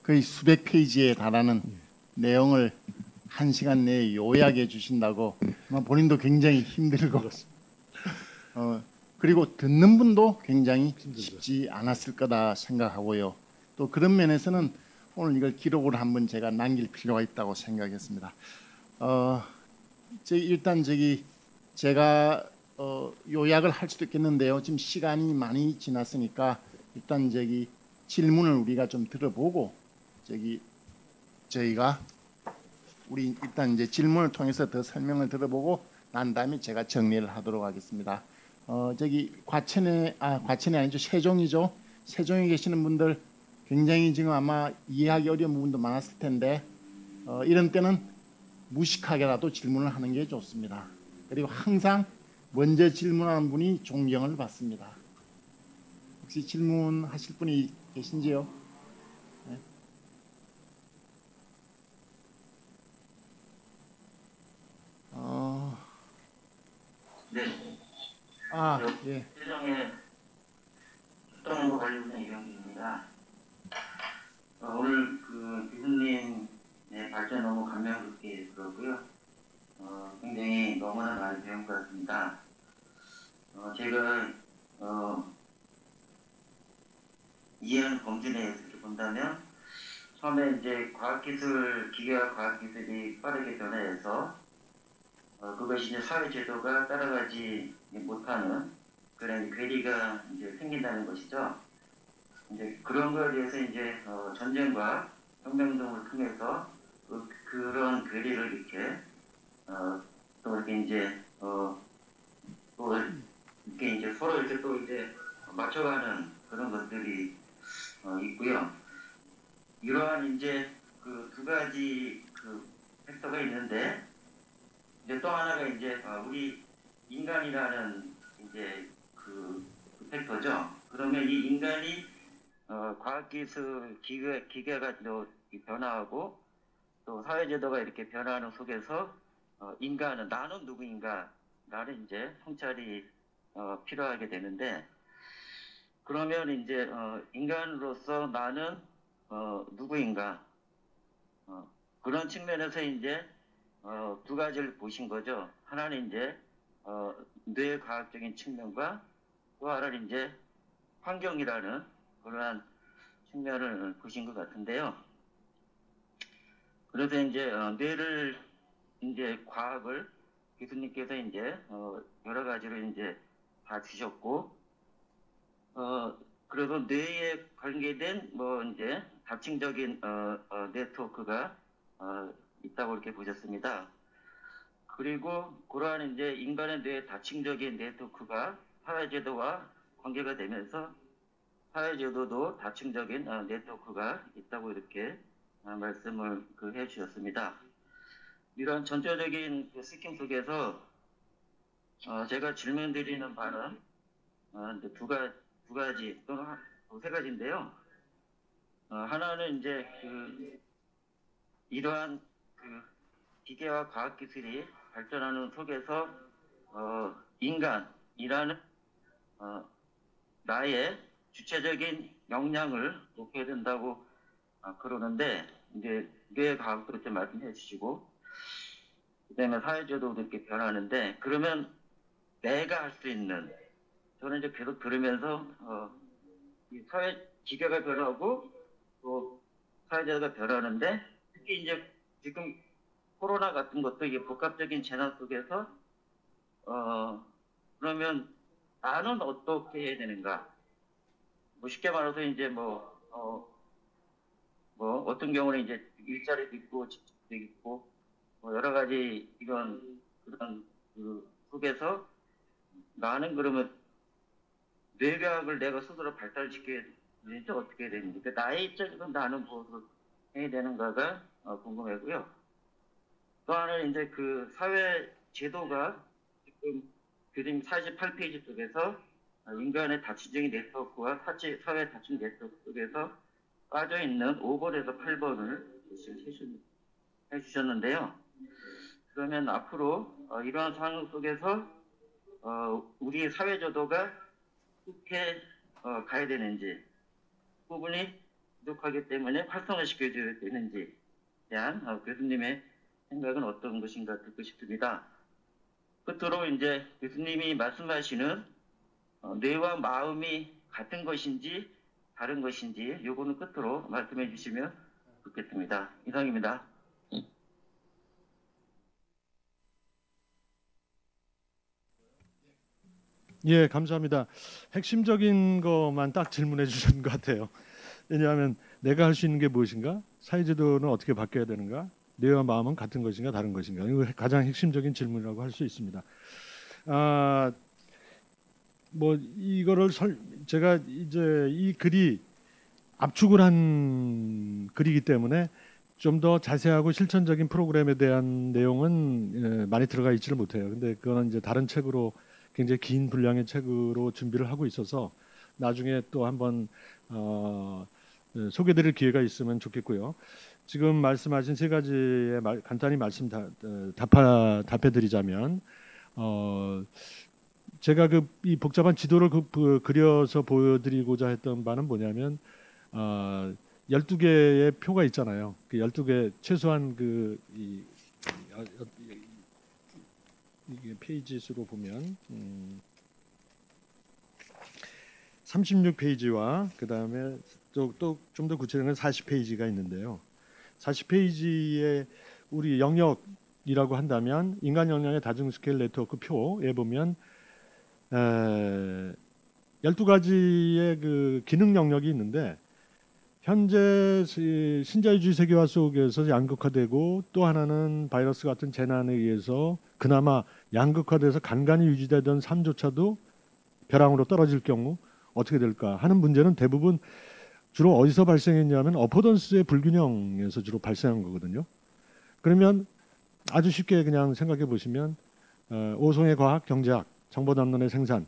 [SPEAKER 3] 거의 수백 페이지에 달하는 내용을 1시간 내에 요약해 주신다고 본인도 굉장히 힘들고 그리고 듣는 분도 굉장히 쉽지 않았을 거다 생각하고요. 또 그런 면에서는 오늘 이걸 기록으로 한번 제가 남길 필요가 있다고 생각했습니다. 일단 제가 요약을 할 수도 있겠는데요. 지금 시간이 많이 지났으니까 일단 질문을 우리가 좀 들어보고 저희가 우리 일단 이제 질문을 통해서 더 설명을 들어보고 난 다음에 제가 정리를 하도록 하겠습니다. 과천이 아니죠. 세종이죠. 세종에 계시는 분들 굉장히 지금 아마 이해하기 어려운 부분도 많았을 텐데 이런 때는 무식하게라도 질문을 하는 게 좋습니다. 그리고 항상 먼저 질문하는 분이 존경을 받습니다. 혹시 질문하실 분이 계신지요? 네.
[SPEAKER 6] 네.
[SPEAKER 3] 예.
[SPEAKER 6] 세종의 초등부 관리부장 이병기입니다. 오늘 교수님의 발전 너무 감명 깊게 들었고요. 굉장히 너무나 많이 배운 것 같습니다. 제가 이해하는 범주 내에서 이렇게 본다면 처음에 이제 기계와 과학기술이 빠르게 변화해서 그것이 이제 사회제도가 따라가지 못하는 그런 괴리가 이제 생긴다는 것이죠. 이제 그런 거에 대해서 이제 전쟁과 혁명 등을 통해서 그런 괴리를 이렇게 또 이렇게 이제 또 이렇게 이제 서로 이렇게 또 이제 맞춰가는 그런 것들이 있고요. 이러한 이제 그 두 가지 팩터가 있는데 이제 또 하나가 이제 우리 인간이라는 이제 그 팩터죠. 그러면 이 인간이 과학기술 기계가 또 변화하고 또 사회제도가 이렇게 변화하는 속에서 인간은 나는 누구인가 나는 이제 성찰이 필요하게 되는데, 그러면 이제 인간으로서 나는 누구인가, 그런 측면에서 이제 두 가지를 보신 거죠. 하나는 이제 뇌과학적인 측면과 또 하나는 이제 환경이라는 그러한 측면을 보신 것 같은데요. 그래서 이제 뇌를 이제 과학을 교수님께서 이제 여러 가지로 이제 다 주셨고, 그래서 뇌에 관계된 뭐 이제 다층적인 네트워크가 있다고 이렇게 보셨습니다. 그리고 그러한 이제 인간의 뇌의 다층적인 네트워크가 사회제도와 관계가 되면서 사회제도도 다층적인 네트워크가 있다고 이렇게 말씀을 해주셨습니다. 이런 전체적인 스킨 속에서 제가 질문드리는 바는 두 가지 또는 세 가지인데요. 하나는 이제 이러한 기계와 과학 기술이 발전하는 속에서 인간이라는 나의 주체적인 역량을 높여야 된다고 그러는데, 이제 뇌 과학도 이렇게 말씀해 주시고, 그다음에 사회제도도 이렇게 변하는데, 그러면 내가 할 수 있는, 저는 이제 계속 들으면서 이 사회 기계가 변하고 또 사회제도가 변하는데, 특히 이제 지금 코로나 같은 것도 이게 복합적인 재난 속에서 그러면 나는 어떻게 해야 되는가? 뭐 쉽게 말해서 이제 뭐 어떤 경우는 이제 일자리도 있고 직장도 있고 뭐 여러 가지 이런 그런 속에서 나는 그러면 뇌과학을 내가 스스로 발달시켜야 되는지 어떻게 해야 되는지, 그러니까 나의 입장에서 나는 무엇을 해야 되는가가 궁금하고요. 또 하나는 이제 사회 제도가 지금 교수님 48페이지 쪽에서 인간의 다층적인 네트워크와 사회 다층 네트워크 속에서 빠져있는 5번에서 8번을 해주셨는데요. 그러면 앞으로 이러한 상황 속에서 우리 사회제도가 어떻게 가야 되는지, 부분이 부족하기 때문에 활성화시켜줘야 되는지에 대한 교수님의 생각은 어떤 것인가 듣고 싶습니다. 끝으로 이제 교수님이 말씀하시는 뇌와 마음이 같은 것인지 다른 것인지 요거는 끝으로 말씀해 주시면 좋겠습니다. 이상입니다.
[SPEAKER 5] 예, 감사합니다. 핵심적인 것만 딱 질문해 주신 것 같아요. 왜냐하면 내가 할 수 있는 게 무엇인가? 사회제도는 어떻게 바뀌어야 되는가? 뇌와 마음은 같은 것인가 다른 것인가? 이거 가장 핵심적인 질문이라고 할 수 있습니다. 뭐 이거를 제가 이제 이 글이 압축을 한 글이기 때문에 좀 더 자세하고 실천적인 프로그램에 대한 내용은 많이 들어가 있지를 못해요. 근데 그거는 이제 다른 책으로 굉장히 긴 분량의 책으로 준비를 하고 있어서 나중에 또 한번 소개드릴 기회가 있으면 좋겠고요. 지금 말씀하신 세 가지에 간단히 답해드리자면, 제가 이 복잡한 지도를 그려서 보여드리고자 했던 바는 뭐냐면 12개의 표가 있잖아요. 그 12개 최소한 이게 페이지 수로 보면 36페이지와 그 다음에 또 좀 더 구체적인 40페이지가 있는데요. 40페이지에 우리 영역이라고 한다면 인간 역량의 다중 스케일 네트워크 표에 보면 12가지의 그 기능 영역이 있는데, 현재 신자유주의 세계화 속에서 양극화되고 또 하나는 바이러스 같은 재난에 의해서 그나마 양극화돼서 간간히 유지되던 삶조차도 벼랑으로 떨어질 경우 어떻게 될까 하는 문제는 대부분 주로 어디서 발생했냐면 어포던스의 불균형에서 주로 발생한 거거든요. 그러면 아주 쉽게 그냥 생각해 보시면 오송의 과학, 경제학, 정보담론의 생산,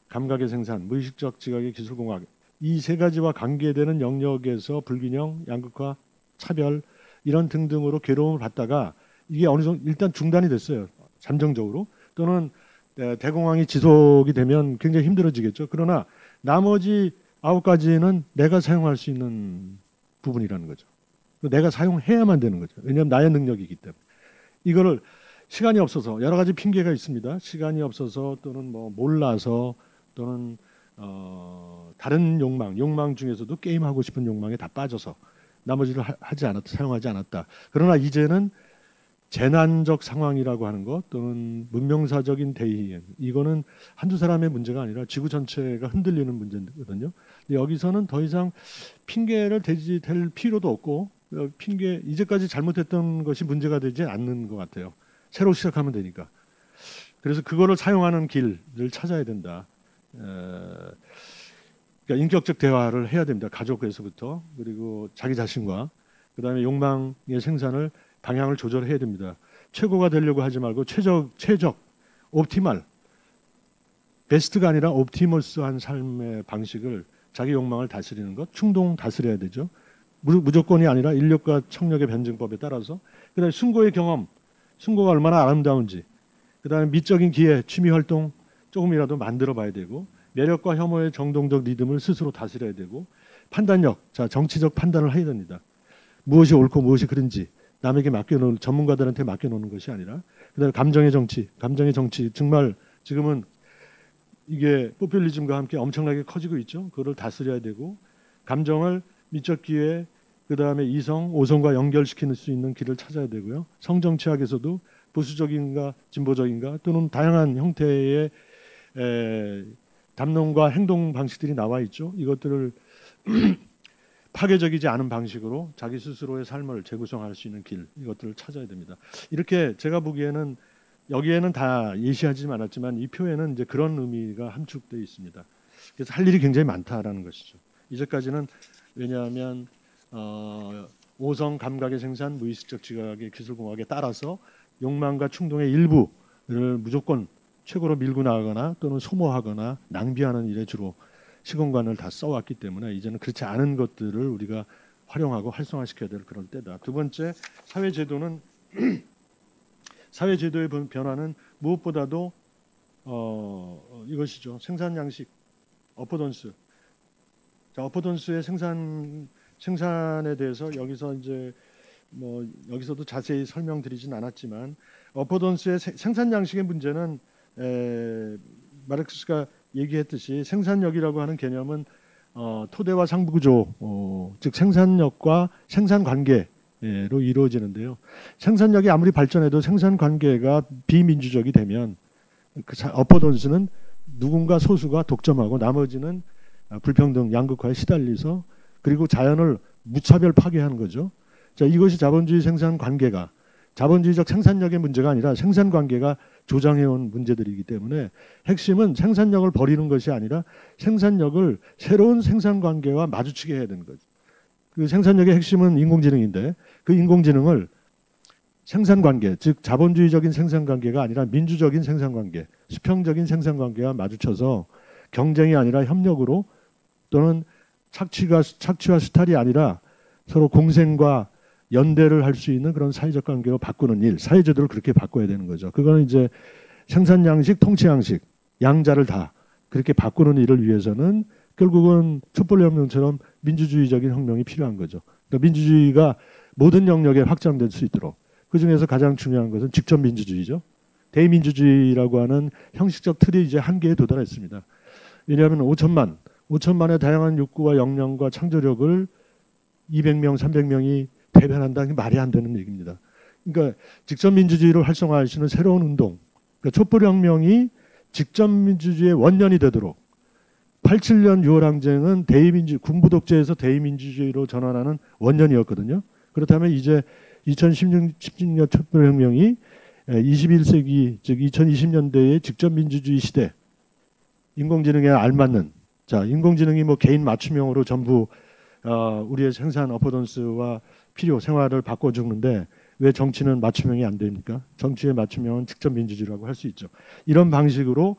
[SPEAKER 5] 감각의 생산, 무의식적 지각의 기술공학, 이 세 가지와 관계되는 영역에서 불균형, 양극화, 차별 이런 등등으로 괴로움을 받다가 이게 어느 정도 일단 중단이 됐어요. 잠정적으로. 또는 대공황이 지속이 되면 굉장히 힘들어지겠죠. 그러나 나머지 9가지는 내가 사용할 수 있는 부분이라는 거죠. 내가 사용해야만 되는 거죠. 왜냐하면 나의 능력이기 때문에. 이거를 시간이 없어서 여러 가지 핑계가 있습니다. 시간이 없어서 또는 뭐 몰라서 또는 다른 욕망 중에서도 게임하고 싶은 욕망에 다 빠져서 나머지를 사용하지 않았다. 그러나 이제는 재난적 상황이라고 하는 것 또는 문명사적인 대의행, 이거는 한두 사람의 문제가 아니라 지구 전체가 흔들리는 문제거든요. 근데 여기서는 더 이상 핑계를 댈 필요도 없고 이제까지 잘못했던 것이 문제가 되지 않는 것 같아요. 새로 시작하면 되니까. 그래서 그거를 사용하는 길을 찾아야 된다. 그러니까 인격적 대화를 해야 됩니다. 가족에서부터, 그리고 자기 자신과, 그다음에 욕망의 생산을 방향을 조절해야 됩니다. 최고가 되려고 하지 말고 최적, 옵티멀, 베스트가 아니라 옵티머스한 삶의 방식을, 자기 욕망을 다스리는 것, 충동 다스려야 되죠. 무조건이 아니라 인력과 청력의 변증법에 따라서. 그다음에 순고의 경험, 순고가 얼마나 아름다운지, 그다음에 미적인 기회, 취미 활동 조금이라도 만들어 봐야 되고, 매력과 혐오의 정동적 리듬을 스스로 다스려야 되고, 판단력, 자, 정치적 판단을 해야 됩니다. 무엇이 옳고 무엇이 그른지 남에게 맡겨놓은, 전문가들한테 맡겨놓는 것이 아니라, 그다음에 감정의 정치 정말 지금은 이게 포퓰리즘과 함께 엄청나게 커지고 있죠. 그거를 다스려야 되고, 감정을 미적 기회, 그다음에 이성, 오성과 연결시킬 수 있는 길을 찾아야 되고요. 성정치학에서도 보수적인가 진보적인가 또는 다양한 형태의 담론과 행동 방식들이 나와 있죠. 이것들을 파괴적이지 않은 방식으로 자기 스스로의 삶을 재구성할 수 있는 길, 이것들을 찾아야 됩니다. 이렇게 제가 보기에는 여기에는 다 예시하지 않았지만 이 표에는 이제 그런 의미가 함축되어 있습니다. 그래서 할 일이 굉장히 많다라는 것이죠. 이제까지는 왜냐하면 오성 감각의 생산, 무의식적 지각의 기술공학에 따라서 욕망과 충동의 일부를 무조건 최고로 밀고 나가거나 또는 소모하거나 낭비하는 일에 주로 시공간을 다 써왔기 때문에 이제는 그렇지 않은 것들을 우리가 활용하고 활성화시켜야 될 그런 때다. 두 번째, 사회제도는 사회제도의 변화는 무엇보다도 이것이죠. 생산 양식, 어포던스. 자, 어포던스의 생산에 대해서 여기서 이제 뭐 여기서도 자세히 설명드리진 않았지만, 어포던스의 생산 양식의 문제는 마르크스가 얘기했듯이 생산력이라고 하는 개념은 토대와 상부구조, 즉 생산력과 생산관계로 이루어지는데요. 생산력이 아무리 발전해도 생산관계가 비민주적이 되면 그 어포던스는 누군가 소수가 독점하고 나머지는 불평등, 양극화에 시달려서, 그리고 자연을 무차별 파괴하는 거죠. 자, 이것이 자본주의 생산관계가, 자본주의적 생산력의 문제가 아니라 생산관계가 조장해온 문제들이기 때문에 핵심은 생산력을 버리는 것이 아니라 생산력을 새로운 생산관계와 마주치게 해야 되는 거죠. 그 생산력의 핵심은 인공지능인데, 그 인공지능을 생산관계, 즉 자본주의적인 생산관계가 아니라 민주적인 생산관계, 수평적인 생산관계와 마주쳐서 경쟁이 아니라 협력으로, 또는 착취와 수탈이 아니라 서로 공생과 연대를 할 수 있는 그런 사회적 관계로 바꾸는 일, 사회제도를 그렇게 바꿔야 되는 거죠. 그거는 이제 생산 양식, 통치 양식, 양자를 다 그렇게 바꾸는 일을 위해서는 결국은 촛불혁명처럼 민주주의적인 혁명이 필요한 거죠. 그러니까 민주주의가 모든 영역에 확장될 수 있도록, 그 중에서 가장 중요한 것은 직접 민주주의죠. 대민주주의라고 하는 형식적 틀이 이제 한계에 도달했습니다. 왜냐하면 5천만의 다양한 욕구와 역량과 창조력을 200명, 300명이 대변한다는 게 말이 안 되는 얘기입니다. 그러니까 직접 민주주의를 활성화할 수 있는 새로운 운동, 그러니까 촛불혁명이 직접 민주주의의 원년이 되도록, 87년 6월 항쟁은 군부 독재에서 대의민주주의로 전환하는 원년이었거든요. 그렇다면 이제 2016년 촛불혁명이 21세기 즉 2020년대의 직접 민주주의 시대, 인공지능에 알맞는, 자, 인공지능이 뭐 개인 맞춤형으로 전부 우리의 생산 어포던스와 필요 생활을 바꿔주는데 왜 정치는 맞춤형이 안 됩니까? 정치의 맞춤형은 직접 민주주의라고 할 수 있죠. 이런 방식으로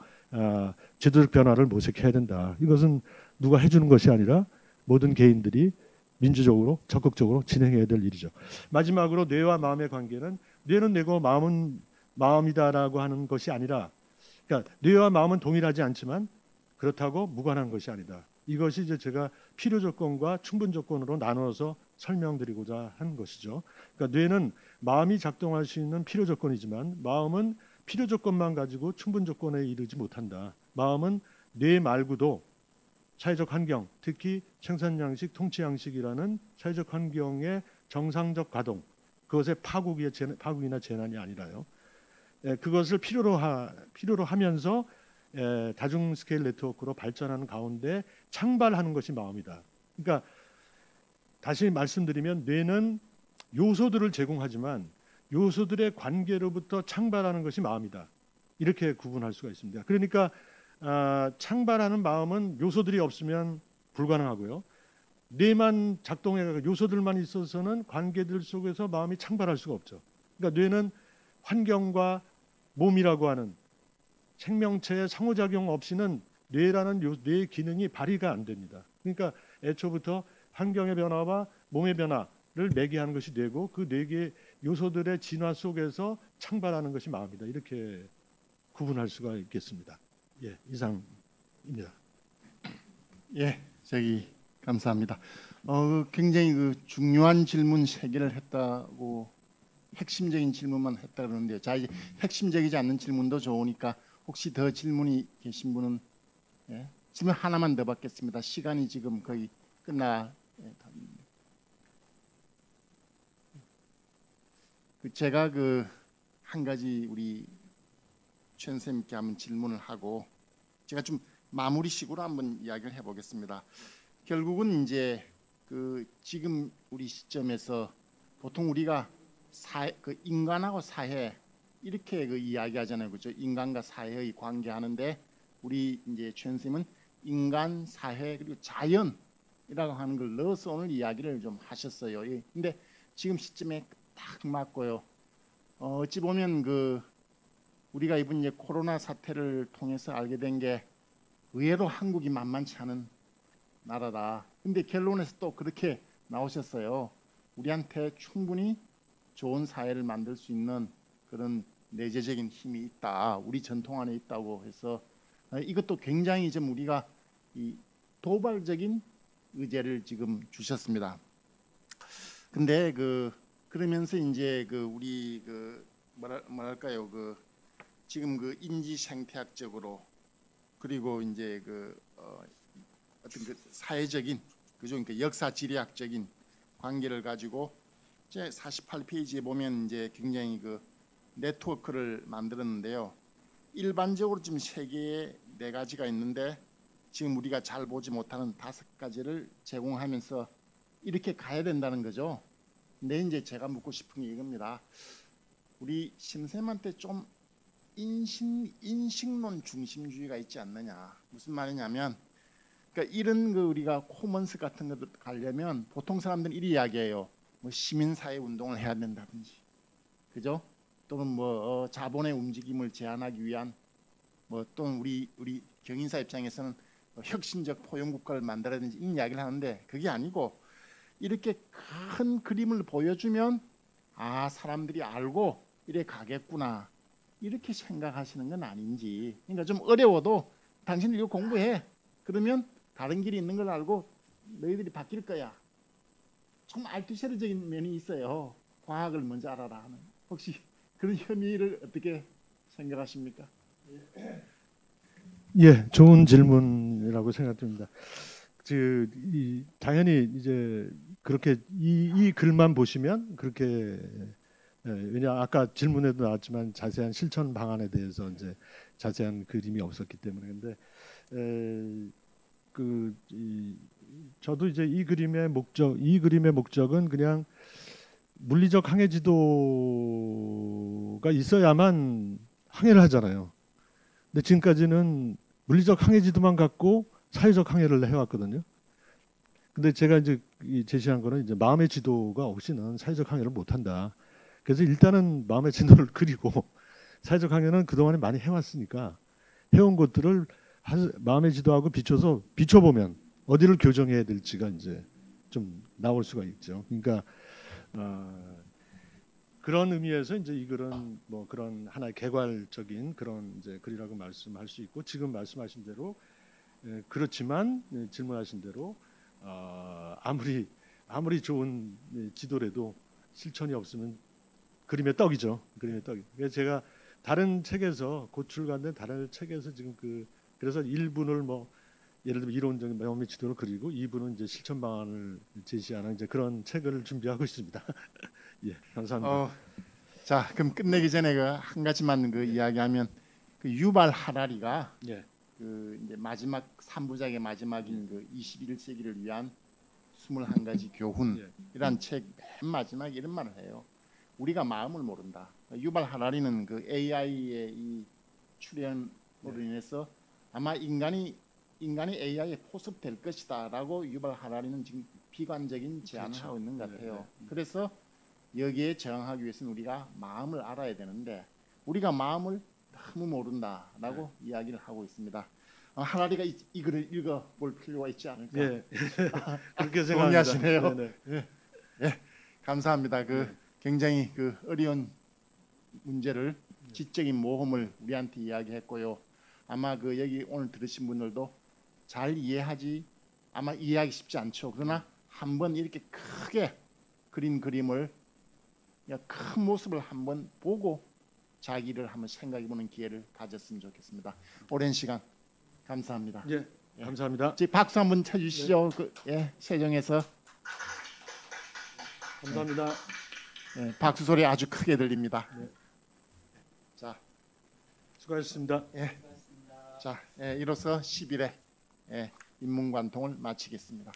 [SPEAKER 5] 제도적 변화를 모색해야 된다. 이것은 누가 해주는 것이 아니라 모든 개인들이 민주적으로 적극적으로 진행해야 될 일이죠. 마지막으로 뇌와 마음의 관계는, 뇌는 뇌고 마음은 마음이다라고 하는 것이 아니라 그러니까 뇌와 마음은 동일하지 않지만 그렇다고 무관한 것이 아니다. 이것이 이제 제가 필요 조건과 충분 조건으로 나눠서 설명드리고자 한 것이죠. 그러니까 뇌는 마음이 작동할 수 있는 필요 조건이지만 마음은 필요 조건만 가지고 충분 조건에 이르지 못한다. 마음은 뇌 말고도 사회적 환경, 특히 생산 양식, 통치 양식이라는 사회적 환경의 정상적 가동, 그것의 파국이나 재난이 아니라요. 그것을 필요로 하면서 다중 스케일 네트워크로 발전하는 가운데 창발하는 것이 마음이다. 그러니까 다시 말씀드리면 뇌는 요소들을 제공하지만 요소들의 관계로부터 창발하는 것이 마음이다. 이렇게 구분할 수가 있습니다. 그러니까 창발하는 마음은 요소들이 없으면 불가능하고요. 뇌만 작동해 요소들만 있어서는 관계들 속에서 마음이 창발할 수가 없죠. 그러니까 뇌는 환경과 몸이라고 하는 생명체의 상호작용 없이는 뇌라는 뇌의 기능이 발휘가 안 됩니다. 그러니까 애초부터 환경의 변화와 몸의 변화를 매개하는 것이 뇌고 그 네 개의 요소들의 진화 속에서 창발하는 것이 마음이다. 이렇게 구분할 수가 있겠습니다. 예, 이상입니다.
[SPEAKER 3] 예, 감사합니다. 굉장히 중요한 질문 3개를 했다고 핵심적인 질문만 했다 그러는데요. 자, 이제 핵심적이지 않는 질문도 좋으니까 혹시 더 질문이 계신 분은 질문 하나만 더 받겠습니다. 시간이 지금 거의 제가 한 가지 우리 최 선생님께 한번 질문을 하고 제가 좀 마무리식으로 한번 이야기를 해보겠습니다. 결국은 이제 지금 우리 시점에서 보통 우리가 인간하고 사회 이렇게 이야기하잖아요, 그렇죠? 인간과 사회의 관계하는데 우리 이제 최 선생님은 인간, 사회 그리고 자연이라고 하는 걸 넣어서 오늘 이야기를 좀 하셨어요. 근데 지금 시점에 딱 맞고요. 어찌 보면 우리가 이번 이제 코로나 사태를 통해서 알게 된 게 의외로 한국이 만만치 않은 나라다. 근데 결론에서 또 그렇게 나오셨어요. 우리한테 충분히 좋은 사회를 만들 수 있는 그런 내재적인 힘이 있다. 우리 전통 안에 있다고 해서 이것도 굉장히 좀 우리가 이 도발적인 의제를 지금 주셨습니다. 근데 그러면서 이제 우리 뭐랄까요 지금 인지 생태학적으로 그리고 이제 어떤 사회적인 그죠? 그러니까 역사 지리학적인 관계를 가지고 제 48페이지에 보면 이제 굉장히 네트워크를 만들었는데요. 일반적으로 지금 세계에 4가지가 있는데 지금 우리가 잘 보지 못하는 5가지를 제공하면서 이렇게 가야 된다는 거죠. 근데 이제 제가 묻고 싶은 게 이겁니다. 우리 심쌤한테 좀 인식론 중심주의가 있지 않느냐. 무슨 말이냐면 그러니까 이런 우리가 코먼스 같은 것들 가려면 보통 사람들은 이리 이야기해요. 뭐 시민사회 운동을 해야 된다든지, 그죠? 또는 뭐 자본의 움직임을 제한하기 위한 또는 우리 경인사 입장에서는 혁신적 포용국가를 만들어야되는지 이런 이야기를 하는데 그게 아니고 이렇게 큰 그림을 보여주면 사람들이 알고 이래 가겠구나 이렇게 생각하시는 건 아닌지. 그러니까 좀 어려워도 당신 이거 공부해. 그러면 다른 길이 있는 걸 알고 너희들이 바뀔 거야. 좀 알투셰르적인 면이 있어요. 과학을 먼저 알아라 하는. 혹시 그런 혐의를 어떻게 생각하십니까?
[SPEAKER 5] 예, 좋은 질문이라고 생각됩니다. 당연히 이제 그렇게 이 글만 보시면 그렇게 왜냐 아까 질문에도 나왔지만 자세한 실천 방안에 대해서 이제 자세한 그림이 없었기 때문에 저도 이제 이 그림의 목적은 그냥 물리적 항해 지도가 있어야만 항해를 하잖아요. 근데 지금까지는 물리적 항해 지도만 갖고 사회적 항해를 해왔거든요. 근데 제가 이제 제시한 거는 이제 마음의 지도가 없이는 사회적 항해를 못한다. 그래서 일단은 마음의 지도를 그리고 사회적 항해는 그동안에 많이 해왔으니까 해온 것들을 마음의 지도하고 비춰보면 어디를 교정해야 될지가 이제 좀 나올 수가 있죠. 그러니까 그런 의미에서 이제 이 글은 뭐 그런 하나의 개괄적인 그런 이제 글이라고 말씀할 수 있고 지금 말씀하신 대로 그렇지만 질문하신 대로 아무리 좋은 지도라도 실천이 없으면 그림의 떡이죠. 그림의 떡이. 그래서 제가 다른 책에서 곧 출간된 다른 책에서 지금 그래서 1분을 뭐 예를 들면 이론적인 명의 지도를 그리고 2분은 이제 실천 방안을 제시하는 이제 그런 책을 준비하고 있습니다. 예, 감사합니다.
[SPEAKER 3] 자, 그럼 끝내기 전에 그 한 가지만 그 이야기하면 그 유발 하라리가
[SPEAKER 5] 예,
[SPEAKER 3] 그 이제 마지막 3부작의 마지막인 그 21세기를 위한 21가지 교훈이란 책 맨 마지막에 이런 말을 해요. 우리가 마음을 모른다. 유발 하라리는 그 AI의 이 출현으로 인해서 아마 인간이 AI에 포섭될 것이다라고 유발 하라리는 지금 비관적인 제안을
[SPEAKER 5] 그렇죠.
[SPEAKER 3] 하고 있는 것 같아요. 그래서 여기에 저항하기 위해서는 우리가 마음을 알아야 되는데 우리가 마음을 너무 모른다라고 이야기를 하고 있습니다. 하라리가 이 글을 읽어볼 필요가 있지 않을까?
[SPEAKER 5] 예, 그렇게 생각합니다.
[SPEAKER 3] 동의하시네요.
[SPEAKER 5] 네,
[SPEAKER 3] 예, 감사합니다. 굉장히 그 어려운 문제를 지적인 모험을 우리한테 이야기했고요. 아마 여기 오늘 들으신 분들도 잘 이해하기 쉽지 않죠. 그러나 한번 이렇게 크게 그린 그림을 큰 모습을 한번 보고 자기를 한번 생각해보는 기회를 가졌으면 좋겠습니다. 오랜 시간 감사합니다.
[SPEAKER 5] 예, 감사합니다.
[SPEAKER 3] 박수 한번 쳐주시죠. 세종에서
[SPEAKER 5] 감사합니다.
[SPEAKER 3] 박수 소리 아주 크게 들립니다. 자,
[SPEAKER 5] 수고하셨습니다.
[SPEAKER 3] 자, 이로써 10일에 인문관통을 마치겠습니다.